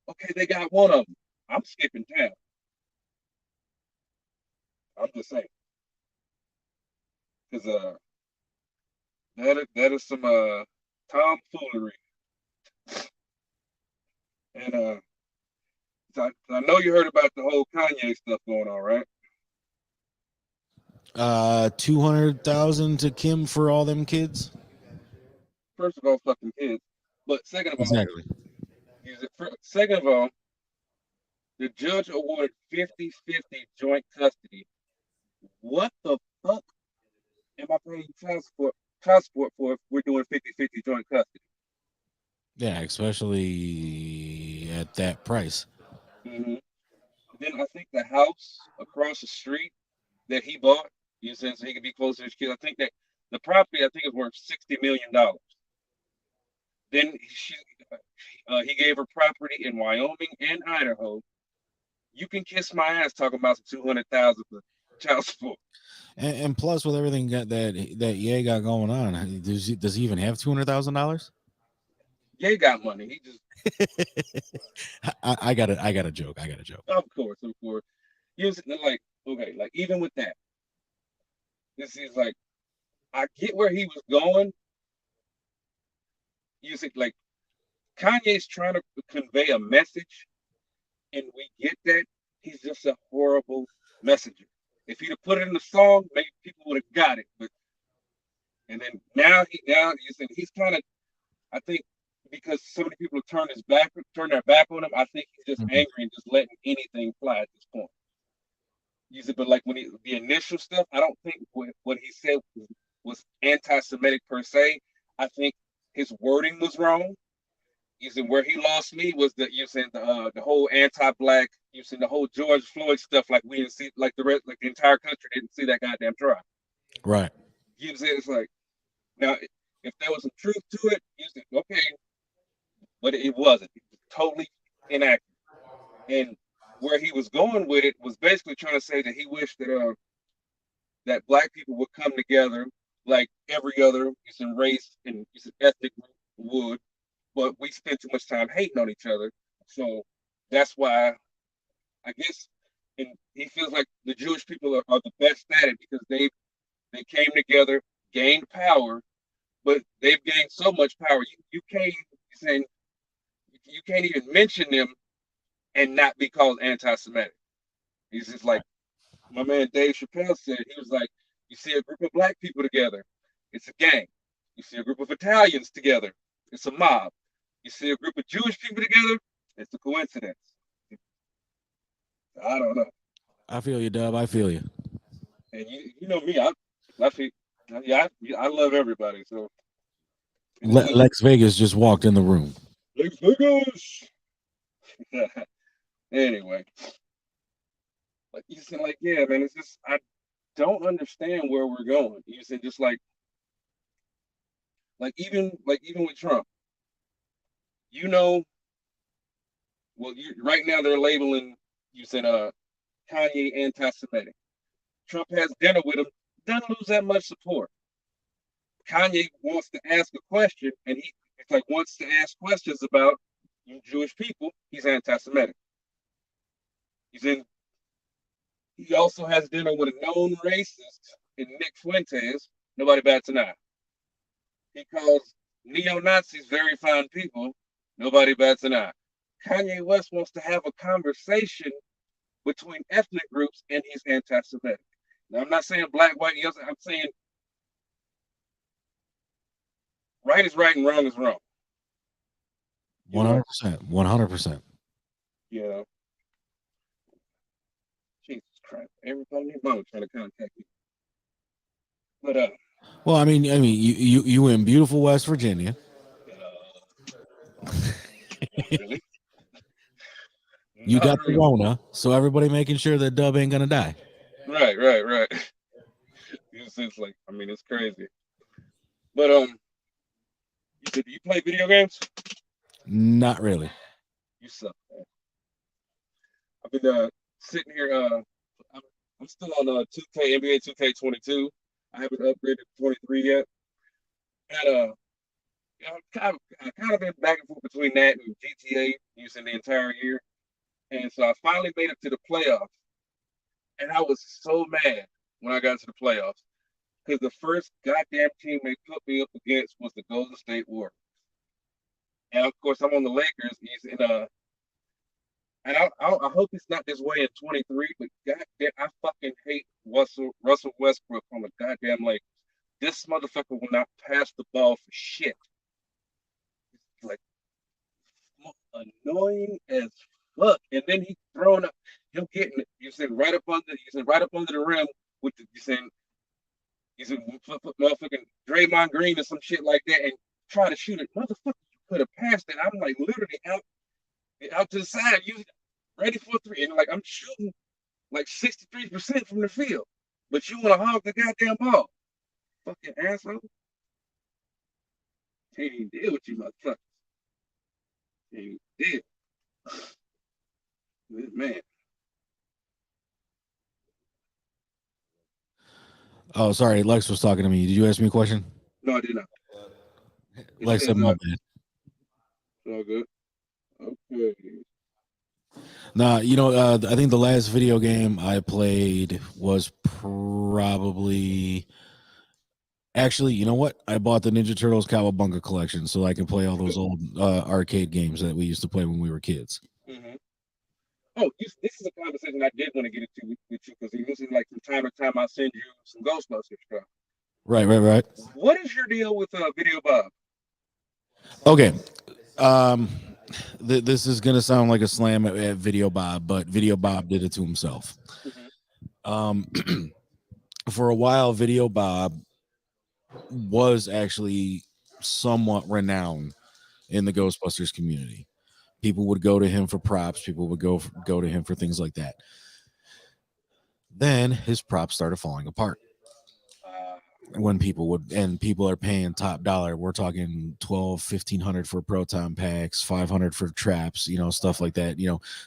Speaker 7: okay, they got one of them. I'm skipping town. I'm just saying because that is some tomfoolery. And I know you heard about the whole Kanye stuff going on, right?
Speaker 8: 200,000 to Kim for all them kids.
Speaker 7: First of all, fucking kids. But
Speaker 8: Exactly.
Speaker 7: second of all, the judge awarded 50-50 joint custody. What the fuck am I paying child support for if we're doing 50-50 joint custody?
Speaker 8: Yeah, especially at that price.
Speaker 7: hmm Then I think the house across the street that he bought, you know, so he could be closer to his kids. I think that the property I think is worth $60 million. Then he gave her property in Wyoming and Idaho. You can kiss my ass talking about some 200,000 for child support.
Speaker 8: And plus, with everything that Ye got going on, does he even have $200,000?
Speaker 7: Ye got money. He just,
Speaker 8: I got it. I got a joke. I got a joke.
Speaker 7: of course, of course. You know, like, okay, like even with that, this is like, I get where he was going. You see, like, Kanye's trying to convey a message, and we get that. He's just a horrible messenger. If he'd have put it in the song, maybe people would have got it. But and then now you said he's kind of, I think because so many people have turned their back on him, I think he's just
Speaker 8: Mhm.
Speaker 7: angry and just letting anything fly at this point. You said, but like when the initial stuff, I don't think what he said was anti-Semitic per se. I think his wording was wrong. You said where he lost me was you said the whole anti-black. You said the whole George Floyd stuff. Like we didn't see, like the entire country didn't see that goddamn trial.
Speaker 8: Right.
Speaker 7: You said it's like now if there was some truth to it, you said okay, but it wasn't. It was totally inaccurate. And where he was going with it was basically trying to say that he wished that black people would come together like every other race and ethnic group would, but we spend too much time hating on each other. So that's why I guess, and he feels like the Jewish people are the best at it because they came together, gained power, but they've gained so much power. You can't saying you can't even mention them and not be called anti-Semitic. He's just like my man Dave Chappelle said. He was like, you see a group of black people together, it's a gang. You see a group of Italians together, it's a mob. You see a group of Jewish people together, it's a coincidence. I don't know.
Speaker 8: I feel you, Dub. I feel you.
Speaker 7: And you know me, I feel, yeah, I love everybody. So it's just
Speaker 8: Lex Vegas just walked in the room.
Speaker 7: Las Vegas. Anyway, like you said, like yeah, man, it's just I don't understand where we're going. You said just like even with Trump, you know, well, right now they're labeling you said Kanye anti-Semitic. Trump has dinner with him, doesn't lose that much support. Kanye wants to ask a question, and it's like wants to ask questions about you Jewish people. He's anti-Semitic. He's in. He also has dinner with a known racist in Nick Fuentes. Nobody bats an eye. He calls neo Nazis very fine people. Nobody bats an eye. Kanye West wants to have a conversation between ethnic groups, and he's anti-Semitic. Now, I'm not saying black, white, yellow. I'm saying right is right and wrong is wrong. You know,
Speaker 8: 100%. 100%.
Speaker 7: You know, Jesus Christ, everybody and their mama trying to contact me. But
Speaker 8: Well, you in beautiful West Virginia.
Speaker 7: really,
Speaker 8: You
Speaker 7: not
Speaker 8: got the
Speaker 7: really.
Speaker 8: Rona, so everybody making sure that Dub ain't gonna die.
Speaker 7: Right, right, right. It's like, I mean, it's crazy. But you play video games?
Speaker 8: Not really.
Speaker 7: You suck, man. I've been sitting here. I'm still on 2K NBA 2K22. I haven't upgraded to 23 yet. And yeah, I've kind of been back and forth between that and GTA using the entire year. And so I finally made it to the playoffs. And I was so mad when I got to the playoffs because the first goddamn team they put me up against was the Golden State Warriors. And of course, I'm on the Lakers. He's in and I hope it's not this way in 23. But goddamn, I fucking hate Russell Westbrook on the goddamn Lakers. This motherfucker will not pass the ball for shit. It's like annoying as fuck. And then he throwing up, him getting it. You're saying right up under the rim with the, he's in motherfucking Draymond Green or some shit like that, and try to shoot it. Motherfucker, you could have passed it. I'm like literally out to the side, ready for a three, and like I'm shooting like 63% from the field, but you want to hog the goddamn ball, fucking asshole. Can't even deal with you, motherfuckers. Can't even deal. Man.
Speaker 8: Oh, sorry, Lex was talking to me. Did you ask me a question?
Speaker 7: No, I did not.
Speaker 8: Lex said my bad.
Speaker 7: It's all good. Okay.
Speaker 8: Nah, I think the last video game I played was probably. Actually, you know what? I bought the Ninja Turtles Cowabunga collection so I can play all those old arcade games that we used to play when we were kids.
Speaker 7: Mm-hmm. Oh, this is a conversation I did want to get into with you because usually, like from time to time, I send you some Ghostbusters stuff.
Speaker 8: Right.
Speaker 7: What is your deal with Video Bob?
Speaker 8: Okay. This is gonna sound like a slam at Video Bob, but Video Bob did it to himself.
Speaker 7: Mm-hmm.
Speaker 8: For a while, Video Bob was actually somewhat renowned in the Ghostbusters community. People would go to him for props. People would go to him for things like that. Then his props started falling apart. When people are paying top dollar, we're talking 1,200-1,500 for proton packs, 500 for traps, stuff like that.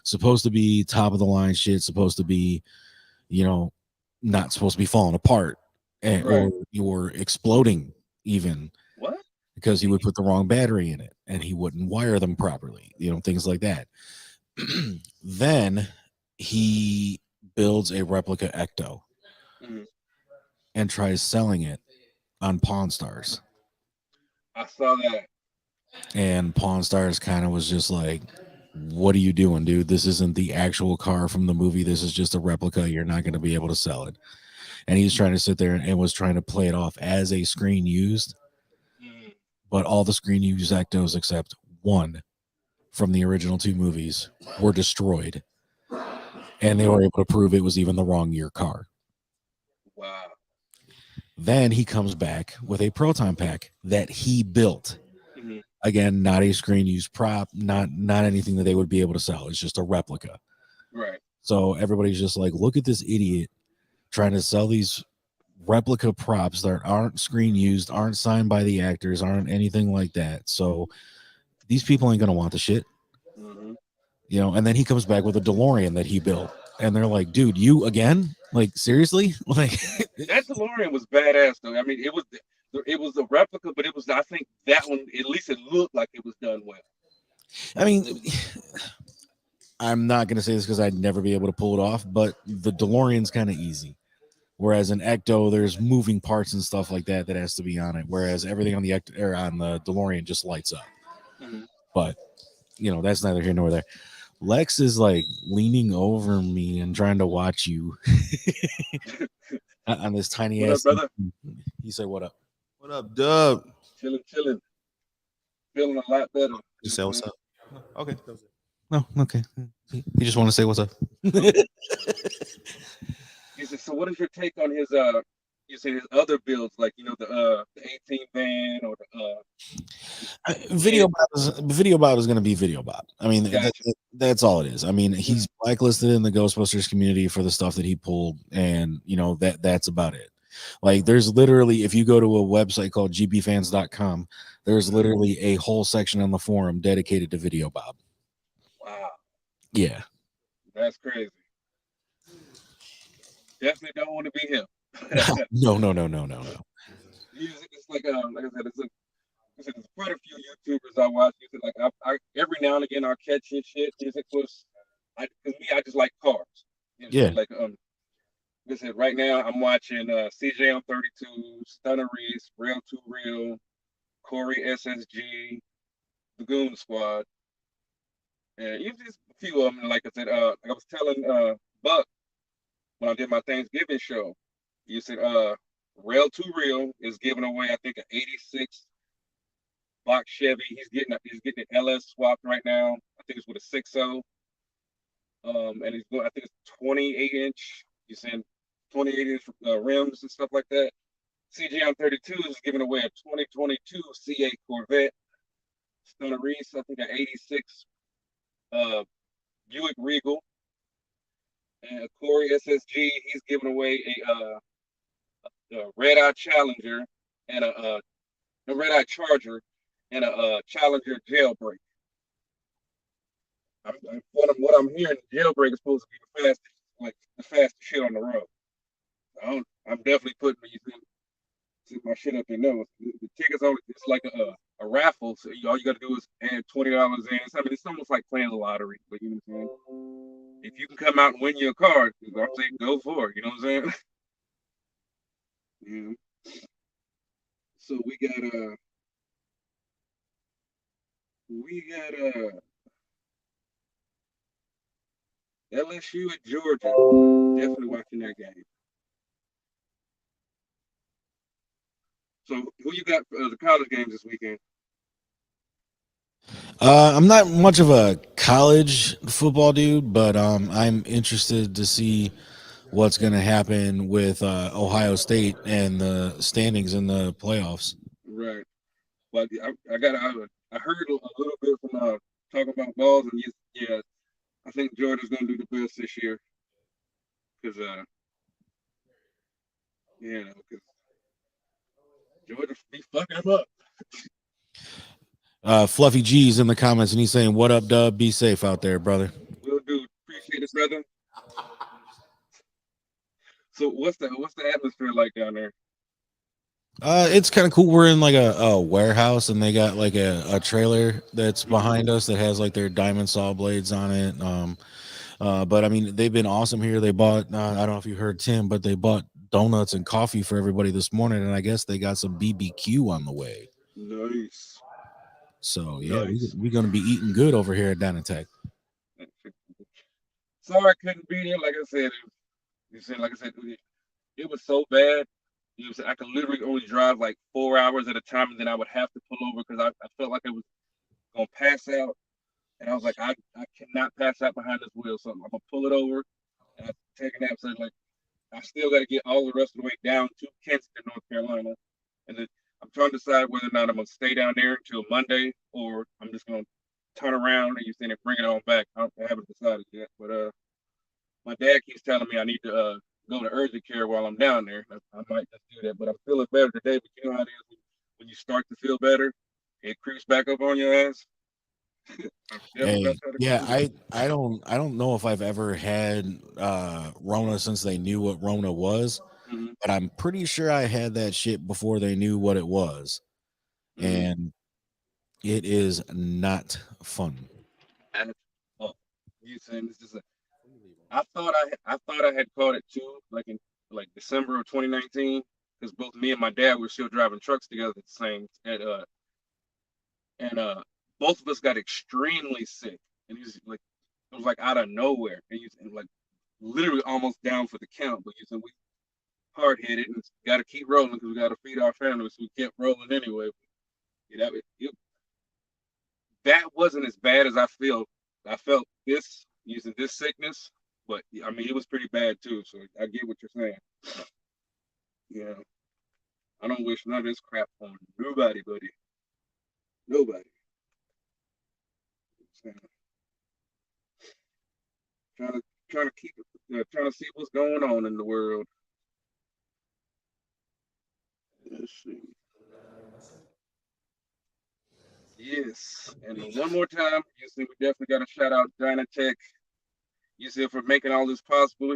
Speaker 8: Supposed to be top of the line shit, supposed to be, not supposed to be falling apart or exploding even.
Speaker 7: What?
Speaker 8: Because he would put the wrong battery in it and he wouldn't wire them properly, things like that. Then he builds a replica Ecto and tries selling it on Pawn Stars.
Speaker 7: I saw that.
Speaker 8: And Pawn Stars kind of was just like, what are you doing, dude? This isn't the actual car from the movie. This is just a replica. You're not going to be able to sell it. And he's trying to sit there and was trying to play it off as a screen used. But all the screen used Ectos except one from the original two movies were destroyed. And they were able to prove it was even the wrong year car.
Speaker 7: Wow.
Speaker 8: Then he comes back with a proton pack that he built. Mm-hmm. Again, not a screen used prop, not anything that they would be able to sell. It's just a replica.
Speaker 7: Right.
Speaker 8: So everybody's just like, look at this idiot trying to sell these replica props that aren't screen used, aren't signed by the actors, aren't anything like that. So these people ain't gonna want the shit. Mm-hmm. And then he comes back with a DeLorean that he built. And they're like, dude, you again? Like, seriously? Like
Speaker 7: that DeLorean was badass though. I mean, it was a replica, but I think that one, at least it looked like it was done well.
Speaker 8: I mean, I'm not gonna say this because I'd never be able to pull it off, but the DeLorean's kind of easy. Whereas in Ecto, there's moving parts and stuff like that has to be on it. Whereas everything on the Ecto or on the DeLorean just lights up. Mm-hmm. But that's neither here nor there. Lex is like leaning over me and trying to watch you on this tiny
Speaker 7: what
Speaker 8: ass.
Speaker 7: What up, brother?
Speaker 8: He said, "What up?
Speaker 9: What up, Dub?
Speaker 7: Chilling. Feeling a lot better.
Speaker 9: You say what's up? Okay.
Speaker 8: No, okay. You just want to say what's up.
Speaker 7: He said, so what is your take on his you said his other builds, like the 18 van or
Speaker 8: Video Bob is going to be Video Bob. I mean,
Speaker 7: Gotcha.
Speaker 8: that's all it is. I mean, he's blacklisted in the Ghostbusters community for the stuff that he pulled, and that's about it. Like, there's literally, if you go to a website called gbfans.com, there's literally a whole section on the forum dedicated to Video Bob.
Speaker 7: Wow,
Speaker 8: Yeah.
Speaker 7: that's crazy. Definitely don't want to be him.
Speaker 8: No.
Speaker 7: It's like I said, there's quite a few YouTubers I watch. Like I every now and again I'll catch his shit. Because I just like cars.
Speaker 8: Yeah.
Speaker 7: Like like I said, right now I'm watching CJ on 32, Stunner Reese, Rail 2 Real, Corey SSG, the Goon Squad, and just a few of them. Like I said, like I was telling Buck when I did my Thanksgiving show, you said Rail 2 Real is giving away I think an '86 box Chevy. He's getting it LS swapped right now. I think it's with a 6.0. And he's going. I think it's 28-inch. He's saying 28-inch rims and stuff like that. CJ on 32 is giving away a 2022 C8 Corvette. Stunner Reese, I think an '86 Buick Regal. And Corey SSG, he's giving away a Red Eye Challenger and a Red Eye Charger and a Challenger Jailbreak. What I'm hearing, Jailbreak is supposed to be the fastest shit on the road. I'm definitely putting my shit up in those. The tickets it's like a raffle, so all you got to do is add $20 in. I mean, it's almost like playing the lottery, but you know what I'm saying. If you can come out and win your car, I'm saying go for it. You know what I'm saying? Yeah. So we got LSU at Georgia. Definitely watching that game. So who you got for the college games this weekend?
Speaker 8: I'm not much of a college football dude, but I'm interested to see what's going to happen with Ohio State and the standings in the playoffs.
Speaker 7: Right. But I heard a little bit from talking about balls, and yeah, I think Georgia's going to do the best this year because because Georgia be fucking them up.
Speaker 8: Fluffy G's in the comments, and he's saying, "What up, Dub? Be safe out there, brother."
Speaker 7: Will do. Appreciate it, brother. So what's the atmosphere like down there?
Speaker 8: It's kind of cool. We're in like a warehouse, and they got like a trailer that's behind us that has like their diamond saw blades on it. But I mean, they've been awesome here. They bought I don't know if you heard Tim, but they bought donuts and coffee for everybody this morning, and I guess they got some BBQ on the way.
Speaker 7: Nice.
Speaker 8: So yeah, we're gonna be eating good over here at Dynatech.
Speaker 7: Sorry I couldn't be there. Like I said, it was so bad. I could literally only drive like 4 hours at a time, and then I would have to pull over because I felt like I was gonna pass out, and I was like, I cannot pass out behind this wheel, so I'm gonna pull it over and I take a nap. So like, I still got to get all the rest of the way down to Kensington, North Carolina, and then I'm trying to decide whether or not I'm gonna stay down there until Monday or I'm just gonna turn around and bring it on back. I haven't decided yet, but my dad keeps telling me I need to go to urgent care while I'm down there. I might just do that, but I'm feeling better today. But you know how it is when you start to feel better, it creeps back up on your ass.
Speaker 8: Hey, yeah, I don't know if I've ever had Rona since they knew what Rona was, but I'm pretty sure I had that shit before they knew what it was, and it is not fun.
Speaker 7: You saying this is I thought I had caught it too, like in December of 2019, because both me and my dad were still driving trucks together at the same and both of us got extremely sick, and it was like out of nowhere, and like literally almost down for the count, but we hard headed and got to keep rolling because we got to feed our families, so we kept rolling anyway. That wasn't as bad as I felt this using this sickness, but I mean, it was pretty bad too. So I get what you're saying. Yeah, I don't wish none of this crap on nobody, buddy. Nobody. So, trying to trying to keep trying to see what's going on in the world. Let's see. Yes, and one more time, you see, we definitely got to shout out Dynatech. You said for making all this possible.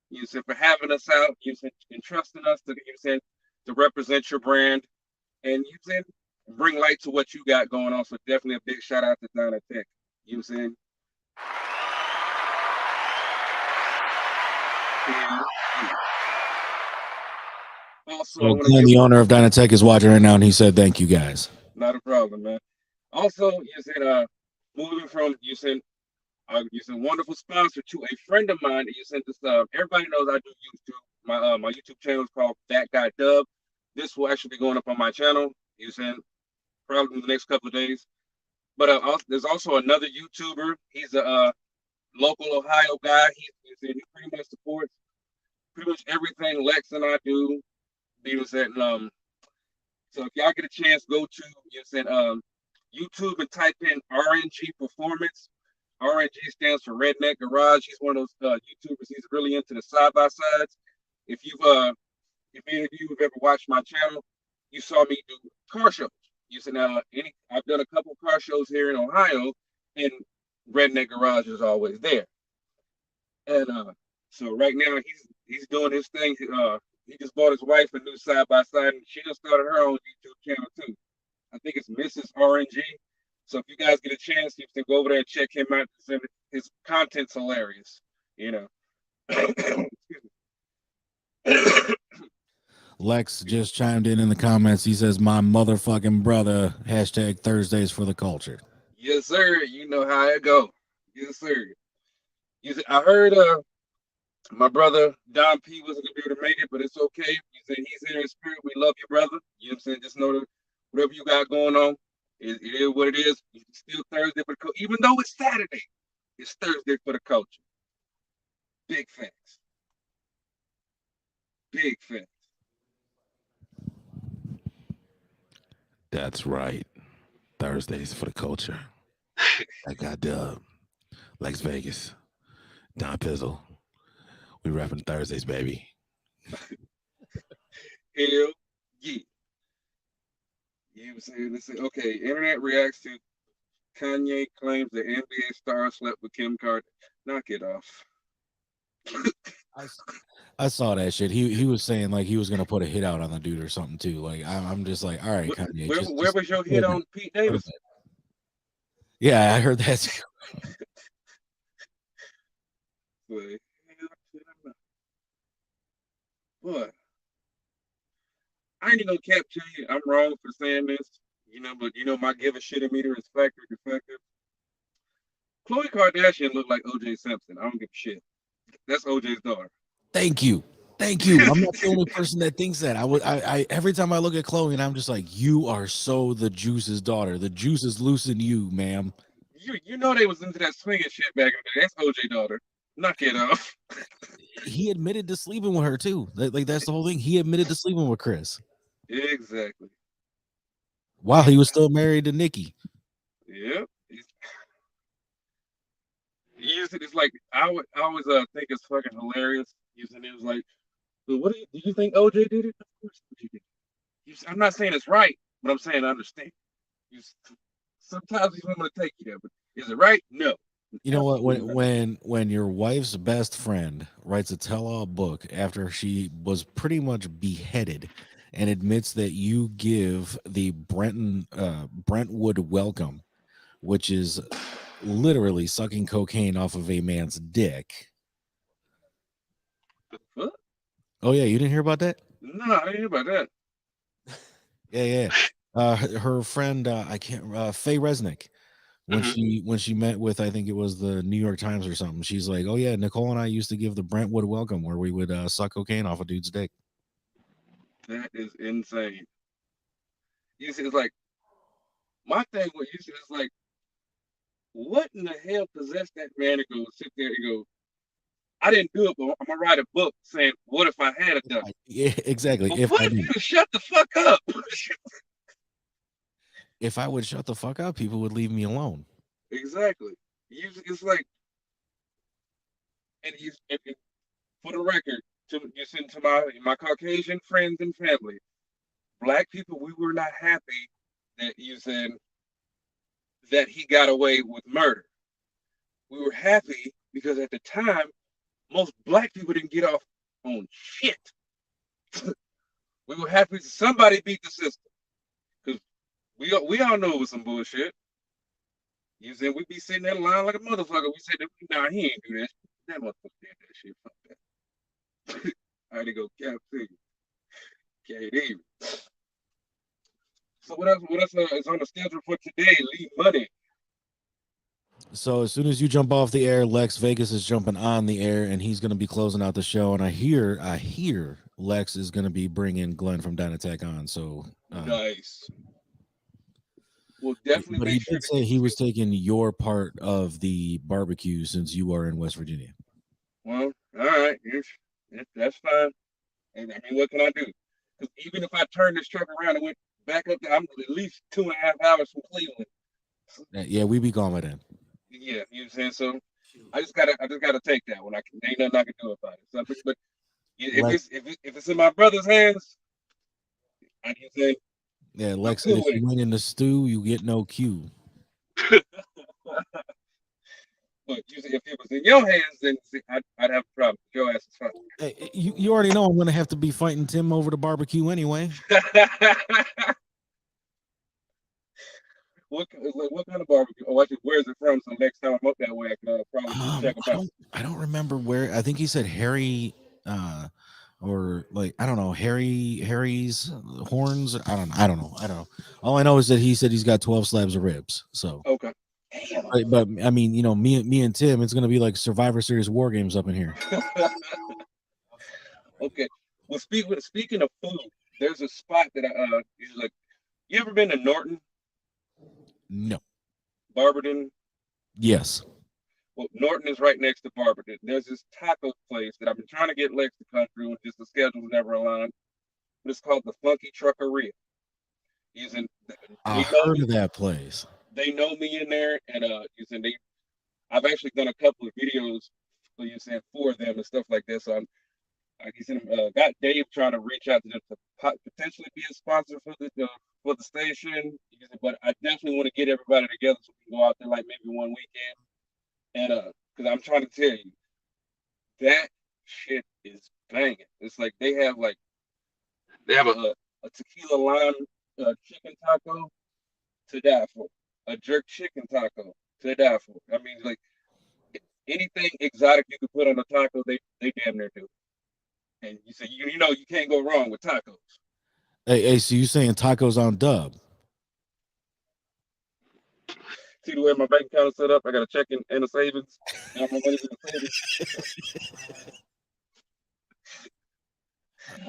Speaker 7: You said for having us out. You said and trusting us to you said to represent your brand, and you said bring light to what you got going on. So definitely a big shout out to Dynatech. You said. And also, I
Speaker 8: So
Speaker 7: want to
Speaker 8: Glenn,
Speaker 7: give
Speaker 8: the owner of Dynatech, is watching right now, and he said, "Thank you, guys."
Speaker 7: not a problem, man. Also, you said moving from you said wonderful sponsor to a friend of mine. You said this. Everybody knows I do YouTube. My YouTube channel is called That Guy Dub. This will actually be going up on my channel. You said probably in the next couple of days. But there's also another YouTuber. He's a local Ohio guy. He pretty much supports pretty much everything Lex and I do. He was at so if y'all get a chance, go to YouTube and type in RNG Performance. RNG stands for Redneck Garage. He's one of those YouTubers. He's really into the side by sides. If any of you have ever watched my channel, you saw me do car shows. You said I've done a couple car shows here in Ohio, and Redneck Garage is always there. And so right now he's doing his thing. He just bought his wife a new side by side, and she just started her own YouTube channel too. I think it's Mrs. RNG. So if you guys get a chance, you can go over there and check him out. His content's hilarious, you know.
Speaker 8: Lex just chimed in the comments. He says, "My motherfucking brother." Hashtag Thursdays for the culture.
Speaker 7: Yes, sir. You know how it go. Yes, sir. I heard my brother Don P wasn't gonna be able to make it, but it's okay. He said he's here in spirit. We love you, brother. You know what I'm saying? Just know that whatever you got going on, it is what it is. It's still Thursday for the culture. Even though it's Saturday, it's Thursday for the culture. Big facts. Big facts.
Speaker 8: That's right. Thursdays for the culture. I got Lex Vegas, Don Pizzle. We rapping Thursdays, baby.
Speaker 7: Hell yeah. You know what I'm saying? They say, okay, internet reacts to Kanye claims the NBA star slept with Kim Kardashian. Knock it off.
Speaker 8: I saw that shit. He was saying like he was gonna put a hit out on the dude or something too. Like I'm just like, all right, Kanye.
Speaker 7: Where was your hit on Pete Davidson?
Speaker 8: Yeah, I heard that too.
Speaker 7: Boy, I ain't even gonna cap to you. I'm wrong for saying this, but my give a shit meter is factory defective. Khloe Kardashian looked like OJ Simpson. I don't give a shit. That's OJ's daughter.
Speaker 8: Thank you. I'm not the only person that thinks that. I every time I look at Chloe and I'm just like, you are so the Juice's daughter. The juice is loose in you, ma'am.
Speaker 7: You know they was into that swinging shit back in the day. That's OJ daughter. Knock it off.
Speaker 8: He admitted to sleeping with her too. Like that's the whole thing. He admitted to sleeping with Chris.
Speaker 7: Exactly.
Speaker 8: While he was still married to Nikki.
Speaker 7: Yep. It's like I always think it's fucking hilarious. It was like, well, do you think OJ did it? Of course OJ did it. I'm not saying it's right, but I'm saying I understand. Sometimes these women take you there, but is it right? No.
Speaker 8: You know what? When your wife's best friend writes a tell-all book after she was pretty much beheaded and admits that you give the Brentwood welcome, which is literally sucking cocaine off of a man's dick.
Speaker 7: What?
Speaker 8: Oh yeah, you didn't hear about that?
Speaker 7: No, I didn't hear about that.
Speaker 8: Yeah. Her friend, Faye Resnick, when she met with, I think it was the New York Times or something, she's like, oh yeah, Nicole and I used to give the Brentwood welcome where we would suck cocaine off a dude's dick.
Speaker 7: That is insane. You see, it's like my thing. What you see is like, what in the hell possessed that man to go sit there and go, I didn't do it, but I'm gonna write a book saying, what if I had done it?
Speaker 8: Yeah, exactly.
Speaker 7: Well,
Speaker 8: If
Speaker 7: what
Speaker 8: I
Speaker 7: if
Speaker 8: did,
Speaker 7: you to shut the fuck up?
Speaker 8: if I would shut the fuck up, people would leave me alone.
Speaker 7: Exactly. It's like, and for the record, to listen to my Caucasian friends and family, black people, we were not happy that you said that he got away with murder. We were happy because at the time, most black people didn't get off on shit. We were happy somebody beat the system because we all know it was some bullshit. You said we be sitting there lying like a motherfucker. We said, nah, he ain't do that. That motherfucker did that shit. Fuck that. I had to go cap too. Can't even. So what else? What else is on the schedule for today? Leave money.
Speaker 8: So as soon as you jump off the air, Lex Vegas is jumping on the air, and he's going to be closing out the show. And I hear Lex is going to be bringing Glenn from Dynatech on. So
Speaker 7: Nice. We'll definitely
Speaker 8: but he
Speaker 7: make sure
Speaker 8: did say he was taking your part of the barbecue since you are in West Virginia.
Speaker 7: Well, all right, that's fine. And I mean, what can I do? Because even if I turn this truck around and went back up there, I'm at least 2.5 hours from Cleveland.
Speaker 8: Yeah, we be gone by then.
Speaker 7: Yeah, you know what I'm saying? So I just gotta take that one. Ain't nothing I can do about it. So, but if it's in my brother's hands, I can say,
Speaker 8: Yeah, Lex said if you went in the stew, you get no cue.
Speaker 7: But if it was in your hands, then I'd have a problem. Your ass is fine.
Speaker 8: Hey, you already know I'm going to have to be fighting Tim over the barbecue anyway.
Speaker 7: What kind of barbecue? Oh, where's it from? So next time I'm up that way, I can probably check them out.
Speaker 8: I don't remember where. I think he said Harry, or like I don't know, Harry's horns. I don't know. All I know is that he said he's got 12 slabs of ribs. So
Speaker 7: okay.
Speaker 8: But I mean, you know, me and Tim, it's gonna be like Survivor Series war games up in here.
Speaker 7: Okay. Well, speaking of food, there's a spot that I usually like. You ever been to Norton?
Speaker 8: No.
Speaker 7: Barberton?
Speaker 8: Yes.
Speaker 7: Well, Norton is right next to Barberton. There's this taco place that I've been trying to get Lex to come through, and just the schedules never aligned. But it's called the Funky Truckeria.
Speaker 8: I heard of that place.
Speaker 7: They know me in there, and I've actually done a couple of videos, for them and stuff like that. So got Dave trying to reach out to them to potentially be a sponsor for the station. But I definitely want to get everybody together so we can go out there like maybe one weekend. And because I'm trying to tell you, that shit is banging. It's like they have a tequila lime chicken taco to die for, a jerk chicken taco to die for. I mean, like anything exotic you could put on a taco, they damn near do. And you say you know you can't go wrong with tacos.
Speaker 8: Hey, so you saying tacos on Dub?
Speaker 7: See the way my bank account is set up? I got a checking and a savings. And my money's in the savings.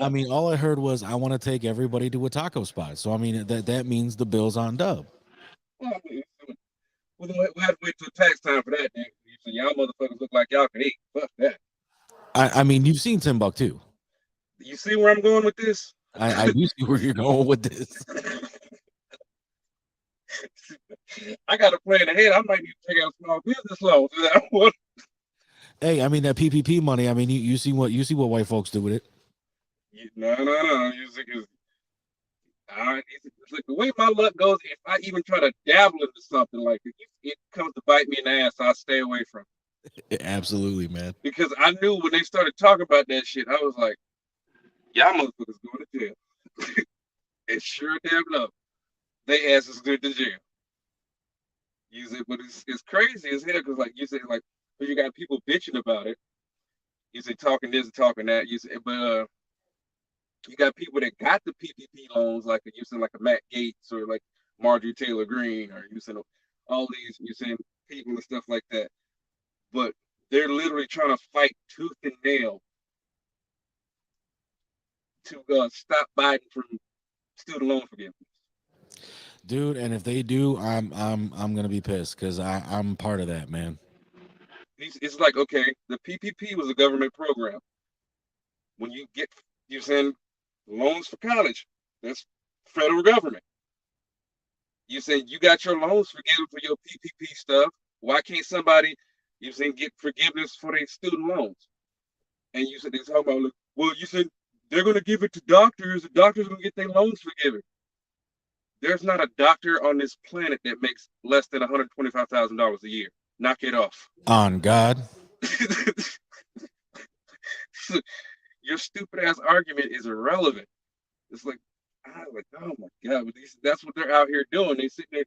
Speaker 8: I mean, all I heard was I want to take everybody to a taco spot. So I mean that means the bill's on Dub.
Speaker 7: Well, I mean, we'll have to wait till tax time for that. Then so y'all motherfuckers look like y'all can eat. Fuck that.
Speaker 8: I mean, you've seen Timbuktu.
Speaker 7: You see where I'm going with this?
Speaker 8: I do see where you're going with this.
Speaker 7: I got a plan ahead. I might need to take out a small business loan for that one.
Speaker 8: Hey, I mean that PPP money. I mean, you see what white folks do with it.
Speaker 7: No. It's like the way my luck goes. If I even try to dabble into something like it comes to bite me in the ass. So I stay away from it.
Speaker 8: Absolutely, man.
Speaker 7: Because I knew when they started talking about that shit, I was like, y'all motherfuckers going to jail. And sure damn enough, they asses good to jail. But it's crazy as hell because like you said, like you got people bitching about it. You say talking this and talking that. But you got people that got the PPP loans, like you said, like a Matt Gates or like Marjorie Taylor Greene, or you said all these people and stuff like that. But they're literally trying to fight tooth and nail to stop Biden from student loan forgiveness.
Speaker 8: dude. And if they do, I'm gonna be pissed because I'm part of that, man.
Speaker 7: It's like, okay, the PPP was a government program. When you get, you send loans for college, that's federal government. You saying you got your loans forgiven for your PPP stuff. Why can't somebody, you saying, get forgiveness for their student loans? And you said they're talking about, look, well, you said they're going to give it to doctors. The doctors are going to get their loans forgiven. There's not a doctor on this planet that makes less than $125,000 a year. Knock it off.
Speaker 8: On God.
Speaker 7: Your stupid ass argument is irrelevant. It's like, I was like, oh my God, but that's what they're out here doing. They sitting there,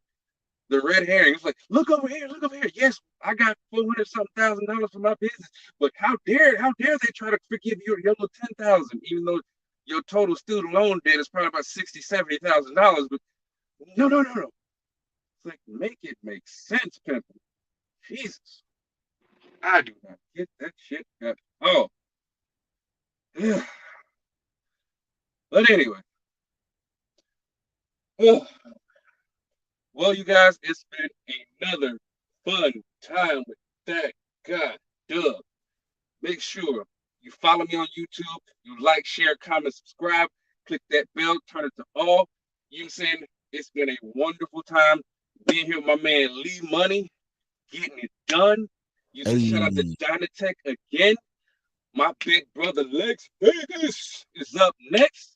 Speaker 7: the red herring. It's like, look over here, look over here. Yes, I got 400 something $1,000 for my business, but how dare they try to forgive your little 10,000, even though your total student loan debt is probably about $60,000, $70,000. But no, no, no, no. It's like, make it make sense, Pimple. Jesus, I do not get that shit at all. Yeah. But anyway, oh, well, you guys, it's been another fun time with that God Dub. Make sure you follow me on YouTube. You like, share, comment, subscribe. Click that bell, turn it to all. You know what I'm saying? It's been a wonderful time being here with my man Lee Money, getting it done. You say shout out to
Speaker 8: Hey.
Speaker 7: Dynatech again. My big brother Lex Vegas is up next.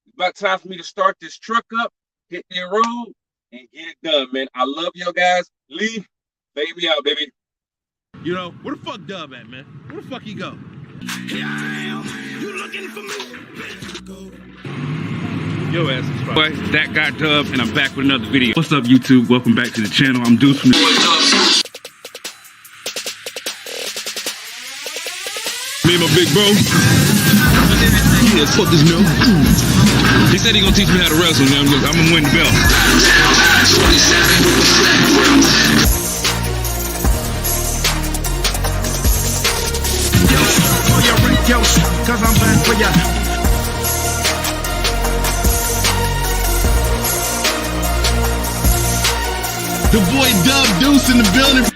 Speaker 7: It's about time for me to start this truck up, hit the road, and get it done, man. I love y'all guys. Lee, baby out, baby.
Speaker 9: You know, where the fuck Dub at, man? Where the fuck he go? Here I am. You looking for me? Yo ass is boy, that guy Dub, and I'm back with another video. What's up, YouTube? Welcome back to the channel. I'm Deuce from me and my big bro. Yeah, fuck this milk. He said he gonna teach me how to wrestle, man. Look, I'm gonna win the belt. Cause I'm back for ya. The boy Dub Deuce in the building.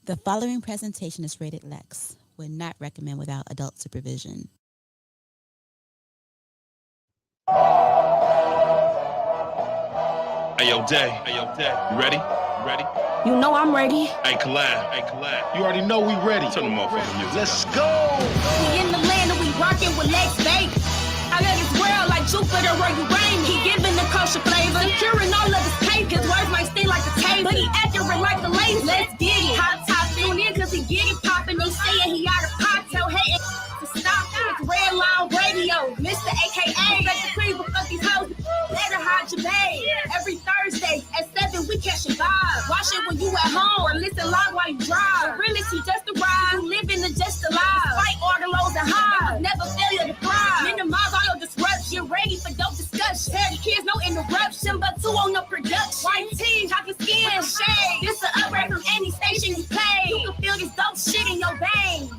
Speaker 10: The following presentation is rated Lex. Would not recommend without adult supervision.
Speaker 9: Hey, yo, Day. Hey, yo, Day. You ready? You ready?
Speaker 11: You know I'm ready.
Speaker 9: Hey, collab. Hey, collab. You already know we ready. Turn the motherfucking music. Let's go.
Speaker 11: We in the land and we rockin' with Lex Baby. I let his world like Jupiter where you rain. He giving the kosher flavor, securing all of his paper. His words might sting like a tape, but he accurate like the laser. Let's get it. Hot topping in cause he get it poppin'. They saying he out of pot. Tell hating to stop. It's Redline Radio. Mr. AKA. Let the cream fuck these hoes. Better hide your babe. Every Thursday at 7 we catch a vibe. Watch it when you at home or listen live while you drive. Really, she just arrived. You living the just alive. Fight all the lows and highs. Never failure to thrive. Minimize all your disruption. Ready for dope discussion. Tell the kids no interruption, but 2 on the production. White tee, chocolate skin, shade. This an upgrade from any station you play. You can feel this dope shit in your veins.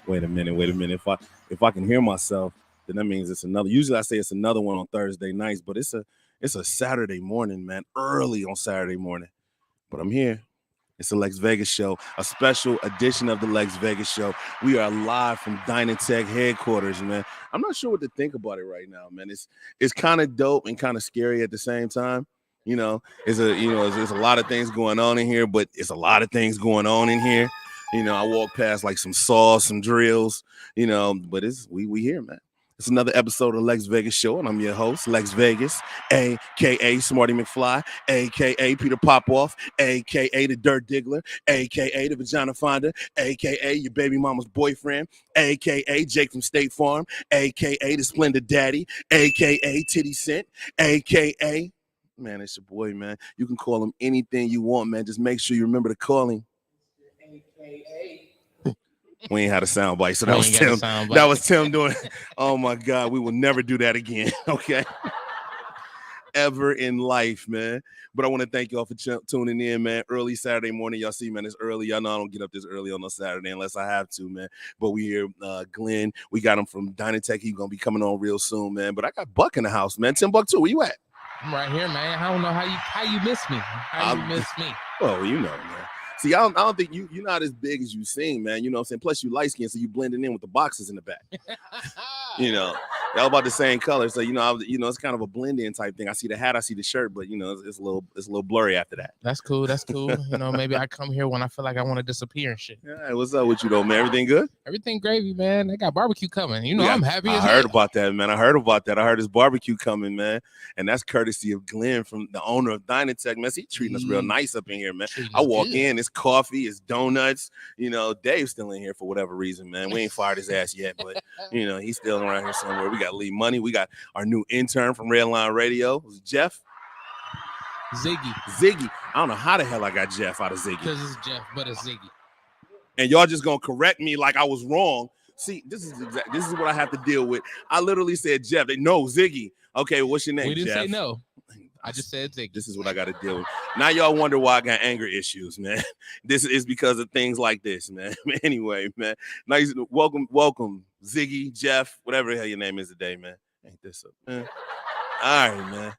Speaker 12: Wait a minute. If I can hear myself, then that means it's another. Usually I say it's another one on Thursday nights, but it's a Saturday morning, man, early on Saturday morning. But I'm here. It's the Lex Vegas Show, a special edition of the Lex Vegas Show. We are live from Dynatech headquarters, man. I'm not sure what to think about it right now, man. It's kind of dope and kind of scary at the same time. You know, there's a lot of things going on in here, but it's a lot of things going on in here. You know, I walk past like some saws, some drills, you know, but we here, man. It's another episode of Lex Vegas Show, and I'm your host, Lex Vegas, a.k.a. Smarty McFly, a.k.a. Peter Popoff, a.k.a. the Dirt Diggler, a.k.a. the Vagina Finder, a.k.a. your baby mama's boyfriend, a.k.a. Jake from State Farm, a.k.a. the Splendid Daddy, a.k.a. Titty Scent, a.k.a. Man, it's your boy, man. You can call him anything you want, man. Just make sure you remember to call him. We ain't had a sound bite, so that was Tim. That was Tim doing. Oh my God, we will never do that again. Okay, ever in life, man. But I want to thank y'all for tuning in, man. Early Saturday morning, y'all see, man. It's early. Y'all know I don't get up this early on a Saturday unless I have to, man. But we hear Glenn. We got him from Dynatech. He's gonna be coming on real soon, man. But I got Buck in the house, man. Tim Buck too. Where you at?
Speaker 5: I'm right here, man. I don't know how you miss me. How you miss me?
Speaker 12: Oh, you know, man. See, I don't think you're not as big as you seem, man. You know what I'm saying? Plus, you light skinned, so you blending in with the boxes in the back. You know, they're all about the same color. So, it's kind of a blend in type thing. I see the hat, I see the shirt, but, it's a little blurry after that.
Speaker 5: That's cool. Maybe I come here when I feel like I want to disappear and shit.
Speaker 12: Yeah, what's up with you, though, man? Everything good?
Speaker 5: Everything gravy, man. They got barbecue coming. I'm happy as
Speaker 12: I heard about that, man. I heard his barbecue coming, man. And that's courtesy of Glenn, from the owner of Dynatech, man. He treating us real nice up in here, man. I walk in, it's coffee, it's donuts. Dave's still in here for whatever reason, man. We ain't fired his ass yet, but he's still around here somewhere. We got Lee Money. We got our new intern from Redline Radio, Jeff. Ziggy. I don't know how the hell I got Jeff out of Ziggy.
Speaker 5: Because it's Jeff, but it's Ziggy.
Speaker 12: And y'all just gonna correct me like I was wrong. See, this is what I have to deal with. I literally said Jeff. They know Ziggy. Okay, what's your name?
Speaker 5: We didn't
Speaker 12: Jeff?
Speaker 5: say no. I just said Ziggy.
Speaker 12: This is what I got to deal with. Now y'all wonder why I got anger issues, man. This is because of things like this, man. Anyway, man. Nice, welcome, Ziggy, Jeff, whatever the hell your name is today, man. Ain't this up, man? All right, man.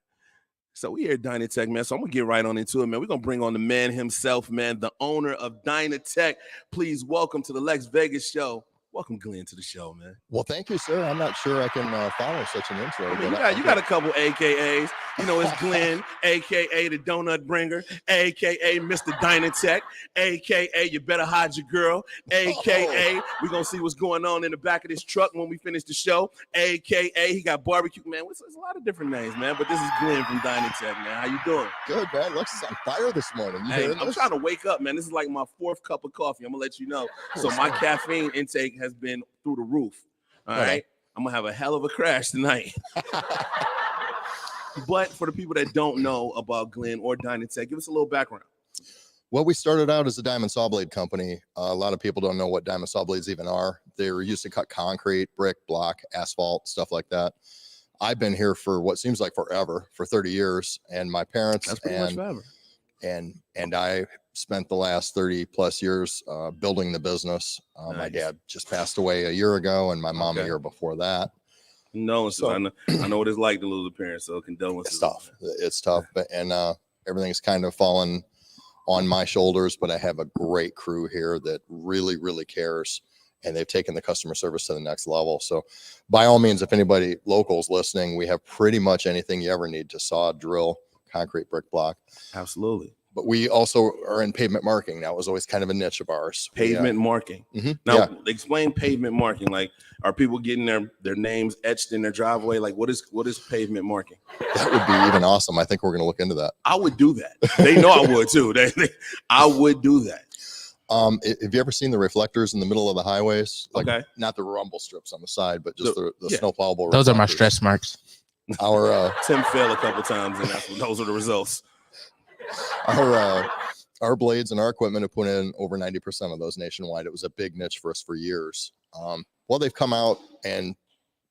Speaker 12: So we here at Dynatech, man. So I'm gonna get right on into it, man. We're gonna bring on the man himself, man, the owner of Dynatech. Please welcome to the Lex Vegas Show, Welcome Glenn to the show, man.
Speaker 6: Well, thank you, sir. I'm not sure I can follow such an intro.
Speaker 12: I mean,
Speaker 6: but
Speaker 12: you got a couple AKAs. You know, it's Glenn, AKA the Donut Bringer, AKA Mr. Dynatech, AKA You Better Hide Your Girl, AKA we're going to see what's going on in the back of this truck when we finish the show, AKA he got barbecue. Man, there's a lot of different names, man, but this is Glenn from Dynatech, man. How you doing?
Speaker 6: Good, man. Looks on fire this morning.
Speaker 12: I'm trying to wake up, man. This is like my 4th cup of coffee. I'm going to let you know. So my caffeine intake has been through the roof. All right. I'm gonna have a hell of a crash tonight. But for the people that don't know about Glenn or Dynatech, give us a little background.
Speaker 6: Well, we started out as a diamond saw blade company. A lot of people don't know what diamond saw blades even are. They were used to cut concrete, brick, block, asphalt, stuff like that. I've been here for what seems like forever, for 30 years, and my parents
Speaker 12: That's pretty much forever.
Speaker 6: And I spent the last 30 plus years building the business.
Speaker 12: Nice.
Speaker 6: My dad just passed away a year ago, and my mom a year before that.
Speaker 12: Condolences.
Speaker 6: So,
Speaker 12: I know what it's like to lose a parent, so condolences.
Speaker 6: It's tough. It's tough, but everything's kind of fallen on my shoulders. But I have a great crew here that really, really cares, and they've taken the customer service to the next level. So, by all means, if anybody local is listening, we have pretty much anything you ever need to saw, drill, concrete, brick, block.
Speaker 12: Absolutely.
Speaker 6: But we also are in pavement marking. That was always kind of a niche of ours.
Speaker 12: Pavement marking.
Speaker 6: Mm-hmm.
Speaker 12: Now, explain pavement marking. Like, are people getting their names etched in their driveway? Like, what is pavement marking?
Speaker 6: That would be even awesome. I think we're going to look into that.
Speaker 12: I would do that. They know I would too. I would do that.
Speaker 6: Have you ever seen the reflectors in the middle of the highways? Like,
Speaker 12: okay.
Speaker 6: Not the rumble strips on the side, but just the snowplowable.
Speaker 5: Those are my stretch marks.
Speaker 6: Our
Speaker 12: Tim failed a couple times, and those are the results.
Speaker 6: Our blades and our equipment have put in over 90% of those nationwide. It was a big niche for us for years. Well, they've come out and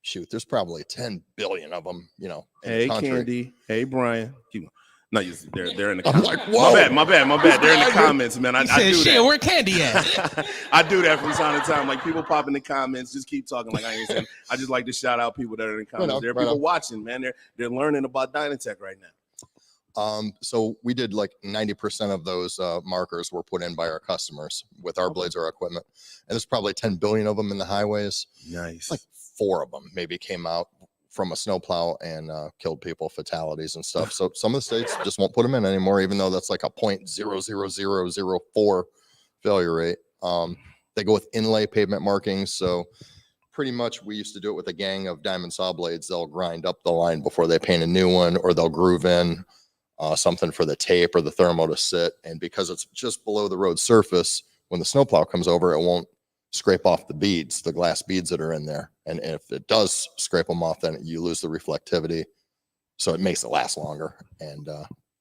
Speaker 6: shoot, there's probably 10 billion of them, in
Speaker 12: hey,
Speaker 6: the country.
Speaker 12: Candy. Hey, Brian. No, they're in the
Speaker 6: I'm
Speaker 12: comments.
Speaker 6: like, whoa.
Speaker 12: My bad. They're in the comments, man. I do
Speaker 5: Shit,
Speaker 12: that.
Speaker 5: where Candy at?
Speaker 12: I do that from time to time. Like, people pop in the comments, just keep talking. Like I ain't saying. I just like to shout out people that are in the comments. There are people watching, man. They're learning about Dynatech right now.
Speaker 6: So we did like 90% of those markers were put in by our customers with our blades or our equipment. And there's probably 10 billion of them in the highways.
Speaker 12: Nice.
Speaker 6: Like 4 of them maybe came out from a snowplow and killed people, fatalities and stuff. So some of the states just won't put them in anymore, even though that's like a 0.00004 failure rate. They go with inlay pavement markings. So pretty much we used to do it with a gang of diamond saw blades. They'll grind up the line before they paint a new one, or they'll groove in something for the tape or the thermo to sit. And because it's just below the road surface, when the snowplow comes over, it won't scrape off the beads, the glass beads that are in there. And if it does scrape them off, then you lose the reflectivity. So it makes it last longer. And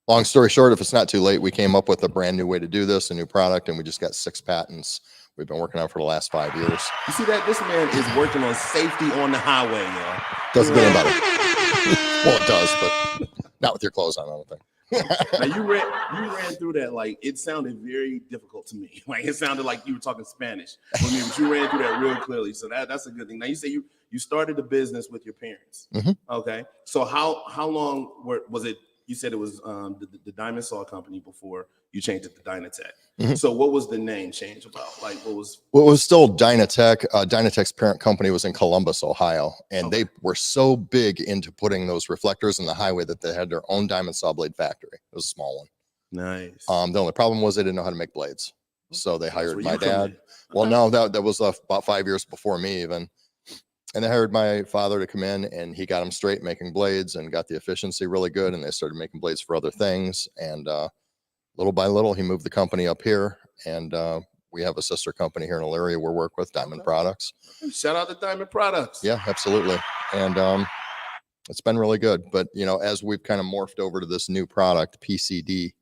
Speaker 6: long story short, if it's not too late, we came up with a brand new way to do this, a new product, and we just got 6 patents we've been working on for the last 5 years.
Speaker 12: You see that? This man is working on safety on the highway, y'all.
Speaker 6: Doesn't get about it. Well, it does, but not with your clothes on, I don't think.
Speaker 12: Now you ran through that like it sounded very difficult to me. Like it sounded like you were talking Spanish with me, but you ran through that real clearly. So that's a good thing. Now you say you started the business with your parents.
Speaker 6: Mm-hmm.
Speaker 12: Okay. So how long was it? You said it was the Diamond Saw Company before you changed it to Dynatech.
Speaker 6: Mm-hmm.
Speaker 12: So what was the name change about? Like what was?
Speaker 6: Well, it was still Dynatech. Dynatech's parent company was in Columbus, Ohio, and they were so big into putting those reflectors in the highway that they had their own diamond saw blade factory. It was a small one.
Speaker 12: Nice.
Speaker 6: The only problem was they didn't know how to make blades, so they hired my dad.
Speaker 12: Okay.
Speaker 6: Well, no, that was about 5 years before me even. And they hired my father to come in, and he got them straight making blades and got the efficiency really good. And they started making blades for other things. And little by little, he moved the company up here. And we have a sister company here in Elyria we work with, Diamond Products.
Speaker 12: Shout out to Diamond Products.
Speaker 6: Yeah, absolutely. And it's been really good. But, as we've kind of morphed over to this new product, PCD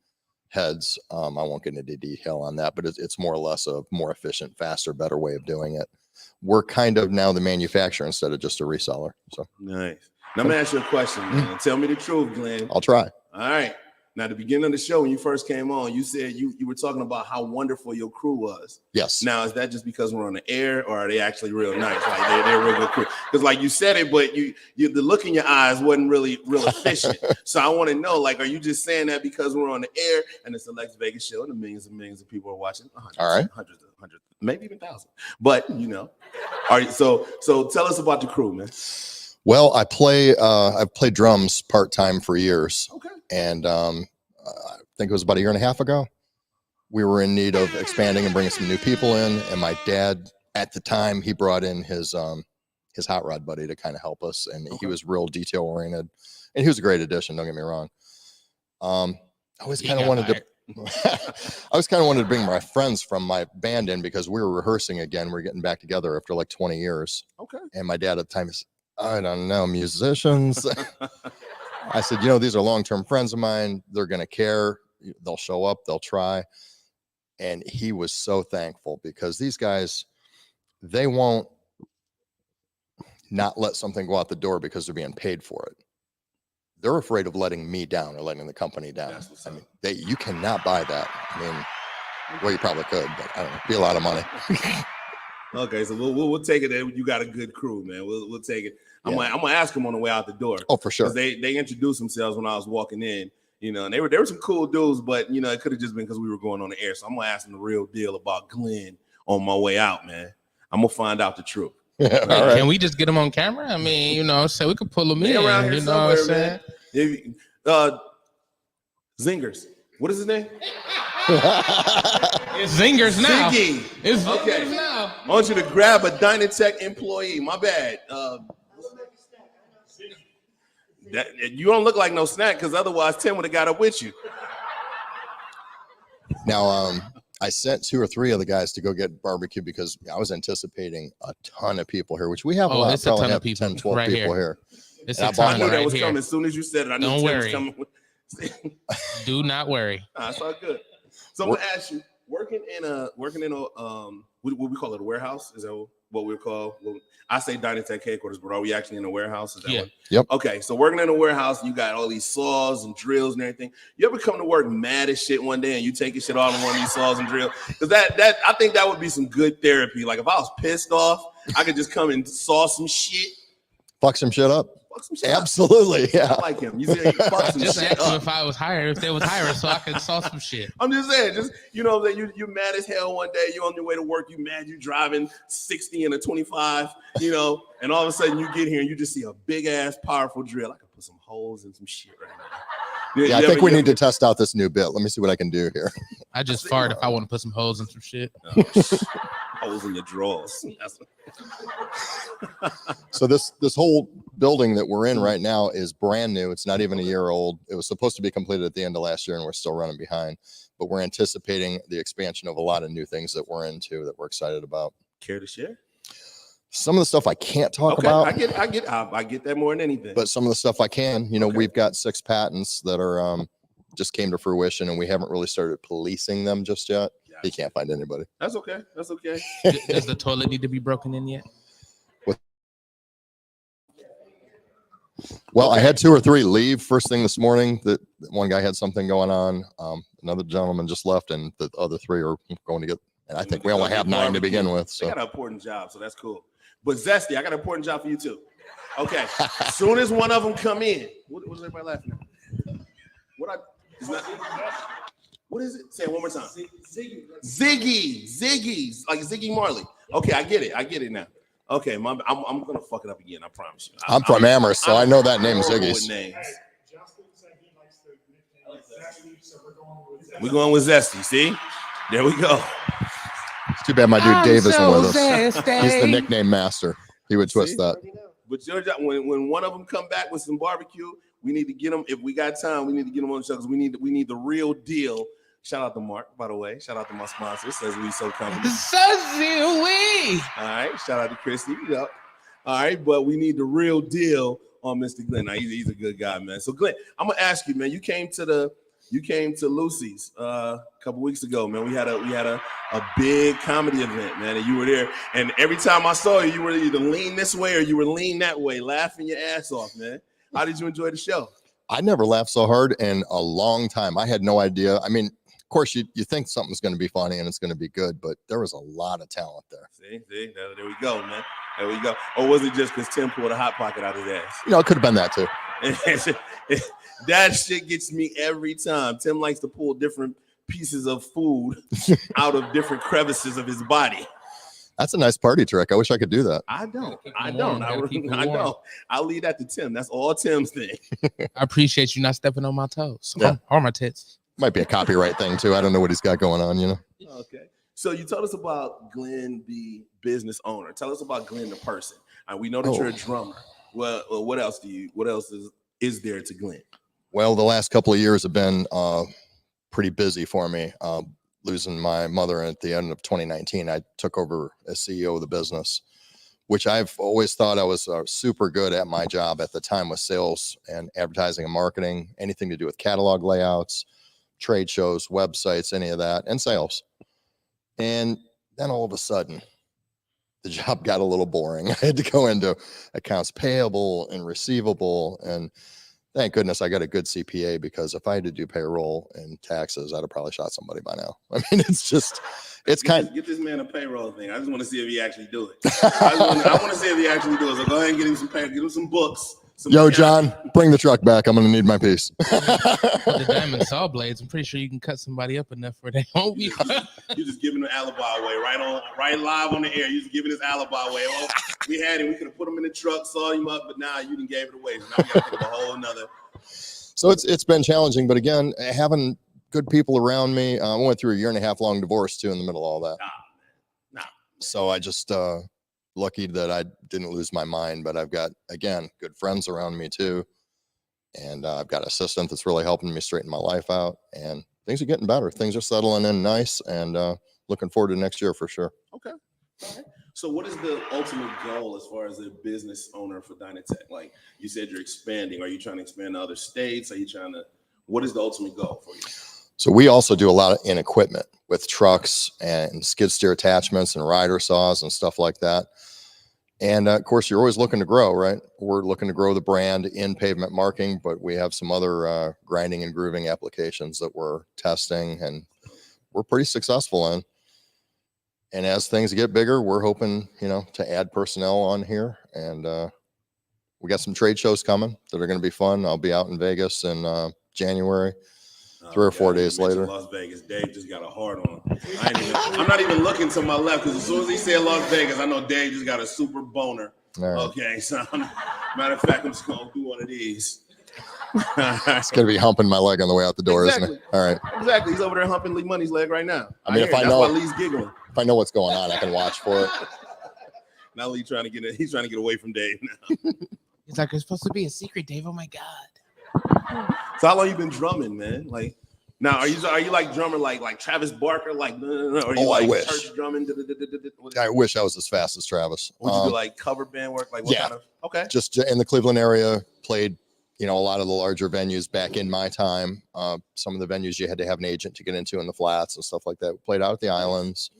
Speaker 6: heads, I won't get into detail on that, but it's more or less a more efficient, faster, better way of doing it. We're kind of now the manufacturer instead of just a reseller. So
Speaker 12: nice. Now, I'm gonna ask you a question, man. Tell me the truth, Glenn.
Speaker 6: I'll try.
Speaker 12: All right. Now, at the beginning of the show, when you first came on, you said you were talking about how wonderful your crew was.
Speaker 6: Yes.
Speaker 12: Now, is that just because we're on the air, or are they actually real nice? Like they're a real good crew? Because like you said it, but the look in your eyes wasn't really real efficient. So I want to know, like, are you just saying that because we're on the air and it's a Lex Vegas show and millions of people are watching?
Speaker 6: All right.
Speaker 12: Hundreds, maybe even thousands. But all right. So tell us about the crew, man.
Speaker 6: Well, I've played drums part-time for years.
Speaker 12: Okay.
Speaker 6: And I think it was about a year and a half ago, we were in need of expanding and bringing some new people in. And my dad, at the time, he brought in his hot rod buddy to kind of help us. And he was real detail oriented, and he was a great addition. Don't get me wrong. I always kind of wanted to bring my friends from my band in because we were rehearsing again. We're getting back together after like 20 years.
Speaker 12: Okay.
Speaker 6: And my dad at the time is, I don't know, musicians. I said, these are long-term friends of mine. They're going to care. They'll show up. They'll try. And he was so thankful because these guys, they won't not let something go out the door because they're being paid for it. They're afraid of letting me down or letting the company down. I mean, you cannot buy that. I mean, well, you probably could, but I don't know, it'd be a lot of money.
Speaker 12: Okay, so we'll take it that you got a good crew, man. We'll take it. I'm gonna ask them on the way out the door.
Speaker 6: Oh, for sure.
Speaker 12: They introduced themselves when I was walking in, and they were some cool dudes, but it could have just been because we were going on the air. So I'm gonna ask them the real deal about Glenn on my way out, man. I'm gonna find out the truth.
Speaker 5: Yeah, right. Can we just get him on camera? I mean, so we could pull him in.
Speaker 12: Around here
Speaker 5: you know what I'm saying?
Speaker 12: Zingers. What is his name?
Speaker 5: It's Zingers now.
Speaker 12: Ziggy.
Speaker 5: It's
Speaker 12: okay.
Speaker 5: Zingers now.
Speaker 12: I want you to grab a Dynatech employee. My bad. You don't look like no snack because otherwise Tim would have got up with you.
Speaker 6: Now, I sent 2 or 3 of the guys to go get barbecue because I was anticipating a ton of people here, which we have a lot.
Speaker 5: It's a ton of
Speaker 6: people, 10, 12
Speaker 5: right
Speaker 6: people here.
Speaker 5: It's
Speaker 6: and
Speaker 5: a ton
Speaker 12: I knew that
Speaker 5: right
Speaker 12: was
Speaker 5: here.
Speaker 12: coming as soon as you said it. I knew
Speaker 5: Don't
Speaker 12: Tim
Speaker 5: worry.
Speaker 12: was coming.
Speaker 5: Do not worry.
Speaker 12: It's all good. So I'm gonna ask you, working in a what we call it, a warehouse? Is that what we call? I say Dynatech headquarters, but are we actually in a warehouse? Is that what?
Speaker 6: Yep.
Speaker 12: Okay, so working in a warehouse, you got all these saws and drills and everything. You ever come to work mad as shit one day and you take your shit off on one of these saws and drills? Because that I think that would be some good therapy. Like if I was pissed off, I could just come and saw some shit.
Speaker 6: Fuck some shit up.
Speaker 12: Fuck some shit
Speaker 6: Absolutely,
Speaker 12: up.
Speaker 6: yeah.
Speaker 12: I like him. You see, fuck some
Speaker 5: Just
Speaker 12: shit
Speaker 5: ask him
Speaker 12: up.
Speaker 5: if I was hired, if they was hired, so I could saw some shit.
Speaker 12: I'm just saying, that you're mad as hell one day. You're on your way to work. You mad. You driving 60 in a 25. And all of a sudden you get here and you just see a big ass powerful drill. I could put some holes in some shit right now.
Speaker 6: Yeah, I think we need to test out this new bit. Let me see what I can do here.
Speaker 5: I just farted if I want to put some holes in some shit.
Speaker 12: Holes in your drawers.
Speaker 6: So this whole building that we're in right now is brand new. It's not even a year old. It was supposed to be completed at the end of last year, and we're still running behind. But we're anticipating the expansion of a lot of new things that we're into that we're excited about.
Speaker 12: Care to share?
Speaker 6: Some of the stuff I can't talk about.
Speaker 12: I get that more than anything.
Speaker 6: But some of the stuff I can. We've got 6 patents that are just came to fruition, and we haven't really started policing them just yet.
Speaker 12: Gotcha.
Speaker 6: You can't find anybody.
Speaker 12: That's okay.
Speaker 5: Does the toilet need to be broken in yet?
Speaker 6: Well, I had 2 or 3 leave first thing this morning. That one guy had something going on. Another gentleman just left, and the other 3 are going to get. And I think we only have 9 to begin with. So
Speaker 12: they got an important job, so that's cool. But Zesty, I got an important job for you too. Okay, as soon as one of them come in, what is everybody laughing at? What is it? Say it one more time. Ziggy, like Ziggy Marley. Okay, I get it now. Okay, I'm gonna fuck it up again. I promise you.
Speaker 6: I'm from Amherst, so I know that name Ziggy's.
Speaker 12: We're going with Zesty. See, there we go.
Speaker 6: It's too bad my dude Dave isn't with us. He's the nickname master. He would twist that.
Speaker 12: But your job, when one of them come back with some barbecue, we need to get them. If we got time, we need to get them on the show because we need the real deal. Shout out to Mark, by the way. Shout out to my sponsor, Says We So Company.
Speaker 5: Says We.
Speaker 12: All right. Shout out to Christy. Yep. All right, but we need the real deal on Mr. Glenn. Now, he's a good guy, man. So Glenn, I'm gonna ask you, man. You came to Lucy's a couple weeks ago, man. We had a big comedy event, man, and you were there. And every time I saw you, you were either lean this way or you were lean that way, laughing your ass off, man. How did you enjoy the show?
Speaker 6: I never laughed so hard in a long time. I had no idea. I mean, of course, you think something's going to be funny and it's going to be good, but there was a lot of talent there.
Speaker 12: See, there we go, man. There we go. Or was it just because Tim pulled a hot pocket out of his ass?
Speaker 6: You know, it could have been that too.
Speaker 12: That shit gets me every time. Tim likes to pull different pieces of food out of different crevices of his body.
Speaker 6: That's a nice party trick. I wish I could do that.
Speaker 12: I don't. I don't. I'll leave that to Tim. That's all Tim's thing.
Speaker 5: I appreciate you not stepping on my toes or my tits.
Speaker 6: Might be a copyright thing too. I don't know what he's got going on, you know.
Speaker 12: Okay. So you told us about Glenn, the business owner. Tell us about Glenn, the person. We know that you're a drummer. Well, what else is there to Glenn?
Speaker 6: Well, the last couple of years have been pretty busy for me. Losing my mother at the end of 2019, I took over as CEO of the business, which I've always thought I was super good at my job at the time with sales and advertising and marketing, anything to do with catalog layouts, trade shows, websites, any of that, and sales. And then all of a sudden, the job got a little boring. I had to go into accounts payable and receivable, and thank goodness I got a good CPA, because if I had to do payroll and taxes, I'd have probably shot somebody by now. I mean, it's kind of...
Speaker 12: Get this man a payroll thing. I just want to see if he actually do it. I want to see if he actually do it. So go ahead and get him some pay, get him some books.
Speaker 6: Yo, John, bring the truck back. I'm going to need my piece.
Speaker 5: The diamond saw blades, I'm pretty sure you can cut somebody up enough where they won't be.
Speaker 12: You just giving an alibi away right live on the air. You just giving his alibi away. Well, we had him. We could have put him in the truck, saw him up, but now you didn't gave it away. So now we got to think of a whole nother.
Speaker 6: So it's been challenging, but again, having good people around me. I went through a 1.5 year long divorce too in the middle of all that.
Speaker 12: Nah.
Speaker 6: So I just lucky that I didn't lose my mind, but I've got, again, good friends around me too. And I've got an assistant that's really helping me straighten my life out, and things are getting better. Things are settling in nice, and looking forward to next year for sure.
Speaker 12: Okay. All right. So what is the ultimate goal as far as a business owner for Dynatech? Like you said, you're expanding. Are you trying to expand to other states? What is the ultimate goal for you?
Speaker 6: So we also do a lot in equipment with trucks and skid steer attachments and rider saws and stuff like that. And of course, you're always looking to grow, right? We're looking to grow the brand in pavement marking, but we have some other grinding and grooving applications that we're testing and we're pretty successful in. And as things get bigger, we're hoping, to add personnel on here. And we got some trade shows coming that are going to be fun. I'll be out in Vegas in January. 3 or 4 days later.
Speaker 12: Las Vegas. Dave just got a hard on. I'm not even looking to my left, because as soon as he said Las Vegas, I know Dave just got a super boner.
Speaker 6: Right.
Speaker 12: Okay, so matter of fact, I'm just going to do one of these.
Speaker 6: It's going to be humping my leg on the way out the door,
Speaker 12: Exactly.
Speaker 6: isn't it? All right.
Speaker 12: Exactly. He's over there humping Lee Money's leg right now.
Speaker 6: I mean,
Speaker 12: that's why Lee's giggling.
Speaker 6: If I know what's going on, I can watch for it.
Speaker 12: Now Lee he's trying to get away from Dave now.
Speaker 5: He's like, it's supposed to be a secret, Dave. Oh my God.
Speaker 12: So how long you been drumming, man? Like, now are you like drummer like Travis Barker? Like, no. Or you
Speaker 6: I
Speaker 12: like
Speaker 6: wish.
Speaker 12: church drumming?
Speaker 6: I wish I was as fast as Travis.
Speaker 12: Would you do like cover band work? Like what kind of? Okay.
Speaker 6: Just in the Cleveland area, played, a lot of the larger venues back in my time. Some of the venues you had to have an agent to get into in the flats and stuff like that. We played out at the islands.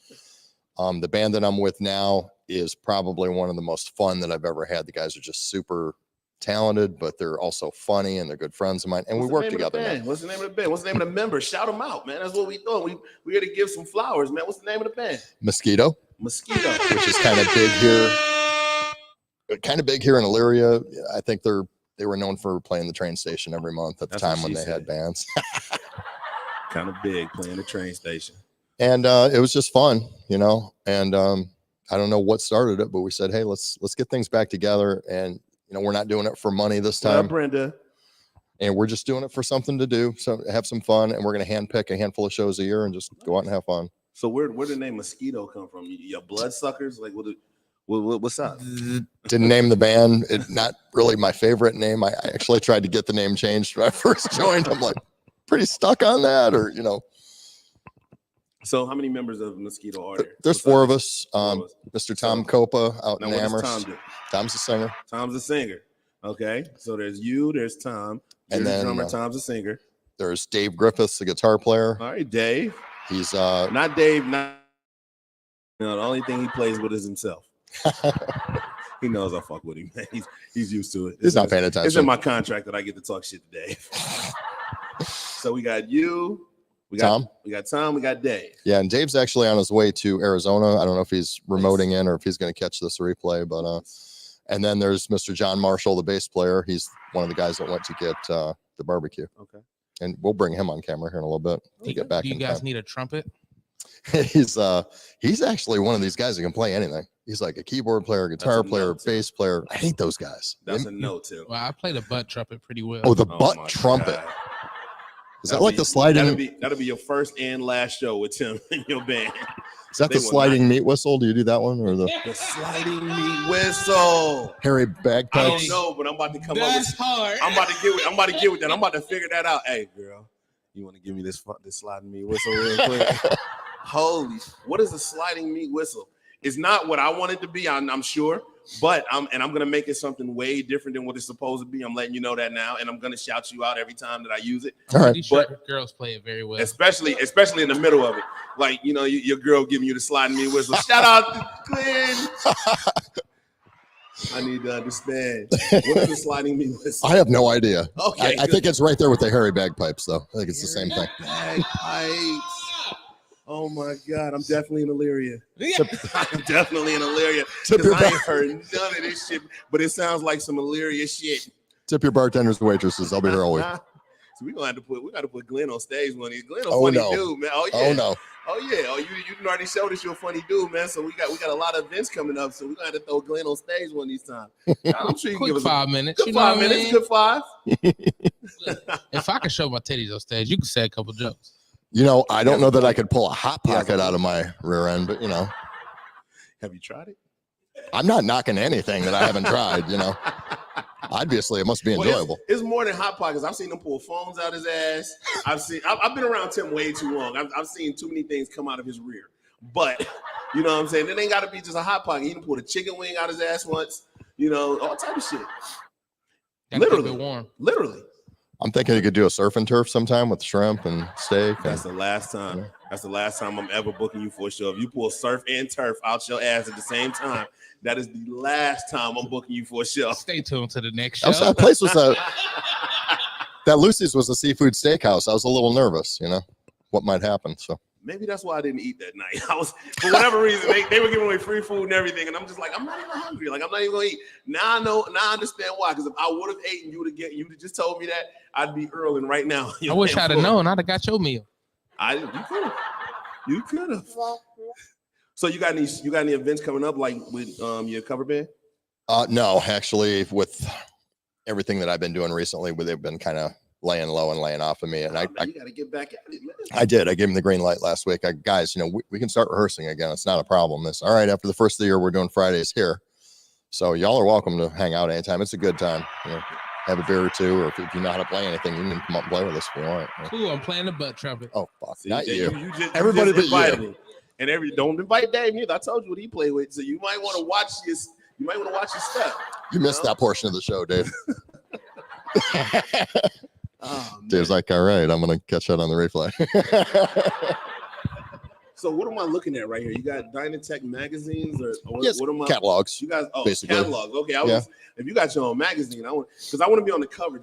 Speaker 6: The band that I'm with now is probably one of the most fun that I've ever had. The guys are just super talented, but they're also funny and they're good friends of mine, and we work together now.
Speaker 12: What's the name of the band? What's the name of the members? Shout them out, man. That's what we doing. We here to give some flowers, man. What's the name of the band?
Speaker 6: Mosquito,
Speaker 12: which
Speaker 6: is kind of big here. Kind of big here in Elyria. I think they were known for playing the train station every month at the time when they had bands.
Speaker 12: Kind of big, playing the train station.
Speaker 6: And it was just fun, and I don't know what started it, but we said, hey, let's get things back together. And we're not doing it for money this time.
Speaker 12: Brenda.
Speaker 6: And we're just doing it for something to do, so have some fun. And we're going to handpick a handful of shows a year and just go out and have fun.
Speaker 12: So where did the name Mosquito come from? Your bloodsuckers? Like what's up?
Speaker 6: Didn't name the band. Not really my favorite name. I actually tried to get the name changed when I first joined. I'm like pretty stuck on that, or
Speaker 12: So how many members of Mosquito are there?
Speaker 6: There's 4 of us. Mr. Tom Copa out in Amherst. Tom's the singer.
Speaker 12: Tom's the singer. Okay. So there's you, there's Tom. And then drummer, Tom's the singer.
Speaker 6: There's Dave Griffiths, the guitar player.
Speaker 12: All right, Dave.
Speaker 6: He's
Speaker 12: not Dave, the only thing he plays with is himself. He knows I fuck with him. He's used to it.
Speaker 6: He's not paying attention.
Speaker 12: It's in my contract that I get to talk shit to Dave. So we got you. We got Tom. We got Tom. We got Dave.
Speaker 6: Yeah, and Dave's actually on his way to Arizona. I don't know if he's remoting in or if he's going to catch this replay, but and then there's Mr. John Marshall, the bass player. He's one of the guys that went to get the barbecue. Okay. And we'll bring him on camera here in a little bit.
Speaker 5: Do you guys need a trumpet?
Speaker 6: He's actually one of these guys that can play anything. He's like a keyboard player, guitar player, bass player. I hate those guys.
Speaker 12: That's a no too.
Speaker 5: Well, I play the butt trumpet pretty well.
Speaker 6: Oh, the butt trumpet.
Speaker 12: God.
Speaker 6: Is that like the sliding?
Speaker 12: That'll be your first and last show with Tim in your band.
Speaker 6: Is that the sliding meat whistle? Do you do that one or the
Speaker 12: sliding meat whistle?
Speaker 6: Harry bagpipes.
Speaker 12: I don't know, but I'm about to come up with.
Speaker 5: That's hard.
Speaker 12: I'm about to get with that. I'm about to figure that out. Hey, girl, you want to give me this sliding meat whistle real quick? Holy, what is a sliding meat whistle? It's not what I want it to be, I'm sure, but I'm gonna make it something way different than what it's supposed to be. I'm letting you know that now, and I'm gonna shout you out every time that I use it.
Speaker 6: All right,
Speaker 5: but girls play it very well,
Speaker 12: especially in the middle of it, like your girl giving you the sliding meat whistle. Shout out to Glenn. I need to understand. What is the sliding meat whistle?
Speaker 6: I have no idea.
Speaker 12: Okay,
Speaker 6: I think it's right there with the Harry bagpipes, though. I think it's the same thing.
Speaker 12: Bagpipes. Oh my God, I'm definitely in Illyria. I'm definitely in Illyria because I ain't heard none of this shit, but it sounds like some Illyria shit.
Speaker 6: Tip your bartenders and waitresses. I'll be here all week.
Speaker 12: So we got to put Glenn on stage one of these. Glenn a funny dude, man. Oh yeah.
Speaker 6: Oh no.
Speaker 12: Oh yeah. Oh, you already showed us you're a funny dude, man. So we got a lot of events coming up. So we got to throw Glenn on stage one of these times. I'm sure you can give us
Speaker 5: 5 minutes.
Speaker 12: Good 5 minutes. Good 5.
Speaker 5: If I could show my titties on stage, you could say a couple jokes.
Speaker 6: I don't know that I could pull a hot pocket out of my rear end, but
Speaker 12: Have you tried it?
Speaker 6: I'm not knocking anything that I haven't tried. Obviously, it must be enjoyable.
Speaker 12: It's more than hot pockets. I've seen him pull phones out his ass. I've been around Tim way too long. I've seen too many things come out of his rear. But you know what I'm saying? It ain't got to be just a hot pocket. He can pull a chicken wing out his ass once. All type of shit. Literally warm. Literally.
Speaker 6: I'm thinking you could do a surf and turf sometime with shrimp and steak.
Speaker 12: That's the last time. Yeah. That's the last time I'm ever booking you for a show. If you pull surf and turf out your ass at the same time, that is the last time I'm booking you for a show.
Speaker 5: Stay tuned to the next show.
Speaker 6: That place was that Lucy's was a seafood steakhouse. I was a little nervous, what might happen. So
Speaker 12: maybe that's why I didn't eat that night. I was, for whatever reason, they were giving away free food and everything, and I'm just like, I'm not even hungry. Like, I'm not even gonna eat. Now I understand why. Because if I would have eaten, you would have just told me that, I'd be earling right now.
Speaker 5: I wish I'd have known. I'd have got your meal.
Speaker 12: You could have. So you got any events coming up, like with your cover band?
Speaker 6: No, actually, with everything that I've been doing recently, where they've been kind of laying low and laying off of me, and
Speaker 12: you got to get back at it, man.
Speaker 6: I did. I gave him the green light last week. Guys, we can start rehearsing again. It's not a problem. It's all right. After the first of the year, we're doing Fridays here, so y'all are welcome to hang out anytime. It's a good time. Have a beer or two, or if you know how to play anything, you can come up and play with us if you want.
Speaker 5: Cool. I'm playing the butt trumpet.
Speaker 6: Oh fuck,
Speaker 12: see,
Speaker 6: not you.
Speaker 12: Everybody but you. And don't invite Dave either. I told you what he played with, so you might want to watch his. You might want to watch his stuff.
Speaker 6: You missed that portion of the show, Dave.
Speaker 12: Oh,
Speaker 6: Dave's like, all right, I'm gonna catch that on the replay.
Speaker 12: So what am I looking at right here? You got Dynatech magazines or
Speaker 6: yes,
Speaker 12: what am I?
Speaker 6: Catalogs.
Speaker 12: You guys,
Speaker 6: basically.
Speaker 12: Catalogs. Okay, if you got your own magazine, I want to be on the cover.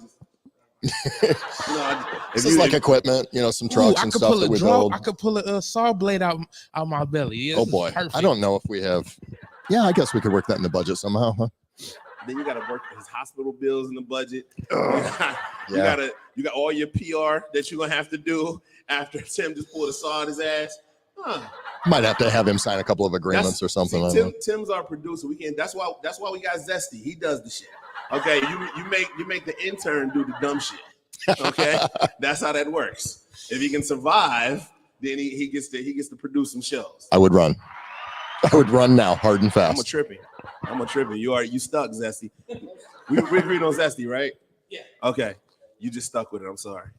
Speaker 6: This is like equipment, some trucks and stuff that we build.
Speaker 5: I could pull a saw blade out my belly.
Speaker 6: Oh boy, perfect. I don't know if we have. Yeah, I guess we could work that in the budget somehow, huh?
Speaker 12: Then you got to work his hospital bills in the budget. You got all your PR that you're gonna have to do after Tim just pulled a saw in his ass.
Speaker 6: Might have to have him sign a couple of agreements or something.
Speaker 12: See, Tim's our producer. We can. That's why we got Zesty. He does the shit. Okay, you make the intern do the dumb shit. Okay, that's how that works. If he can survive, then he gets to produce some shows.
Speaker 6: I would run now, hard and fast.
Speaker 12: I'm a tripping. You stuck, Zesty. We agreed on Zesty, right? Yeah. Okay, you just stuck with it. I'm sorry.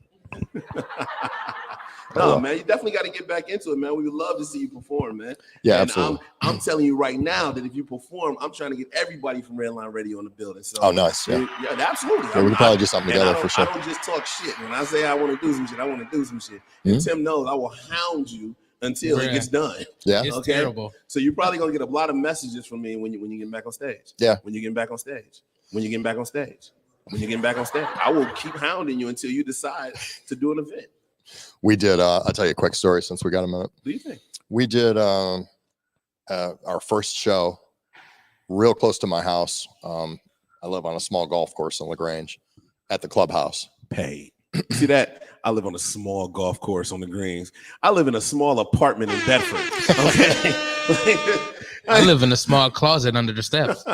Speaker 12: No, man, you definitely got to get back into it, man. We would love to see you perform, man.
Speaker 6: Yeah, absolutely.
Speaker 12: I'm telling you right now that if you perform, I'm trying to get everybody from Redline Radio in the building. So,
Speaker 6: oh, nice. Yeah,
Speaker 12: absolutely.
Speaker 6: Yeah, we can probably do something together for sure.
Speaker 12: I don't just talk shit. When I say I want to do some shit, I want to do some shit. Mm-hmm. And Tim knows I will hound you until it gets done.
Speaker 6: Yeah.
Speaker 5: It's
Speaker 12: Okay?
Speaker 5: terrible.
Speaker 12: So you're probably gonna get a lot of messages from me when you get back on stage.
Speaker 6: Yeah.
Speaker 12: When you get back on stage. When you get back on stage. When you get back on stage. I will keep hounding you until you decide to do an event.
Speaker 6: We did. I'll tell you a quick story since we got a minute.
Speaker 12: What do you think?
Speaker 6: We did our first show real close to my house. I live on a small golf course in LaGrange at the clubhouse.
Speaker 12: Paid. See that? I live on a small golf course on the greens. I live in a small apartment in Bedford. Okay.
Speaker 5: I live in a small closet under the steps.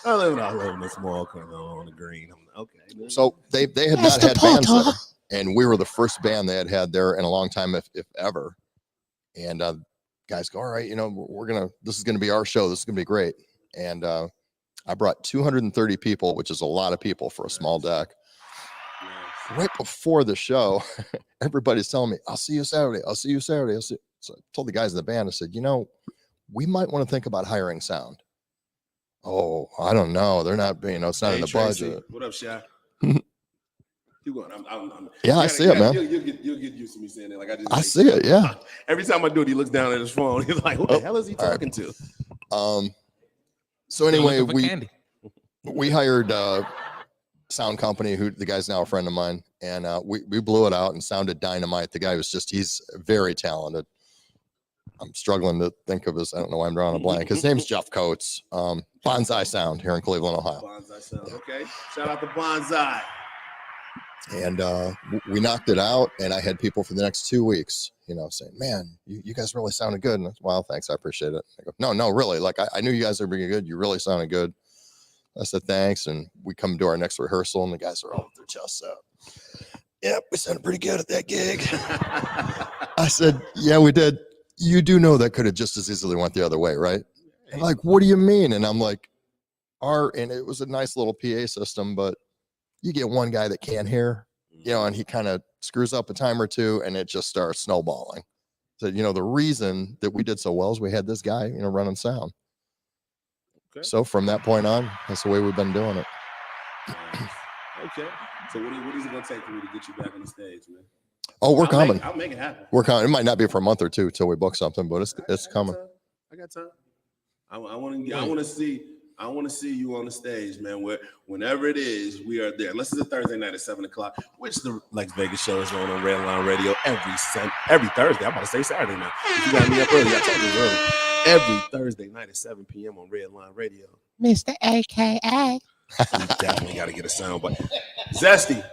Speaker 12: I live in a small corner on the green. Okay.
Speaker 6: So they had not had bands there, and we were the first band they had there in a long time, if ever. And guys go, all right, this is gonna be our show. This is gonna be great. And I brought 230 people, which is a lot of people for a small deck. Right before the show, everybody's telling me, I'll see you Saturday. I'll see you Saturday. So I told the guys in the band, I said, we might want to think about hiring sound. Oh, I don't know. They're not, it's not in the
Speaker 12: Tracy.
Speaker 6: budget.
Speaker 12: What up, Shy? Keep going.
Speaker 6: Yeah, I see it, man.
Speaker 12: You'll get used to me saying it. Like
Speaker 6: I see it, yeah.
Speaker 12: Every time I do it, he looks down at his phone. He's like, "What the hell is he talking to?"
Speaker 6: So anyway, we hired sound company who the guy's now a friend of mine, and we blew it out and sounded dynamite. The guy he's very talented. I'm struggling to think of I don't know why I'm drawing a blank. His name's Jeff Coates. Bonsai Sound here in Cleveland, Ohio.
Speaker 12: Bonsai Sound, okay. Shout out to Bonsai.
Speaker 6: And we knocked it out, and I had people for the next 2 weeks, saying, man, you guys really sounded good. And I said, well, thanks, I appreciate it. I go, no, really, like I knew you guys were being good. You really sounded good. I said, thanks. And we come to our next rehearsal, and the guys are all with their chests out. Yep, we sounded pretty good at that gig. I said, yeah, we did. You do know that could have just as easily went the other way, right? And like, what do you mean? And I'm like, and it was a nice little PA system, but you get one guy that can't hear, and he kind of screws up a time or two, and it just starts snowballing. So, the reason that we did so well is we had this guy, running sound. Okay. So from that point on, that's the way we've been doing it.
Speaker 12: Okay. So what is it going to take for me to get you back on the stage, man?
Speaker 6: Oh, we're coming.
Speaker 12: I'll make it happen.
Speaker 6: We're coming. It might not be for a month or two till we book something, but it's coming.
Speaker 12: I got time. I want to see you on the stage, man. Whenever it is, we are there. Unless it's a Thursday night at 7:00, which the Lex Vegas show is on Redline Radio every Thursday. I'm about to say Saturday night. You got me up early. I told you early. Every Thursday night at 7 p.m. on Redline Radio.
Speaker 5: Mr. AKA.
Speaker 12: We definitely got to get a sound, but Zesty.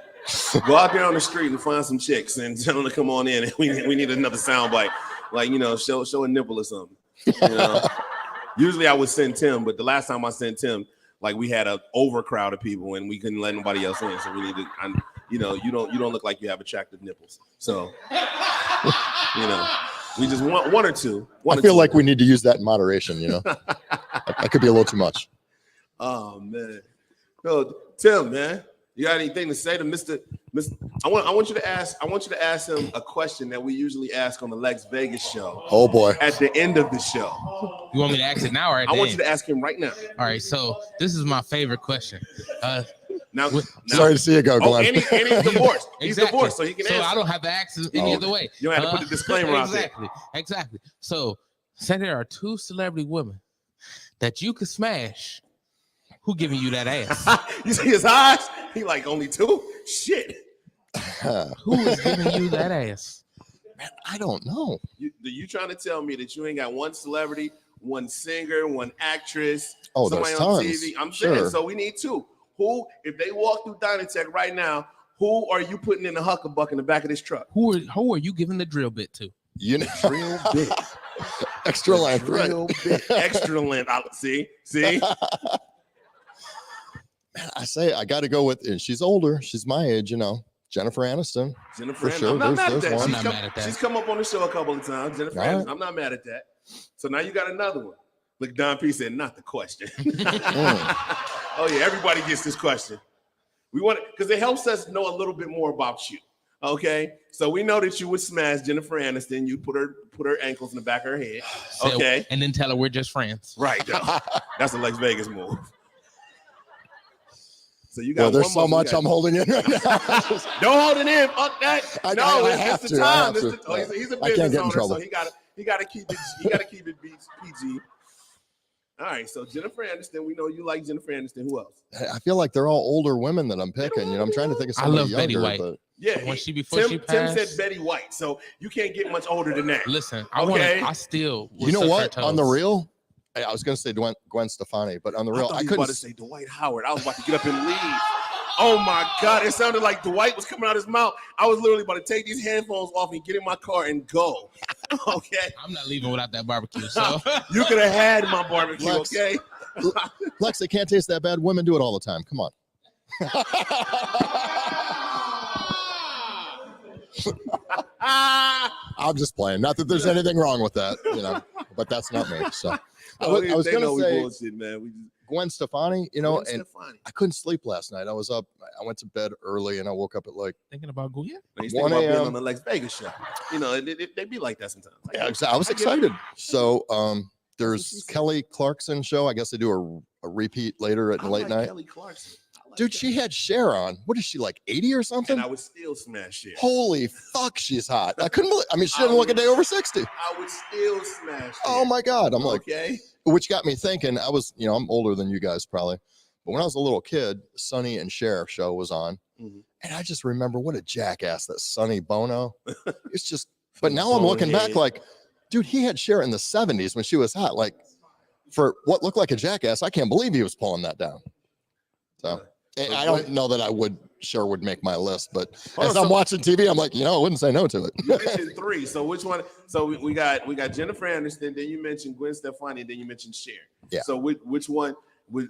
Speaker 12: Go out there on the street and find some chicks and tell them to come on in. And we need another sound bite, like show a nipple or something. Usually I would send Tim, but the last time I sent Tim, like we had an overcrowd of people and we couldn't let nobody else in. So we need to, you don't look like you have attractive nipples. So we just want one or two.
Speaker 6: I feel like we need to use that in moderation. That could be a little too much.
Speaker 12: Oh man, no, Tim, man. You got anything to say to Mr. I want you to ask him a question that we usually ask on the Lex Vegas show.
Speaker 6: Oh boy.
Speaker 12: At the end of the show.
Speaker 5: You want me to ask it now or at the
Speaker 12: I want
Speaker 5: end?
Speaker 12: you to ask him right now.
Speaker 5: All right, so this is my favorite question.
Speaker 12: Now,
Speaker 6: sorry to see you go, Glenn.
Speaker 12: And he's divorced. He's
Speaker 5: Exactly.
Speaker 12: divorced, so he can answer.
Speaker 5: So I don't have to ask any other way.
Speaker 12: You don't have to put the disclaimer out there.
Speaker 5: Exactly. So say there are two celebrity women that you could smash. Who giving you that ass?
Speaker 12: You see his eyes? He like only two? Shit.
Speaker 5: Who is giving you that ass?
Speaker 6: Man, I don't know.
Speaker 12: You trying to tell me that you ain't got one celebrity, one singer, one actress,
Speaker 6: somebody
Speaker 12: there's
Speaker 6: on
Speaker 12: tons. TV? I'm
Speaker 6: sure.
Speaker 12: saying, so we need two. Who, if they walk through Dynatech right now, who are you putting in the huckabuck in the back of this truck?
Speaker 5: Who are you giving the drill bit to?
Speaker 12: Drill bit.
Speaker 6: Extra length, right?
Speaker 12: Drill bit. Extra length. See?
Speaker 6: Man, I got to go with, and she's older. She's my age, Jennifer Aniston.
Speaker 12: Jennifer Aniston.
Speaker 6: Sure.
Speaker 12: I'm not mad at that.
Speaker 5: I'm not mad at that.
Speaker 12: She's come up on the show a couple of times. Jennifer Aniston. I'm not mad at that. So now you got another one. Look, Don P said, not the question. Oh, yeah, everybody gets this question. We want it because it helps us know a little bit more about you. Okay, so we know that you would smash Jennifer Aniston. You put her ankles in the back of her head. Okay,
Speaker 5: and then tell her we're just friends.
Speaker 12: Right. That's a Lex Vegas move. So you got
Speaker 6: Well, there's
Speaker 12: one
Speaker 6: so
Speaker 12: muscle,
Speaker 6: much I'm holding in right now.
Speaker 12: Don't hold it in. Fuck that.
Speaker 6: I
Speaker 12: It's
Speaker 6: have
Speaker 12: the
Speaker 6: to.
Speaker 12: time.
Speaker 6: I have
Speaker 12: It's
Speaker 6: to.
Speaker 12: the, he's a
Speaker 6: I can't
Speaker 12: business
Speaker 6: get in
Speaker 12: owner,
Speaker 6: trouble.
Speaker 12: so he gotta keep it. He gotta keep it PG. All right. So Jennifer Aniston, we know you like Jennifer Aniston. Who else?
Speaker 6: I feel like they're all older women that I'm picking. You know, I'm trying to think of
Speaker 5: I
Speaker 6: somebody
Speaker 5: love Betty
Speaker 6: younger,
Speaker 5: White.
Speaker 6: but
Speaker 12: Yeah.
Speaker 5: When
Speaker 12: Tim
Speaker 5: she passed,
Speaker 12: said Betty White, so you can't get much older than that.
Speaker 5: listen,
Speaker 12: Okay.
Speaker 5: I still will
Speaker 6: you know
Speaker 5: suck her
Speaker 6: what? On the
Speaker 5: toes.
Speaker 6: real, I was going to say Gwen Stefani, but on the real,
Speaker 12: I thought
Speaker 6: I
Speaker 12: he was
Speaker 6: couldn't.
Speaker 12: about to say Dwight Howard. I was about to get up and leave. Oh my God! It sounded like Dwight was coming out his mouth. I was literally about to take these headphones off and get in my car and go. Okay.
Speaker 5: I'm not leaving without that barbecue. So
Speaker 12: You could have had my barbecue.
Speaker 6: Lex.
Speaker 12: Okay.
Speaker 6: Lex, they can't taste that bad. Women do it all the time. Come on. I'm just playing. Not that there's anything wrong with that, you know, but that's not me. So I was going to say
Speaker 12: bullshit, man.
Speaker 6: Gwen Stefani, you know,
Speaker 12: Gwen
Speaker 6: and
Speaker 12: Stefani.
Speaker 6: I couldn't sleep last night. I was up. I went to bed early and I woke up at like
Speaker 5: thinking about Guya.
Speaker 12: He's
Speaker 6: 1
Speaker 12: thinking about being
Speaker 6: a.m.
Speaker 12: on the Lex Vegas show. You know, they be like that sometimes. Like,
Speaker 6: Yeah, I was
Speaker 12: get it.
Speaker 6: excited. So there's Kelly Clarkson show. I guess they do a repeat later at
Speaker 12: I
Speaker 6: late
Speaker 12: like
Speaker 6: night.
Speaker 12: Kelly Clarkson. I like
Speaker 6: Dude,
Speaker 12: Kelly.
Speaker 6: she had Cher on. What is she, like 80 or something?
Speaker 12: And I would still smash it.
Speaker 6: Holy fuck, she's hot. I couldn't believe. I mean, she didn't look a day over 60.
Speaker 12: I would still smash it.
Speaker 6: Oh my God. I'm like,
Speaker 12: Okay.
Speaker 6: which got me thinking. I was, you know, I'm older than you guys probably, but when I was a little kid, Sonny and Cher show was on, and I just remember what a jackass that Sonny Bono. It's just, but now I'm looking back like, dude, he had Cher in the 70s when she was hot. Like, for what looked like a jackass, I can't believe he was pulling that down. So and I don't know that Cher would make my list, but as I'm watching TV, I'm like, you know, I wouldn't say no to it.
Speaker 12: You mentioned three. So which one? So we got Jennifer Aniston. Then you mentioned Gwen Stefani. And then you mentioned Cher.
Speaker 6: Yeah.
Speaker 12: So which one? Would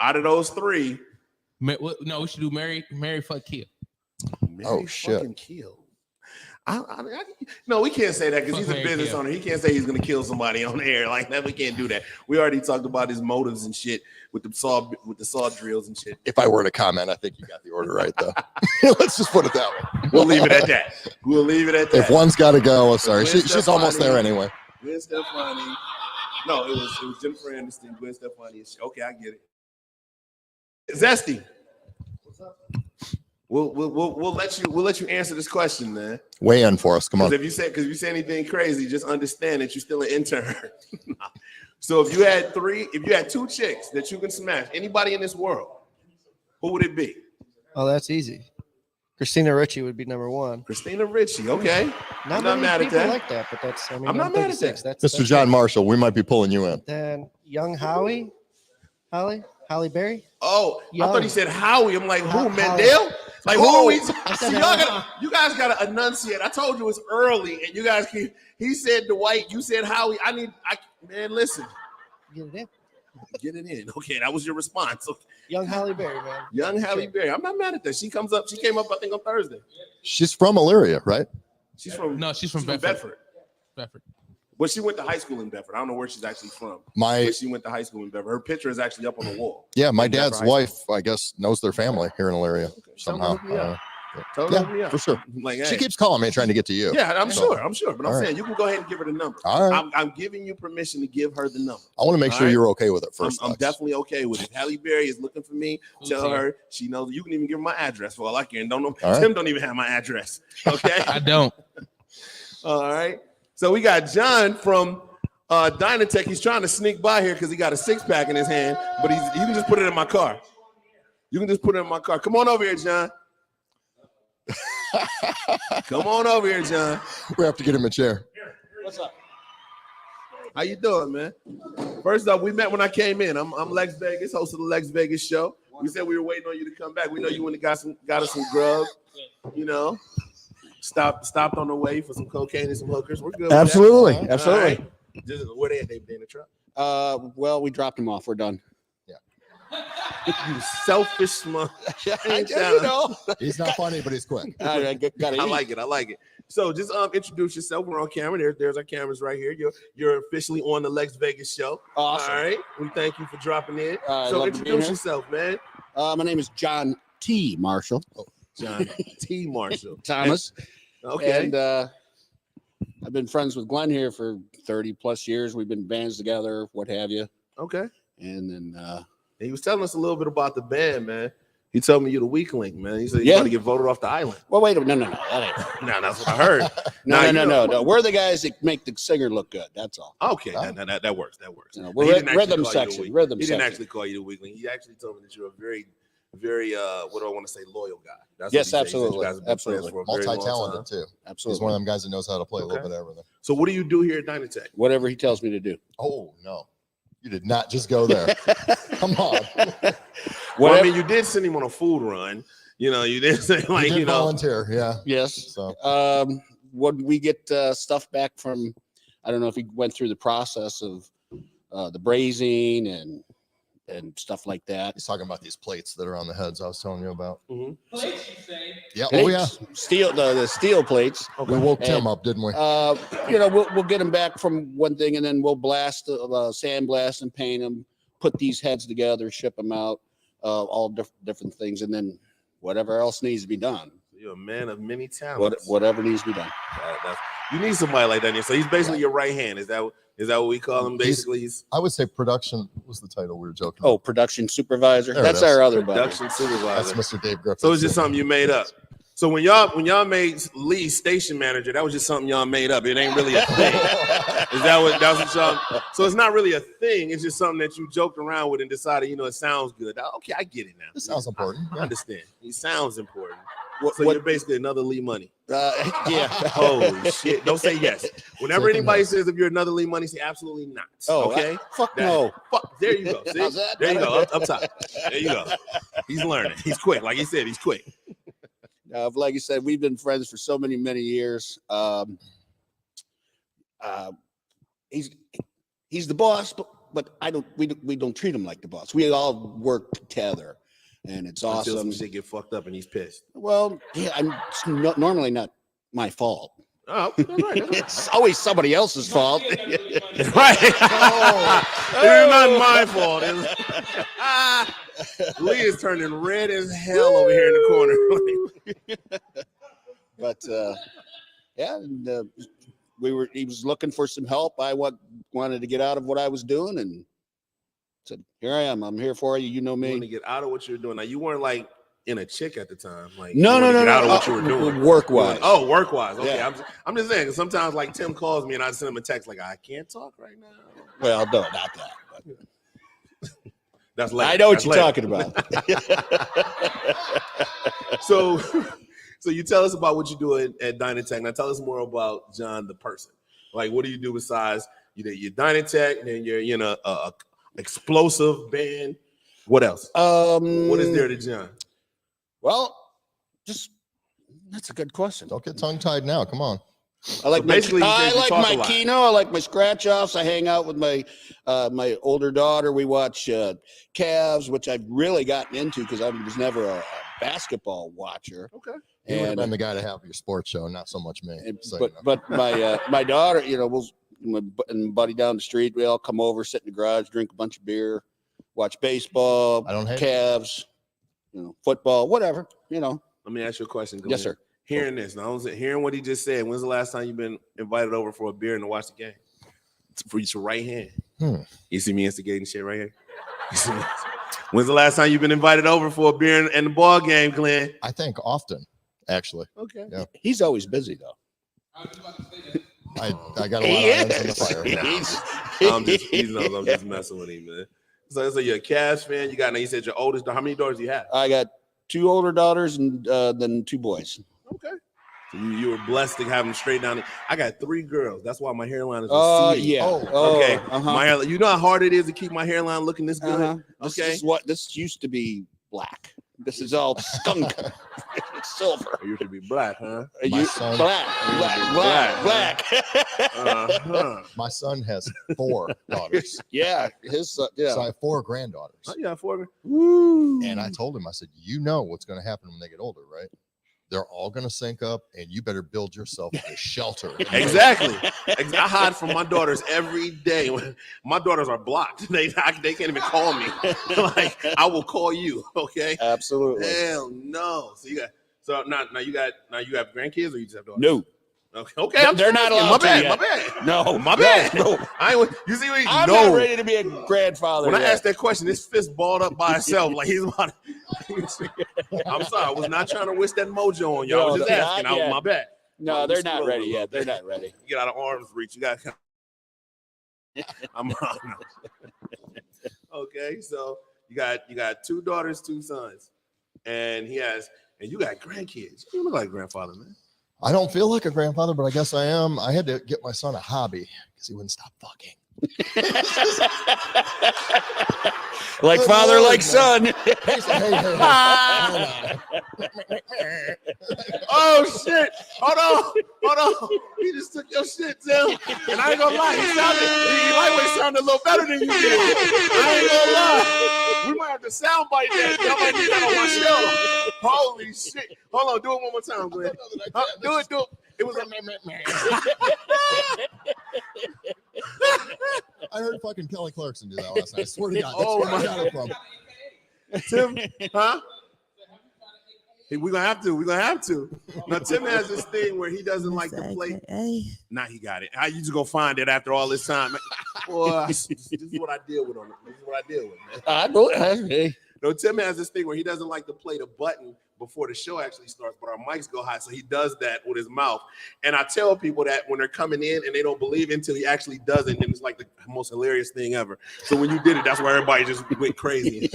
Speaker 12: out of those three?
Speaker 5: No, we should do Mary Fuck Kill.
Speaker 12: Mary fucking Kill. No, we can't say that because he's a business owner. He can't say he's going to kill somebody on air like that. We can't do that. We already talked about his motives and shit with the saw drills and shit.
Speaker 6: If I were to comment, I think you got the order right, though. Let's just put it that way.
Speaker 12: We'll leave it at that. We'll leave it at that.
Speaker 6: If one's got to go, sorry,
Speaker 12: Gwen
Speaker 6: she's almost
Speaker 12: Stefani,
Speaker 6: there anyway.
Speaker 12: Gwen Stefani. No, it was Jennifer Aniston, Gwen Stefani. Okay, I get it. Zesty. What's up? We'll let you answer this question, man.
Speaker 6: Weigh in for us. Come on.
Speaker 12: Because if you say anything crazy, just understand that you're still an intern. So if you had two chicks that you can smash, anybody in this world, who would it be?
Speaker 13: Oh, that's easy. Christina Ricci would be number one.
Speaker 12: Christina Ricci, okay.
Speaker 13: Not
Speaker 12: I'm not
Speaker 13: many
Speaker 12: mad at
Speaker 13: people
Speaker 12: that.
Speaker 13: like that, but that's. I mean,
Speaker 12: I'm not mad at that.
Speaker 13: That's
Speaker 6: Mr. John Marshall, we might be pulling you in.
Speaker 13: Then young Halle Berry.
Speaker 12: Oh,
Speaker 13: Young.
Speaker 12: I thought he said Howie. I'm like, who?
Speaker 13: Howie.
Speaker 12: Mandel? Like, who are we? See,
Speaker 13: that.
Speaker 12: you guys got to enunciate. I told you it's early, and you guys keep. He said Dwight. You said Howie. Man, listen.
Speaker 13: Get it in.
Speaker 12: Get it in. Okay, that was your response. Okay.
Speaker 13: Young Halle Berry, man.
Speaker 12: Young Halle Berry. I'm not mad at that. She came up, I think, on Thursday.
Speaker 6: She's from Elyria, right?
Speaker 12: She's from
Speaker 5: Bedford.
Speaker 12: Well, she went to high school in Bedford. I don't know where she's actually from.
Speaker 6: My-
Speaker 12: but she went to high school in Bedford. Her picture is actually up on the wall.
Speaker 6: Yeah, my
Speaker 12: In Bedford
Speaker 6: dad's
Speaker 12: High
Speaker 6: wife, I guess, knows their family here in Elyria somehow.
Speaker 12: Tell them to hook me up. Tell them to hook me
Speaker 6: Yeah,
Speaker 12: up.
Speaker 6: for sure.
Speaker 12: Like,
Speaker 6: She
Speaker 12: hey.
Speaker 6: keeps calling me trying to get to you.
Speaker 12: Yeah, I'm
Speaker 6: So,
Speaker 12: sure. But I'm
Speaker 6: all
Speaker 12: saying
Speaker 6: right.
Speaker 12: you can go ahead and give her the number.
Speaker 6: All right.
Speaker 12: I'm giving you permission to give her the number.
Speaker 6: I want to make
Speaker 12: All
Speaker 6: sure
Speaker 12: right?
Speaker 6: you're okay with it
Speaker 12: I'm
Speaker 6: first. Lex.
Speaker 12: definitely okay with it. Halle Berry is looking for me. Tell
Speaker 5: here?
Speaker 12: her she knows. You can even give her my address for all I care. Don't know.
Speaker 6: All right.
Speaker 12: Tim don't even have my address. Okay.
Speaker 5: I don't.
Speaker 12: All right. So we got John from Dynatech. He's trying to sneak by here because he got a 6-pack in his hand, but you can just put it in my car. You can just put it in my car. Come on over here, John. Come on over here, John.
Speaker 6: We have to get him a chair.
Speaker 12: What's up? How you doing, man? First up, we met when I came in. I'm Lex Vegas, host of the Lex Vegas show. We said we were waiting on you to come back. We know you went and got us some grub. You know, stopped on the way for some cocaine and some hookers. We're good. With
Speaker 14: Absolutely,
Speaker 12: that.
Speaker 14: absolutely.
Speaker 12: All right. Where they at? They in the truck.
Speaker 14: Well, we dropped them off. We're done.
Speaker 12: You selfish mother.
Speaker 6: He's not funny, but he's quick.
Speaker 14: I
Speaker 12: like it. I like it. So just introduce yourself. We're on camera. There's our cameras right here. You're officially on the Lex Vegas show.
Speaker 14: Awesome.
Speaker 12: All right. We thank you for dropping in.
Speaker 14: I'd
Speaker 12: So
Speaker 14: love to be
Speaker 12: introduce
Speaker 14: here.
Speaker 12: yourself, man.
Speaker 14: My name is John T. Marshall.
Speaker 12: John T. Marshall.
Speaker 14: Thomas.
Speaker 12: Okay.
Speaker 14: And I've been friends with Glenn here for 30 plus years. We've been bands together, what have you.
Speaker 12: Okay.
Speaker 14: And then
Speaker 12: He was telling us a little bit about the band, man. He told me you're the weak link, man. He said you
Speaker 14: Yeah.
Speaker 12: got to get voted off the island.
Speaker 14: Well, wait a minute. No. That ain't.
Speaker 12: Nah, that's what I heard.
Speaker 14: No. We're the guys that make the singer look good. That's all.
Speaker 12: Okay, that works. That works.
Speaker 14: You know,
Speaker 12: But he
Speaker 14: we're
Speaker 12: didn't actually
Speaker 14: rhythm
Speaker 12: call you the
Speaker 14: section.
Speaker 12: weak-
Speaker 14: Rhythm
Speaker 12: He didn't
Speaker 14: section.
Speaker 12: actually call you the weak link. He actually told me that you're a very, very what do I want to say, loyal guy. That's
Speaker 14: Yes,
Speaker 12: what he said. He said
Speaker 14: absolutely.
Speaker 12: you guys have been friends
Speaker 14: Absolutely.
Speaker 12: for a very long
Speaker 6: Multi-talented
Speaker 12: time.
Speaker 6: too.
Speaker 14: Absolutely.
Speaker 6: He's one of them guys that knows how to play a little
Speaker 12: Okay.
Speaker 6: bit of everything.
Speaker 12: So what do you do here at Dynatech?
Speaker 14: Whatever he tells me to do.
Speaker 6: Oh no, you did not just go there. Come on.
Speaker 12: Well, I mean, you did send him on a food run. You know, you did say like,
Speaker 6: You did
Speaker 12: you know,
Speaker 6: volunteer, yeah.
Speaker 14: Yes.
Speaker 6: So
Speaker 14: When we get stuff back from, I don't know if he went through the process of the brazing and stuff like that.
Speaker 6: he's talking about these plates that are on the heads I was telling you about.
Speaker 12: Mhm.
Speaker 6: Yeah. Oh yeah.
Speaker 14: Steel, the steel plates.
Speaker 6: We woke Tim
Speaker 14: And,
Speaker 6: up, didn't we?
Speaker 14: We'll get them back from one thing, and then we'll sandblast and paint them, put these heads together, ship them out, all different things, and then whatever else needs to be done.
Speaker 12: You're a man of many talents.
Speaker 14: Whatever needs to be done.
Speaker 12: You need somebody like that. So he's basically your right hand. Is that what we call him? Basically, he's
Speaker 6: I would say production was the title we were joking
Speaker 14: Oh, production supervisor.
Speaker 6: There it
Speaker 14: That's
Speaker 6: is.
Speaker 14: our other buddy.
Speaker 12: production supervisor.
Speaker 6: That's Mr. Dave Griffin.
Speaker 12: So it's just something you made up. So when y'all made Lee station manager, that was just something y'all made up. It ain't really a thing. Is that what y'all? So it's not really a thing. It's just something that you joked around with and decided, it sounds good. Okay, I get it now.
Speaker 6: This sounds important.
Speaker 12: I understand. He sounds important.
Speaker 14: What-
Speaker 12: So
Speaker 14: what-
Speaker 12: you're basically another Lee Money.
Speaker 14: Yeah.
Speaker 12: Holy shit! Don't say yes. Whenever
Speaker 6: Taking
Speaker 12: anybody
Speaker 6: notes.
Speaker 12: says if you're another Lee Money, say absolutely not.
Speaker 14: Oh,
Speaker 12: okay.
Speaker 14: Fuck
Speaker 12: That-
Speaker 14: no.
Speaker 12: Fuck. There you go. See?
Speaker 14: How's that?
Speaker 12: There you go. Up top. There you go. He's learning. He's quick. Like he said, he's quick.
Speaker 14: Like you said, we've been friends for so many years. He's the boss, but we don't treat him like the boss. We all work together, and it's
Speaker 12: Until
Speaker 14: awesome.
Speaker 12: some shit get fucked up and he's pissed.
Speaker 14: Well, yeah, it's normally not my fault.
Speaker 12: Oh, all right.
Speaker 14: It's always somebody else's fault.
Speaker 12: Right. It's not my fault. Lee is turning red as hell over here in the corner.
Speaker 14: But yeah, and, he was looking for some help. I wanted to get out of what I was doing, and said, "Here I am. I'm here for you. You know
Speaker 12: You want to
Speaker 14: me."
Speaker 12: get out of what you were doing. Now you weren't like in a chick at the time. Like
Speaker 14: No,
Speaker 12: you wanted to
Speaker 14: no,
Speaker 12: get
Speaker 14: no,
Speaker 12: out of
Speaker 14: no.
Speaker 12: what you were doing.
Speaker 14: Work-wise.
Speaker 12: Oh, work wise. Okay,
Speaker 14: Yeah.
Speaker 12: I'm just saying. 'Cause sometimes like Tim calls me and I send him a text like I can't talk right now.
Speaker 14: Well, no, not that. But
Speaker 12: That's later.
Speaker 14: I know what
Speaker 12: That's
Speaker 14: you're
Speaker 12: later.
Speaker 14: talking about.
Speaker 12: So you tell us about what you do at Dynatech. Now tell us more about John the person. Like, what do you do besides you're Dynatech, and then you're a explosive band. What else? What is there to John?
Speaker 14: Well, that's a good question.
Speaker 6: Don't get tongue tied now. Come on.
Speaker 14: I like
Speaker 12: So basically, you said you talk a
Speaker 14: my
Speaker 12: lot.
Speaker 14: keno. I like my scratch offs. I hang out with my older daughter. We watch Cavs, which I've really gotten into because I was never a basketball watcher.
Speaker 12: Okay.
Speaker 6: You would have
Speaker 14: And
Speaker 6: been the guy to have your sports show, not so much me. So, you know.
Speaker 14: but my daughter, my buddy down the street, we all come over, sit in the garage, drink a bunch of beer, watch baseball.
Speaker 6: I don't hate it.
Speaker 14: Cavs, football, whatever.
Speaker 12: Let me ask you a question. Glenn.
Speaker 14: Yes, sir.
Speaker 12: Hearing this, now, hearing what he just said, when's the last time you've been invited over for a beer and to watch the game? For your right hand. You see me instigating shit right here? You see me? When's the last time you've been invited over for a beer and the ball game, Glenn?
Speaker 6: I think often, actually.
Speaker 12: Okay.
Speaker 6: Yeah.
Speaker 14: He's always busy though.
Speaker 6: I got a lot of irons in the fire.
Speaker 12: I'm just messing with him, man. So you're a Cavs fan. You said your oldest. How many daughters do you have?
Speaker 14: I got 2 older daughters and then 2 boys.
Speaker 12: Okay. So you were blessed to have them straight down. I got 3 girls. That's why my hairline is receding.
Speaker 14: Yeah.
Speaker 12: Okay.
Speaker 14: Uh-huh.
Speaker 12: My hairline, you know how hard it is to keep my hairline looking this good?
Speaker 14: This
Speaker 12: Okay.
Speaker 14: is what this used to be black. This is all skunk. It's silver.
Speaker 12: You should be black, huh?
Speaker 6: My son-
Speaker 14: Black.
Speaker 6: My son has 4 daughters.
Speaker 14: Yeah, his
Speaker 6: So I have 4 granddaughters.
Speaker 12: Oh, yeah, 4.
Speaker 6: And I told him, I said, you know what's going to happen when they get older, right? They're all going to sync up, and you better build yourself a shelter.
Speaker 12: Exactly. I hide from my daughters every day. My daughters are blocked. They can't even call me. Like, I will call you. Okay.
Speaker 14: Absolutely.
Speaker 12: Hell no. So now you have grandkids, or you just have daughters?
Speaker 14: No.
Speaker 12: Okay,
Speaker 14: They're not allowed
Speaker 12: my
Speaker 14: to
Speaker 12: bad,
Speaker 14: yet.
Speaker 12: my bad.
Speaker 14: No,
Speaker 12: my bad.
Speaker 14: no.
Speaker 12: You see what
Speaker 14: I'm not ready to be a grandfather.
Speaker 12: When I
Speaker 14: yet.
Speaker 12: asked that question, his fist balled up by itself like he's about to. I'm sorry, I was not trying to wish that mojo on y'all. I was just asking. My bad.
Speaker 14: No, they're not ready yet. They're not ready.
Speaker 12: You get out of arm's reach. You got. I'm okay. So you got 2 daughters, 2 sons, and you got grandkids. You look like a grandfather, man.
Speaker 6: I don't feel like a grandfather, but I guess I am. I had to get my son a hobby because he wouldn't stop fucking.
Speaker 14: Like
Speaker 6: Good
Speaker 14: father,
Speaker 6: Lord,
Speaker 14: like
Speaker 6: man.
Speaker 14: son.
Speaker 12: Oh shit! Hold on! He just took your shit, Tim. And I ain't gonna lie, he lightweight sounded a little better than you did. I ain't gonna lie. We might have to soundbite that. Y'all might need that on my show. Holy shit! Hold on, do it one more time, Glenn. Do it. It was
Speaker 6: I heard fucking Kelly Clarkson do that last night. I swear to God. That's
Speaker 12: Oh
Speaker 6: where I
Speaker 12: my
Speaker 6: got it from.
Speaker 12: Tim, huh? Hey, we're gonna have to. Now Tim has this thing where he doesn't like to play. Now he got it. How you just gonna find it after all this time? Boy, this is what I deal with on it. This is what I deal with, man.
Speaker 14: I know.
Speaker 12: No, Tim has this thing where he doesn't like to play the button before the show actually starts, but our mics go high, so he does that with his mouth. And I tell people that when they're coming in and they don't believe it until he actually does it, and it's like the most hilarious thing ever. So when you did it, that's why everybody just went crazy.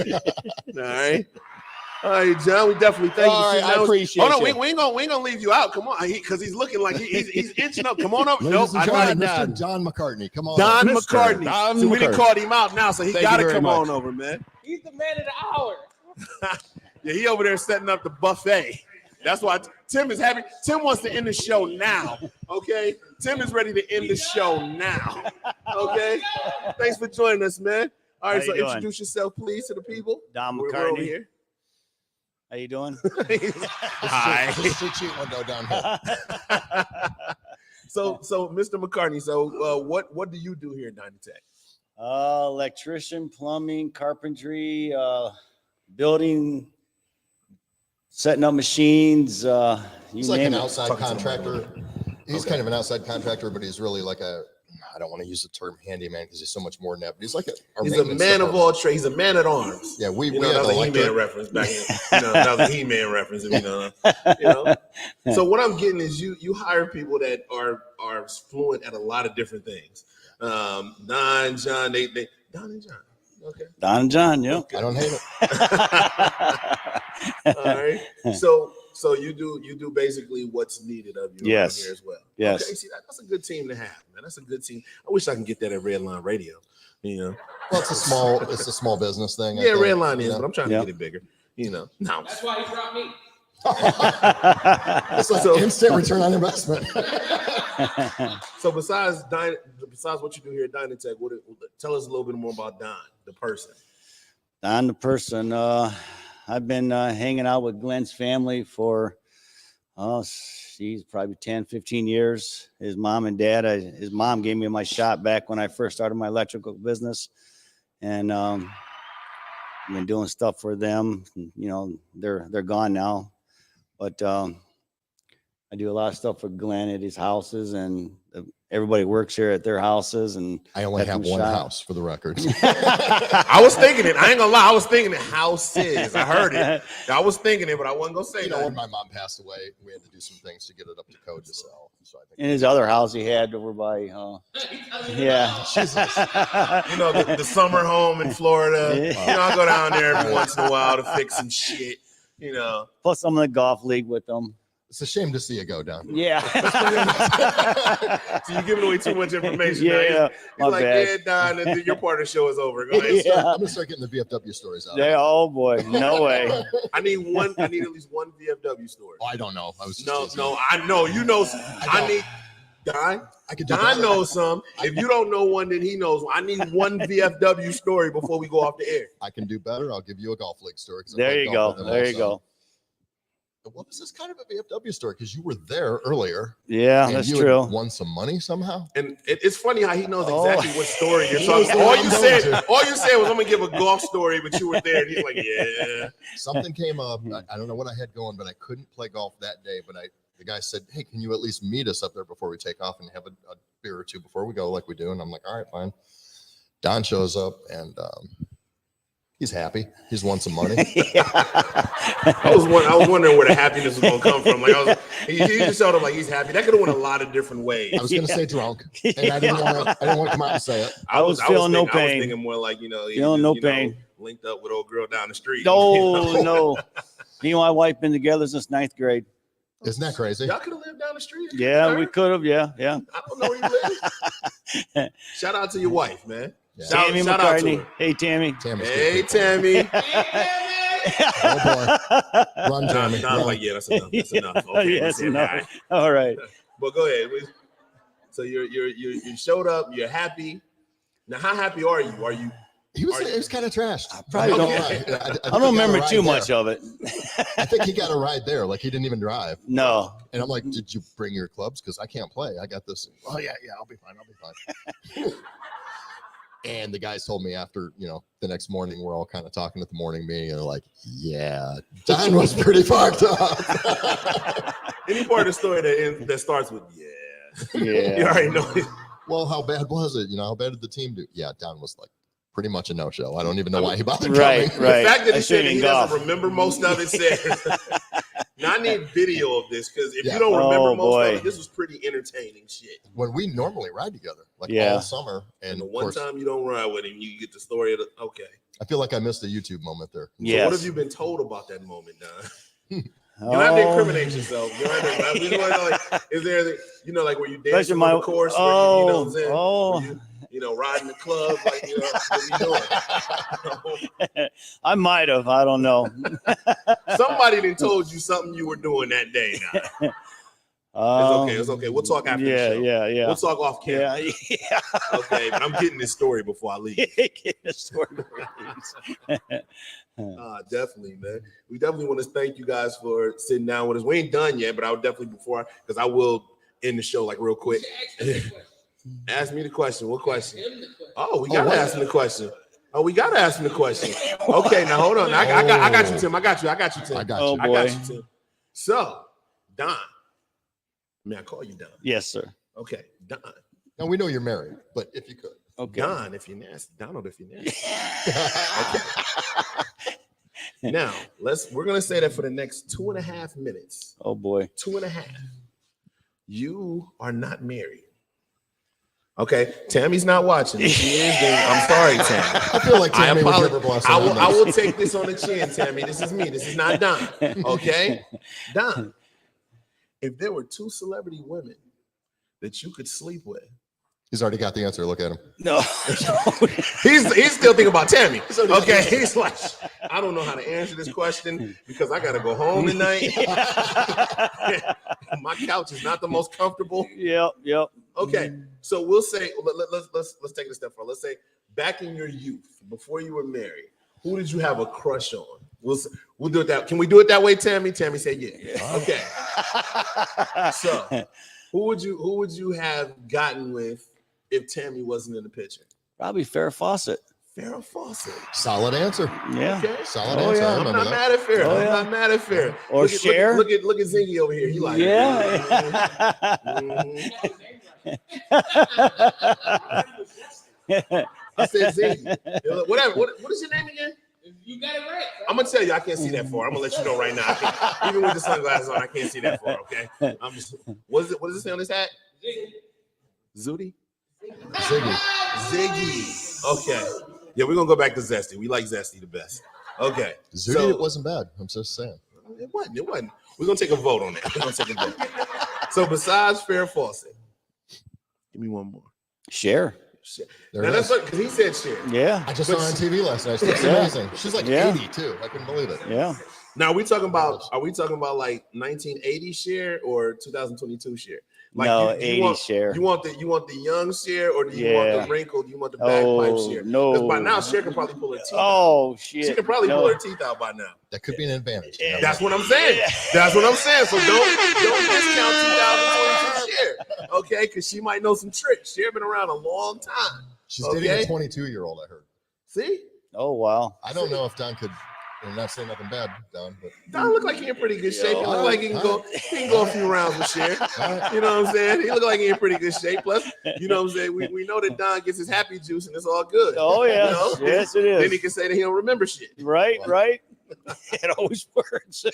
Speaker 12: All right, John, we definitely thank you.
Speaker 14: All right, I appreciate
Speaker 12: Hold on,
Speaker 14: you.
Speaker 12: we ain't gonna leave you out. Come on, because he's looking like he's inching up. Come on up.
Speaker 6: Ladies
Speaker 12: Nope,
Speaker 6: and
Speaker 12: I
Speaker 6: gentlemen,
Speaker 12: tried.
Speaker 6: Mr. John McCartney. Come on.
Speaker 12: Don
Speaker 6: up.
Speaker 12: McCartney.
Speaker 14: Don
Speaker 12: So we didn't
Speaker 14: McCartney.
Speaker 12: call him out now, so he
Speaker 14: Thank
Speaker 12: got
Speaker 14: you
Speaker 12: to
Speaker 14: very
Speaker 12: come
Speaker 14: much.
Speaker 12: on over, man.
Speaker 15: He's the man of the hour.
Speaker 12: Yeah, he over there setting up the buffet. That's why Tim is happy. Tim wants to end the show now. Okay, Tim is ready to end the show now. Okay, thanks for joining us, man. All right,
Speaker 16: How
Speaker 12: so
Speaker 16: you doing?
Speaker 12: introduce yourself, please, to the people.
Speaker 16: Don
Speaker 12: We're
Speaker 16: McCartney.
Speaker 12: over here.
Speaker 16: How you doing?
Speaker 12: Hi.
Speaker 6: This is a cheat window down here.
Speaker 12: So, Mr. McCartney, so what do you do here at Dynatech?
Speaker 16: Electrician, plumbing, carpentry, building, setting up machines. You
Speaker 6: He's like
Speaker 16: name
Speaker 6: an
Speaker 16: it.
Speaker 6: outside contractor. He's kind of an outside contractor, but he's really like I don't want to use the term handyman because he's so much more than that. But he's like
Speaker 12: He's a man of all trades. He's a man at arms.
Speaker 6: Yeah, we
Speaker 12: that
Speaker 6: have
Speaker 12: was a He-Man reference back in. That was a He-Man reference. So what I'm getting is you hire people that are fluent at a lot of different things. Don, John, they Don and John. Okay.
Speaker 16: Don and John, yeah.
Speaker 6: I don't hate it.
Speaker 12: All right. So you do basically what's needed of you around here as well.
Speaker 16: Yes.
Speaker 12: Okay. See, that's a good team to have, man. That's a good team. I wish I can get that at Redline Radio.
Speaker 6: Well, it's a small business thing.
Speaker 12: Yeah, Redline is, but I'm trying to get it bigger. No.
Speaker 15: That's why he brought me.
Speaker 6: It's like instant return on investment.
Speaker 12: So besides what you do here at Dynatech, tell us a little bit more about Don, the person.
Speaker 16: Don, the person. I've been hanging out with Glenn's family for, probably 10, 15 years. His mom and dad, his mom gave me my shot back when I first started my electrical business. And I've been doing stuff for them. They're gone now. But I do a lot of stuff for Glenn at his houses, and everybody works here at their houses. And
Speaker 6: I only have one house, for the record.
Speaker 12: I was thinking it. I ain't gonna lie. I was thinking it. Houses. I heard it. I was thinking it, but I wasn't gonna say that.
Speaker 6: When my mom passed away, we had to do some things to get it up to code to sell. So I think
Speaker 16: in his other house he had over by, yeah.
Speaker 12: The summer home in Florida. I go down there every once in a while to fix some shit.
Speaker 16: Plus I'm in the golf league with them.
Speaker 6: It's a shame to see you go down.
Speaker 16: Yeah.
Speaker 12: So you're giving away too much information.
Speaker 16: Yeah,
Speaker 12: He's like,
Speaker 16: bad.
Speaker 12: Don, your part of the show is over. Go ahead.
Speaker 6: I'm gonna start getting the VFW stories out.
Speaker 16: Yeah, oh boy, no way.
Speaker 12: I need at least one VFW story.
Speaker 6: Oh, I don't know. I was just
Speaker 12: I know. You know. I need Don. Don knows some. If you don't know one, then he knows one. I need one VFW story before we go off the air.
Speaker 6: I can do better. I'll give you a golf league story.
Speaker 16: There you go. There you go.
Speaker 6: What was this kind of a VFW story? Because you were there earlier.
Speaker 16: Yeah, that's true.
Speaker 6: Won some money somehow.
Speaker 12: And it's funny how he knows exactly what story you're talking about. All you said was, I'm gonna give a golf story, but you were there. And he's like, yeah.
Speaker 6: Something came up. I don't know what I had going, but I couldn't play golf that day. But the guy said, hey, can you at least meet us up there before we take off and have a beer or two before we go like we do? And I'm like, all right, fine. Don shows up and he's happy. He's won some money.
Speaker 12: I was wondering where the happiness was going to come from. Like he just showed up like he's happy. That could have went a lot of different ways.
Speaker 6: I was going to say drunk, and I didn't want to come out and say it.
Speaker 16: I was feeling no pain.
Speaker 12: I was thinking more like,
Speaker 16: feeling no pain.
Speaker 12: Linked up with old girl down the street.
Speaker 16: No, no. Me and my wife been together since 9th grade.
Speaker 6: Isn't that crazy?
Speaker 12: Y'all could have lived down the street.
Speaker 16: Yeah, we could have. Yeah.
Speaker 12: I don't know where you live. Shout out to your wife, man.
Speaker 6: Yeah.
Speaker 16: Tammy McCartney. Hey, Tammy.
Speaker 12: Hey, Tammy.
Speaker 6: Oh boy. Run, Tammy.
Speaker 12: Nah, like, yeah, that's enough. That's enough. Okay,
Speaker 16: yes, enough. All right.
Speaker 12: But go ahead. So you showed up. You're happy. Now, how happy are you?
Speaker 6: It was kind of trashed.
Speaker 16: I probably don't. I don't remember too much of it.
Speaker 6: I think he got a ride there. Like he didn't even drive.
Speaker 16: No.
Speaker 6: And I'm like, did you bring your clubs? Because I can't play. I got this. Oh yeah, I'll be fine. And the guys told me after, the next morning, we're all kind of talking at the morning meeting, and they're like, yeah, Don was pretty fucked up.
Speaker 12: Any part of the story that starts with
Speaker 16: yeah.
Speaker 12: You already know it.
Speaker 6: Well, how bad was it? How bad did the team do? Yeah, Don was like pretty much a no-show. I don't even know why he bothered
Speaker 16: coming. Right.
Speaker 12: The fact that he said he doesn't remember most of it says. Now I need video of this because if you don't remember most of it, this was pretty entertaining shit.
Speaker 6: When we normally ride together, like all summer, and
Speaker 12: the one time you don't ride with him, you get the story of okay.
Speaker 6: I feel like I missed a YouTube moment there.
Speaker 12: Yeah. So what have you been told about that moment, Don? You don't have to incriminate yourself. You don't have to, is there, like where you dancing on the course, where you know what I'm saying? Riding the club, like, what are you doing?
Speaker 16: I might have. I don't know.
Speaker 12: Somebody done told you something you were doing that day now. It's okay. We'll talk after the show.
Speaker 16: Yeah.
Speaker 12: We'll talk off camera.
Speaker 16: Yeah.
Speaker 12: Okay, but I'm getting this story before I leave. Definitely, man. We definitely want to thank you guys for sitting down with us. We ain't done yet, but I would definitely because I will end the show like real quick. Ask me the question. What question? Oh, we gotta ask him the question. Oh, we gotta ask him the question. Okay, now hold on. I got you, Tim. I got you, Tim.
Speaker 6: I got
Speaker 16: you.
Speaker 12: I got you, Tim. So, Don. May I call you Don?
Speaker 16: Yes, sir.
Speaker 12: Okay, Don.
Speaker 6: Now we know you're married, but if you could.
Speaker 16: Okay.
Speaker 12: Don, if you're nasty. Donald, if you're nasty. Okay. Now, we're gonna say that for the next 2.5 minutes.
Speaker 16: Oh boy.
Speaker 12: 2.5. You are not married. Okay, Tammy's not watching. If she is, then I'm sorry, Tammy.
Speaker 6: I feel like Tammy would give her blessing.
Speaker 12: I will take this on the chin, Tammy. This is me. This is not Don. Okay, Don. If there were 2 celebrity women that you could sleep with,
Speaker 6: he's already got the answer. Look at him.
Speaker 16: No.
Speaker 12: he's still thinking about Tammy. Okay, he's like, I don't know how to answer this question because I gotta go home tonight. My couch is not the most comfortable.
Speaker 16: Yep.
Speaker 12: Okay, so we'll say let's take it a step further. Let's say back in your youth, before you were married, who did you have a crush on? We'll do it that. Can we do it that way, Tammy? Tammy said yeah. Okay. So who would you have gotten with if Tammy wasn't in the picture?
Speaker 16: Probably Farrah Fawcett.
Speaker 12: Farrah Fawcett.
Speaker 6: Solid answer.
Speaker 16: Yeah.
Speaker 12: Okay.
Speaker 6: Solid answer.
Speaker 16: Yeah.
Speaker 6: I
Speaker 12: I'm
Speaker 6: remember
Speaker 12: not
Speaker 6: that.
Speaker 12: mad at Farrah.
Speaker 16: Oh,
Speaker 12: I'm
Speaker 16: yeah.
Speaker 12: not mad at Farrah.
Speaker 16: Or Cher.
Speaker 12: Look at Ziggy over here. He like I said Ziggy. Whatever. What is your name again?
Speaker 15: You got it right.
Speaker 12: I'm gonna tell you, I can't see that far. I'm gonna let you know right now. Even with the sunglasses on, I can't see that far. Okay. I'm just. What does it say on this hat? Zooty. Ziggy. Okay. Yeah, we're gonna go back to Zesty. We like Zesty the best. Okay.
Speaker 6: Zooty, it wasn't bad. I'm just saying.
Speaker 12: It wasn't. We're gonna take a vote on that. We're gonna take a vote. So besides Farrah Fawcett, give me one more.
Speaker 16: Cher.
Speaker 12: Now that's because he said Cher.
Speaker 16: Yeah.
Speaker 6: I just saw her on TV last night. It's amazing. She's like 80 too. I couldn't believe it.
Speaker 16: Yeah.
Speaker 12: Now are we talking about like 1980 Cher or 2022 Cher? Like
Speaker 16: no,
Speaker 12: you
Speaker 16: 80 Cher.
Speaker 12: You want the young Cher or do you want the wrinkled? You want the bagpipe Cher?
Speaker 16: No.
Speaker 12: Because by now Cher can probably pull her teeth.
Speaker 16: Oh shit.
Speaker 12: She can probably pull her teeth out by now.
Speaker 6: That could be an advantage.
Speaker 16: Yeah.
Speaker 12: That's what I'm saying. That's what I'm saying. So don't discount 2022 Cher, okay? Because she might know some tricks. Cher been around a long time.
Speaker 6: She's dating a 22-year-old, I heard.
Speaker 12: See?
Speaker 16: Oh wow.
Speaker 6: I don't know if Don could I'm not saying nothing bad, Don, but
Speaker 17: Don look like he in pretty good shape. He look like he can go a few rounds with Cher.
Speaker 6: Right.
Speaker 17: You know what I'm saying? He look like he in pretty good shape. Plus, you know what I'm saying? We know that Don gets his happy juice and it's all good.
Speaker 16: Oh, yeah.
Speaker 17: You know?
Speaker 16: Yes, it is.
Speaker 17: Then he can say that he don't remember shit.
Speaker 16: Right. It always works.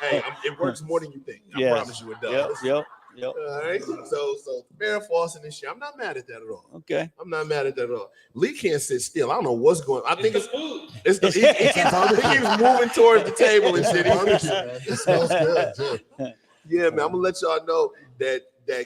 Speaker 17: Hey, it works more than you think. I
Speaker 16: Yes.
Speaker 17: promise you it does.
Speaker 16: Yep.
Speaker 17: All right. So Farrah Fawcett this year, I'm not mad at that at all.
Speaker 16: Okay.
Speaker 17: I'm not mad at that at all. Lee can't sit still. I don't know what's going on. I think he keeps moving towards the table and shit.
Speaker 6: It smells good too.
Speaker 17: Yeah, man. I'm gonna let y'all know that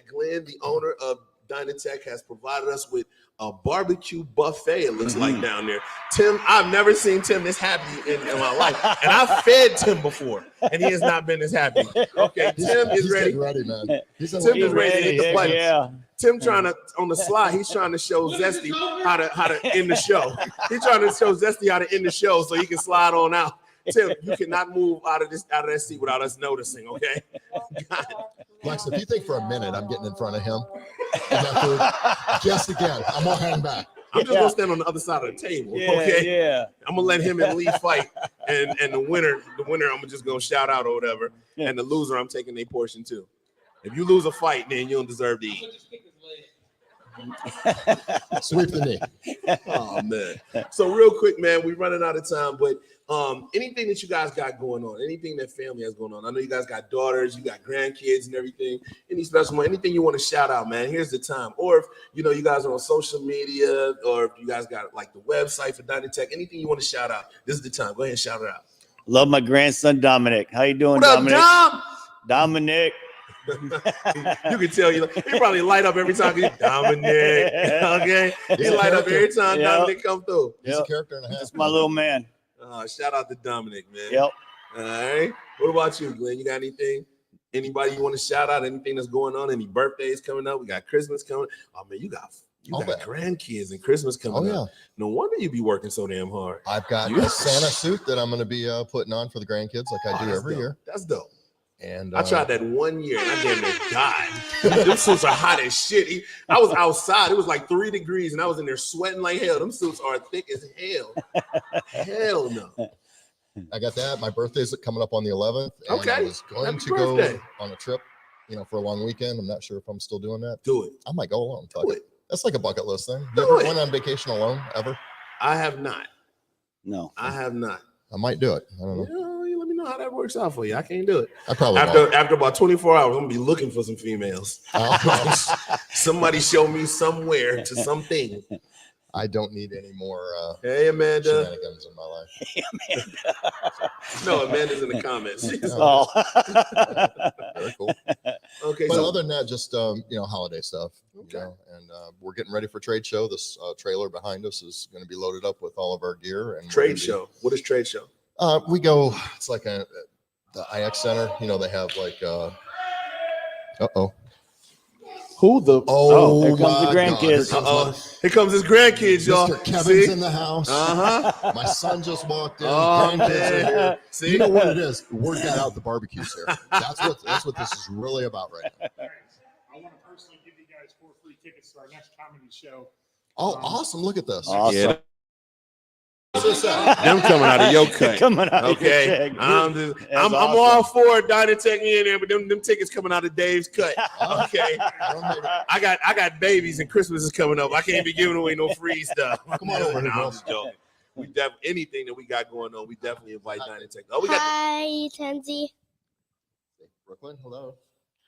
Speaker 17: Glenn, the owner of Dynatech, has provided us with a barbecue buffet. It looks like down there. Tim, I've never seen Tim this happy in my life, and I've fed Tim before, and he has not been this happy. Okay, Tim is ready.
Speaker 6: Ready, man.
Speaker 17: Tim is ready to hit the buttons.
Speaker 16: Yeah.
Speaker 17: Tim trying to on the slide. He's trying to show Zesty how to end the show. He's trying to show Zesty how to end the show so he can slide on out. Tim, you cannot move out of that seat without us noticing. Okay.
Speaker 6: Lex, if you think for a minute I'm getting in front of him, just again, I'm gonna hang back.
Speaker 17: I'm just gonna stand on the other side of the table. Okay.
Speaker 16: Yeah.
Speaker 17: I'm gonna let him and Lee fight, and the winner, I'm just gonna shout out or whatever.
Speaker 16: Yeah.
Speaker 17: And the loser, I'm taking their portion too. If you lose a fight, then you don't deserve to eat.
Speaker 6: Sweep the knee.
Speaker 17: Oh man. So real quick, man, we're running out of time, but anything that you guys got going on, anything that family has going on. I know you guys got daughters, you got grandkids and everything. Any special one, anything you want to shout out, man, here's the time. Or if you know you guys are on social media, or if you guys got like the website for Dynatech, anything you want to shout out, this is the time. Go ahead and shout it out.
Speaker 16: Love my grandson Dominic. How you doing,
Speaker 17: What up,
Speaker 16: Dominic?
Speaker 17: Dom?
Speaker 16: Dominic.
Speaker 17: You can tell he probably light up every time. Dominic, okay, he light up every time Dominic come through.
Speaker 6: He's a character and a half.
Speaker 16: That's my little man.
Speaker 17: Shout out to Dominic, man.
Speaker 16: Yep.
Speaker 17: All right. What about you, Glenn? You got anything? Anybody you want to shout out? Anything that's going on? Any birthdays coming up? We got Christmas coming. Oh man, you got grandkids and Christmas coming up. No wonder you be working so damn hard.
Speaker 6: I've got a Santa suit that I'm going to be putting on for the grandkids, like I do every year.
Speaker 17: That's dope.
Speaker 6: And
Speaker 17: I tried that 1 year and I damn near died. Them suits are hot as shit. I was outside. It was like 3 degrees and I was in there sweating like hell. Them suits are thick as hell. Hell no.
Speaker 6: I got that. My birthday's coming up on the 11th. And
Speaker 17: Okay.
Speaker 6: I was going to go on a trip, for a long weekend. I'm not sure if I'm still doing that.
Speaker 17: Do it.
Speaker 6: I might go alone.
Speaker 17: Do it.
Speaker 6: That's like a bucket list thing. You ever went on vacation alone ever?
Speaker 17: I have not.
Speaker 16: No.
Speaker 17: I have not.
Speaker 6: I might do it. I don't know.
Speaker 17: Yeah, let me know how that works out for you. I can't do it.
Speaker 6: I probably
Speaker 17: after about 24 hours, I'm gonna be looking for some females. Somebody show me somewhere to something.
Speaker 6: I don't need any more
Speaker 17: hey Amanda
Speaker 6: shenanigans in my life.
Speaker 17: No, Amanda's in the comments.
Speaker 6: Very cool.
Speaker 17: Okay,
Speaker 6: but
Speaker 17: so
Speaker 6: other than that, just holiday stuff. Okay. And we're getting ready for trade show. This trailer behind us is going to be loaded up with all of our gear. And
Speaker 17: trade show. What is trade show?
Speaker 6: We go. It's like the IX Center. They have like.
Speaker 17: Who the?
Speaker 6: Oh,
Speaker 16: here comes the grandkids.
Speaker 17: Here comes his grandkids, y'all.
Speaker 6: Mr. Kevin's in the house. My son just walked in. Grandkids are here.
Speaker 17: See,
Speaker 6: you know what it is? Word got out. The barbecue's here. That's what this is really about right now.
Speaker 18: I want to personally give you guys 4 free tickets to our next comedy show.
Speaker 6: Oh, awesome! Look at this.
Speaker 16: Awesome.
Speaker 17: Yeah. Them coming out of your cut.
Speaker 16: Coming out
Speaker 17: okay.
Speaker 16: of your
Speaker 17: I'm all for Dynatech in there, but them tickets coming out of Dave's cut. Okay. I got babies and Christmas is coming up. I can't be giving away no free stuff.
Speaker 6: Come on over here,
Speaker 17: We anything that we got going on, we definitely invite Dynatech. Oh, we got
Speaker 19: Hi, Kenzie.
Speaker 6: Brooklyn, hello.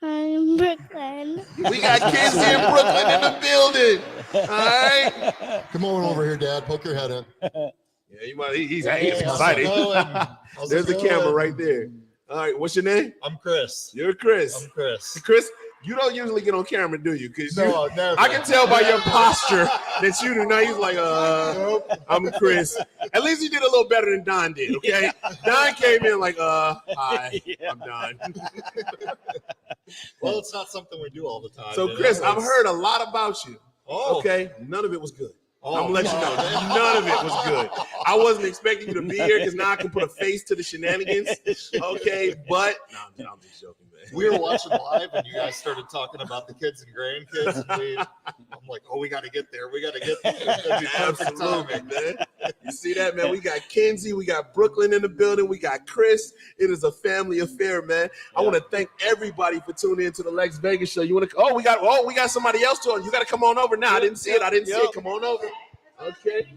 Speaker 19: I'm Brooklyn.
Speaker 17: We got Kenzie and Brooklyn in the building. All right.
Speaker 6: Come on over here, Dad. Poke your head in.
Speaker 17: Yeah, you might. He's excited. There's the camera right there. All right, what's your name?
Speaker 20: I'm Chris.
Speaker 17: You're Chris.
Speaker 20: I'm Chris.
Speaker 17: Chris, you don't usually get on camera, do you? Because
Speaker 20: no, never.
Speaker 17: I can tell by your posture that you do not. He's like, I'm Chris. At least he did a little better than Don did. Okay, Don came in like, hi, I'm Don.
Speaker 20: Well, it's not something we do all the time.
Speaker 17: So, Chris, I've heard a lot about you.
Speaker 20: Oh,
Speaker 17: okay, none of it was good.
Speaker 20: Oh,
Speaker 17: I'm gonna let you know. None of it was good. I wasn't expecting you to be here because now I can put a face to the shenanigans. Okay, but no, I'm just joking, man.
Speaker 20: We were watching live and you guys started talking about the kids and grandkids. And I'm like, oh, we got to get there. We got to get there.
Speaker 17: Absolutely, man. You see that, man? We got Kenzie, we got Brooklyn in the building, we got Chris. It is a family affair, man. I want to thank everybody for tuning into the Lex Vegas show. You want to? Oh, we got somebody else to. You got to come on over now. I didn't see it. Come on over. Okay.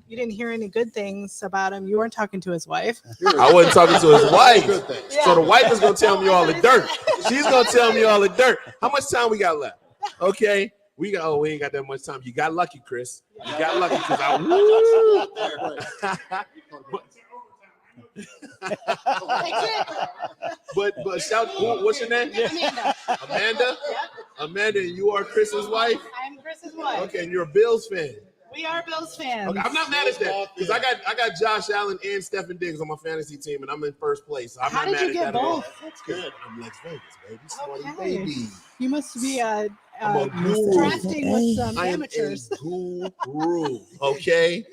Speaker 21: You didn't hear any good things about him. You weren't talking to his wife.
Speaker 17: I wasn't talking to his wife.
Speaker 21: Yeah.
Speaker 17: So the wife is going to tell me all the dirt. She's going to tell me all the dirt. How much time we got left? Okay. We ain't got that much time. You got lucky, Chris. You got lucky because but shout, what's your name? Amanda. Amanda, you are Chris's wife?
Speaker 21: I'm Chris's wife.
Speaker 17: Okay, and you're a Bills fan.
Speaker 21: We are Bills fans.
Speaker 17: Okay, I'm not mad at that because I got Josh Allen and Stephen Diggs on my fantasy team, and I'm in first place. So I'm
Speaker 21: How
Speaker 17: not
Speaker 21: did
Speaker 17: mad
Speaker 21: you
Speaker 17: at
Speaker 21: get
Speaker 17: that
Speaker 21: both?
Speaker 17: at all. That's good. I'm Lex Vegas, baby. Smarty
Speaker 21: Okay.
Speaker 17: baby.
Speaker 21: You must be
Speaker 17: I'm a guru.
Speaker 21: drafting with some
Speaker 17: I am
Speaker 21: amateurs.
Speaker 17: a guru. Okay.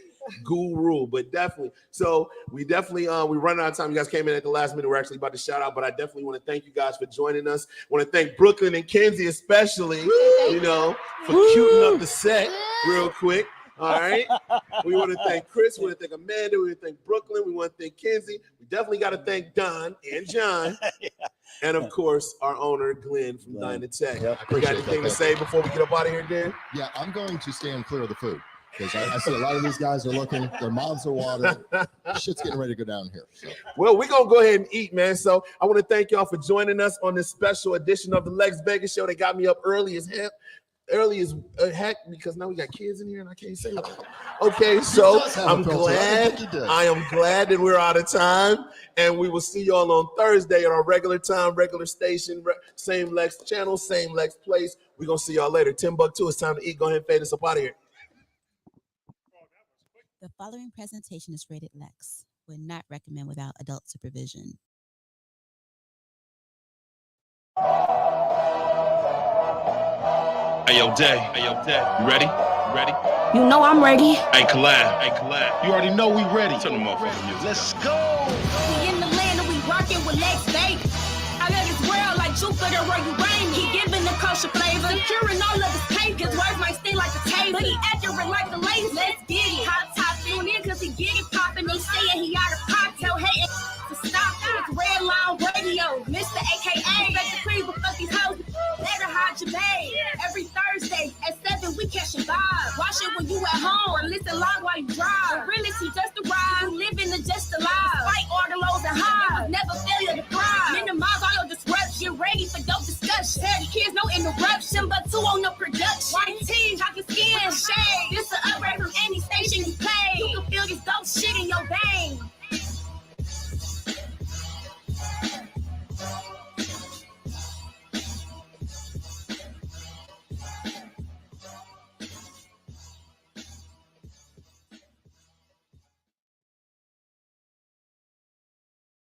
Speaker 17: Guru, but definitely. So we definitely we run out of time. You guys came in at the last minute. We're actually about to shout out, but I definitely want to thank you guys for joining us. Want to thank Brooklyn and Kenzie especially, for cuting up the set real quick. All right. We want to thank Chris. We want to thank Amanda. We want to thank Brooklyn. We want to thank Kenzie. We definitely got to thank Don and John. And of course, our owner, Glenn from Dynatech. You got anything to say before we get up out of here, Dan?
Speaker 6: Yeah, I'm going to stand clear of the food because I see a lot of these guys are looking, their mouths are watering. Shit's getting ready to go down here. So.
Speaker 17: Well, we're going to go ahead and eat, man. So I want to thank y'all for joining us on this special edition of the Lex Vegas show. They got me up early as heck because now we got kids in here and I can't say that. Okay, so I'm glad that we're out of time, and we will see y'all on Thursday at our regular time, regular station, same Lex channel, same Lex place. We're gonna see y'all later. Timbuktu, it's time to eat. Go ahead and fade us up out of here.
Speaker 10: The following presentation is rated Lex. Would not recommend without adult supervision.
Speaker 9: Hey, yo, Day. You ready?
Speaker 11: You know I'm ready.
Speaker 9: Hey, Collab. You already know we ready. Turn them off. Let's go.
Speaker 11: We in the land and we rockin' with Lex Vegas. I love this world like Jupiter where you rain. He giving the kosher flavor, securing all of his papers. His words might sting like a taser, but he accurate like the laser. Let's get it. Hot top tune in cause he get it poppin'. They saying he out of pocket. Tell hating to stop it. It's Redline Radio. Mr. AKA. Let the cream fuck these hoes. Let her hide your babe. Every Thursday at 7 we catch a vibe. Watch it when you at home or listen live while you drive. Reality just arrived. Living the just alive. Fight all the lows and highs. Never failure to thrive. Minimize all your disruption. Ready for dope discussion. Tell the kids no interruption, but 2 on the